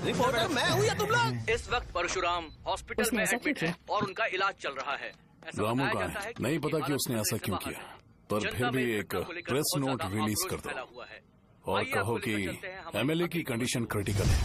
रिपोर्टर मैं हूँ या तुम लोग? इस वक्त परशुराम हॉस्पिटल में एडमिट है और उनका इलाज चल रहा है। रामू का है, नहीं पता कि उसने ऐसा क्यों किया, पर फिर भी एक प्रेस नोट रिलीज कर दो और कहो कि एमएलए की कंडीशन क्रिटिकल है।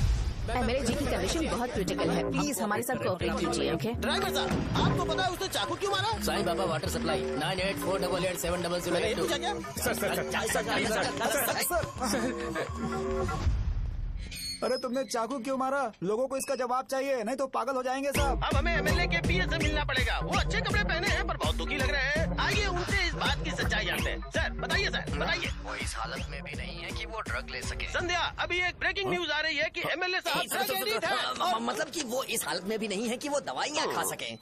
एमएलए जी की कंडीशन बहुत क्रिटिकल है। प्लीज हमारे साथ कोऑपरेट कीजिए। ओके ड्राइवर साहब, आपको पता है उसने चाकू क्यों मारा? Sai Baba water supply 9848870082। अरे तुमने चाकू क्यों मारा? लोगों को इसका जवाब चाहिए, नहीं तो पागल हो जाएंगे सब। अब हमें एमएलए के पीए से मिलना पड़ेगा। वो अच्छे कपड़े पहने हैं पर बहुत दुखी लग रहे हैं। आइए उनसे इस बात की सच्चाई जानते हैं। सर बताइए, सर बताइए। वो इस हालत में भी नहीं है कि वो ड्रग ले सके। संध्या, अभी एक ब्रेकिंग न्यूज आ रही है कि एमएलए साहब ड्रग एडिक्ट हैं और मतलब कि वो इस हालत में भी नहीं है कि वो दवाइयाँ खा सके।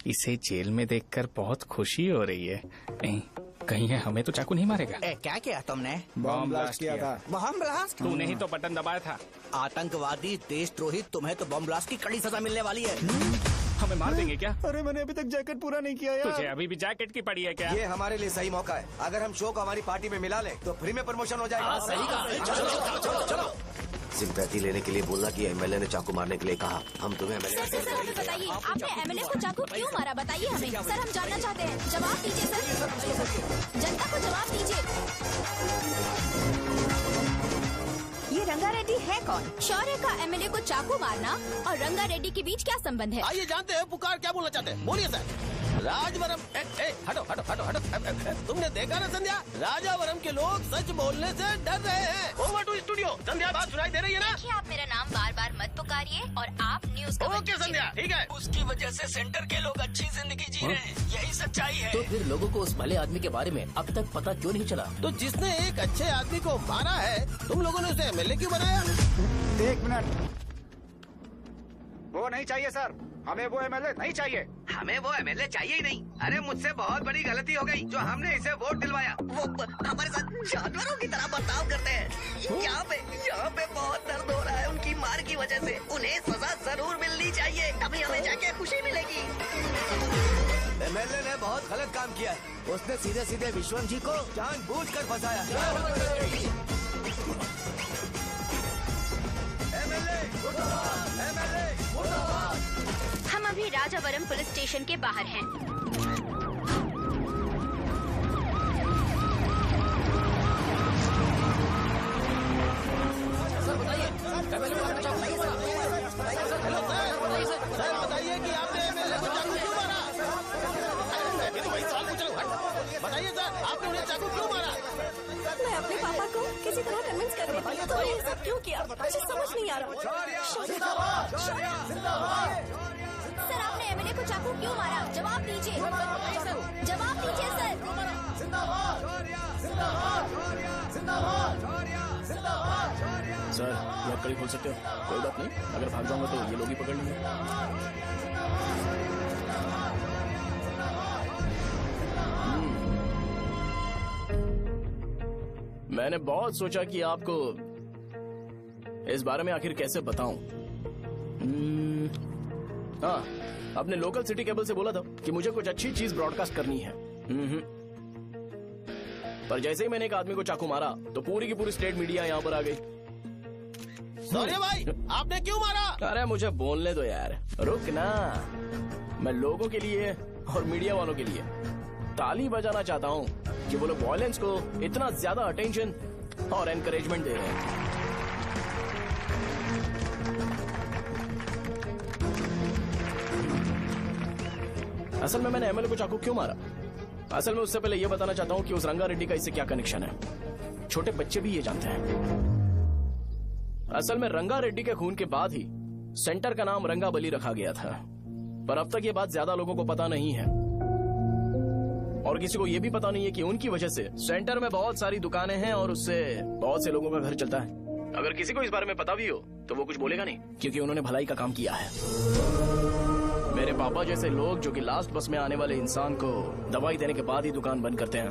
इसे जेल में देखकर बहुत खुशी हो रही है। नहीं, कहीं है हमें तो चाकू नहीं मारेगा। क्या किया तुमने? बम ब्लास्ट किया था। Bomb blast? तूने ही तो बटन दबाया था। आतंकवादी, देशद्रोही, तुम्हें तो बम ब्लास्ट की कड़ी सजा मिलने वाली है। हमें मार देंगे क्या? अरे मैंने अभी तक जैकेट पूरा नहीं किया यार। तुझे अभी भी जैकेट की पड़ी है क्या? ये हमारे लिए सही मौका है। अगर हम शो को हमारी पार्टी में मिला ले तो फ्री में प्रमोशन हो जाएगा। सही कहा। चलो। सिंपैथी लेने के लिए बोला कि एमएलए ने चाकू मारने के लिए कहा। हम तुम्हें एमएलए सर हमें बताइए, आपने एमएलए को चाकू क्यों मारा? बताइए हमें सर, हम जानना चाहते हैं। जवाब दीजिए सर, जनता को जवाब दीजिए। ये रंगा रेड्डी है कौन? शौर्य का एमएलए को चाकू मारना और रंगा रेड्डी के बीच क्या संबंध है? आइए जानते हैं पुकार क्या बोलना चाहते हैं। बोलिए सर। राजवरम हटो हटो हटो हटो। तुमने देखा ना संध्या, राजावरम के लोग सच बोलने से डर रहे हैं। Over to studio. संध्या बात सुनाई दे रही है ना? देखिए, आप मेरा नाम बार बार मत पुकारिए और आप न्यूज ओके संध्या, ठीक है। उसकी वजह से सेंटर के लोग अच्छी जिंदगी जी रहे हैं, यही सच्चाई है। तो फिर लोगों को उस भले आदमी के बारे में अब तक पता क्यों नहीं चला? तो जिसने एक अच्छे आदमी को मारा है, तुम लोगों ने उसे एमएलए क्यों बनाया? 1 मिनट। वो नहीं चाहिए सर, हमें वो एमएलए नहीं चाहिए। हमें वो एमएलए चाहिए ही नहीं। अरे मुझसे बहुत बड़ी गलती हो गई जो हमने इसे वोट दिलवाया। वो हमारे साथ जानवरों की तरह बर्ताव करते हैं। यहाँ पे बहुत दर्द हो रहा है उनकी मार की वजह से। उन्हें सजा जरूर मिलनी चाहिए, तभी हमें जाके खुशी मिलेगी। एमएलए ने बहुत गलत काम किया है। उसने सीधे सीधे विश्वम जी को जानबूझकर फंसाया। हम अभी राजावरम पुलिस स्टेशन के बाहर हैं। सर बताइए कि आपने एमएलए को चाकू क्यों मारा? मैं तो वही सवाल पूछ रहा हूँ। बताइए सर, आपने उन्हें चाकू क्यों मारा? मैं अपने पापा को किसी तरह कन्विंस कर रही थी। तो ये सब क्यों किया मुझे समझ नहीं आ रहा। सर आपने एमएलए को चाकू क्यों मारा? जवाब दीजिए, जवाब दीजिए सर। सर ब्लॉक कड़ी खोल सकते हो? कोई बात नहीं, अगर भाग जाऊंगा तो ये लोग ही पकड़ लेंगे। मैंने बहुत सोचा कि आपको इस बारे में आखिर कैसे बताऊं। हाँ, अपने लोकल सिटी केबल से बोला था कि मुझे कुछ अच्छी चीज ब्रॉडकास्ट करनी है। पर जैसे ही मैंने एक आदमी को चाकू मारा तो पूरी की पूरी स्टेट मीडिया यहाँ पर आ गई। सॉरी भाई, आपने क्यों मारा? अरे मुझे बोलने दो यार, रुक ना। मैं लोगों के लिए और मीडिया वालों के लिए ताली बजाना चाहता हूँ कि वो लोग वायलेंस को इतना ज्यादा अटेंशन और एनकरेजमेंट दे रहे हैं। असल में मैंने एमएलए को चाकू क्यों मारा? असल में उससे पहले ये बताना चाहता हूँ कि उस रंगा रेड्डी का इससे क्या कनेक्शन है। छोटे बच्चे भी ये जानते हैं। असल में रंगा रेड्डी के खून के बाद ही सेंटर का नाम रंगाबली रखा गया था, पर अब तक ये बात ज्यादा लोगों को पता नहीं है और किसी को ये भी पता नहीं है कि उनकी वजह से सेंटर में बहुत सारी दुकानें हैं और उससे बहुत से लोगों का घर चलता है। अगर किसी को इस बारे में पता भी हो तो वो कुछ बोलेगा नहीं, क्योंकि उन्होंने भलाई का काम किया है। मेरे पापा जैसे लोग जो कि लास्ट बस में आने वाले इंसान को दवाई देने के बाद ही दुकान बंद करते हैं,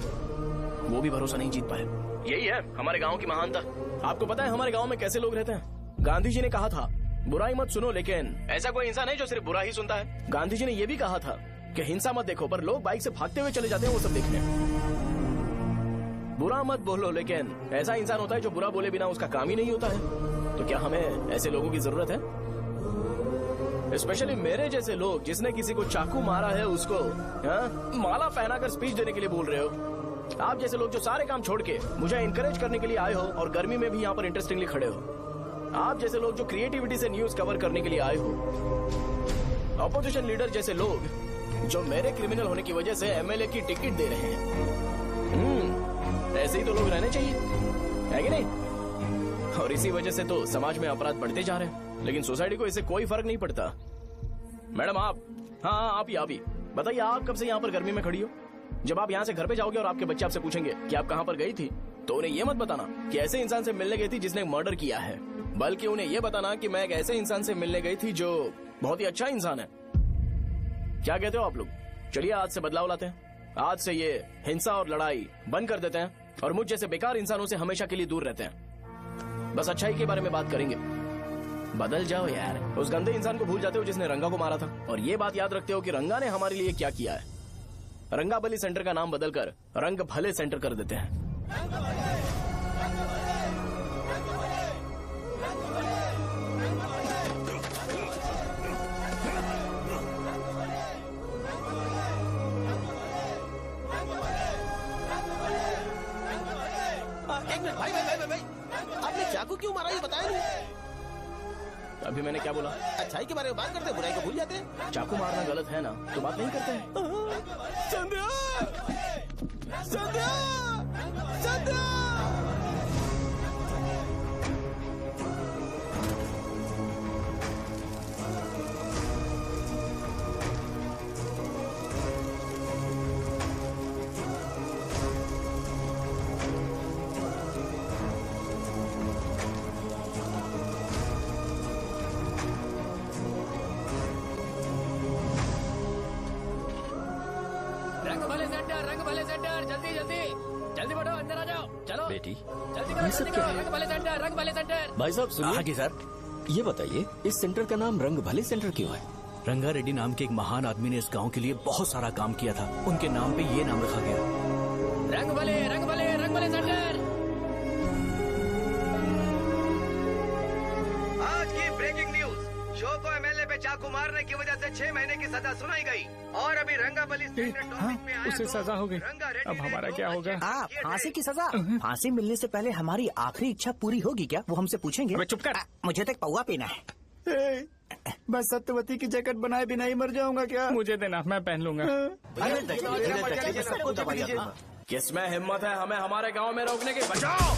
वो भी भरोसा नहीं जीत पाए। यही है हमारे गांव की महानता। आपको पता है हमारे गांव में कैसे लोग रहते हैं? गांधी जी ने कहा था बुराई मत सुनो, लेकिन ऐसा कोई इंसान है जो सिर्फ बुरा ही सुनता है। गांधी जी ने यह भी कहा था कि हिंसा मत देखो, पर लोग बाइक से भागते हुए चले जाते हैं वो सब देखने। बुरा मत बोलो, लेकिन ऐसा इंसान होता है जो बुरा बोले बिना उसका काम ही नहीं होता है। तो क्या हमें ऐसे लोगों की जरूरत है? स्पेशली मेरे जैसे लोग जिसने किसी को चाकू मारा है उसको माला पहनाकर स्पीच देने के लिए बोल रहे हो। आप जैसे लोग जो सारे काम छोड़ के मुझे इंकरेज करने के लिए आए हो और गर्मी में भी यहाँ पर इंटरेस्टिंगली खड़े हो। आप जैसे लोग जो क्रिएटिविटी से न्यूज कवर करने के लिए आए हो। अपोजिशन लीडर जैसे लोग जो मेरे क्रिमिनल होने की वजह से एमएलए की टिकट दे रहे हैं। ऐसे ही तो लोग रहने चाहिए, है कि नहीं? और इसी वजह से तो समाज में अपराध बढ़ते जा रहे हैं, लेकिन सोसाइटी को इससे कोई फर्क नहीं पड़ता। मैडम आप, हाँ आप ही बताइए आप कब से यहाँ पर गर्मी में खड़ी हो? जब आप यहाँ से घर पे जाओगे और आपके बच्चे आपसे पूछेंगे कि आप कहाँ पर गई थी, तो उन्हें ये मत बताना कि ऐसे इंसान से मिलने गई थी जिसने मर्डर किया है, बल्कि उन्हें ये बताना कि मैं एक ऐसे इंसान से मिलने गई थी जो बहुत ही अच्छा इंसान है। क्या कहते हो आप लोग? चलिए आज से बदलाव लाते हैं। आज से ये हिंसा और लड़ाई बंद कर देते हैं और मुझ जैसे बेकार इंसानों से हमेशा के लिए दूर रहते हैं। बस अच्छाई के बारे में बात करेंगे। बदल जाओ यार, उस गंदे इंसान को भूल जाते हो जिसने रंगा को मारा था, और ये बात याद रखते हो कि रंगा ने हमारे लिए क्या किया है। रंगाबली सेंटर का नाम बदलकर रंग भले सेंटर कर देते हैं। एक मिनट भाई, आपने चाकू क्यों मारा ये बताया नहीं? अभी मैंने क्या बोला? अच्छाई के बारे में बात करते हैं, बुराई को भूल जाते हैं। चाकू मारना गलत है ना, तो बात नहीं करते हैं। संध्या! संध्या! संध्या! रंग भले सेंटर, जल्दी जल्दी जल्दी बढ़ो, अंदर आ जाओ। चलो बेटी, जल्दी करो, जल्दी करो। रंग भले सेंटर, रंग भले सेंटर। भाई साहब सुनिए। हाँ जी सर। ये बताइए इस सेंटर का नाम रंग भले सेंटर क्यों है? रंगा रेड्डी नाम के एक महान आदमी ने इस गांव के लिए बहुत सारा काम किया था, उनके नाम पे ये नाम रखा गया। रंग भले, रंग भले, रंग भले सेंटर। आज की ब्रेकिंग न्यूज, शो को एमएलए पे चाकू मारने की वजह से 6 महीने की सजा सुनाई गई और अभी रंगाबली उसे सजा हो गई। अब हमारा क्या होगा? फांसी की सजा? फांसी मिलने से पहले हमारी आखिरी इच्छा पूरी होगी क्या, वो हमसे पूछेंगे? अबे चुप कर। मुझे तो एक पौवा पीना है। मैं सत्यवती की जैकेट बनाए बिना ही मर जाऊंगा क्या? मुझे देना, मैं पहन लूंगा। सबको दवाइयाँ। किसमें हिम्मत है हमें हमारे गांव में रोकने की? बचाओ!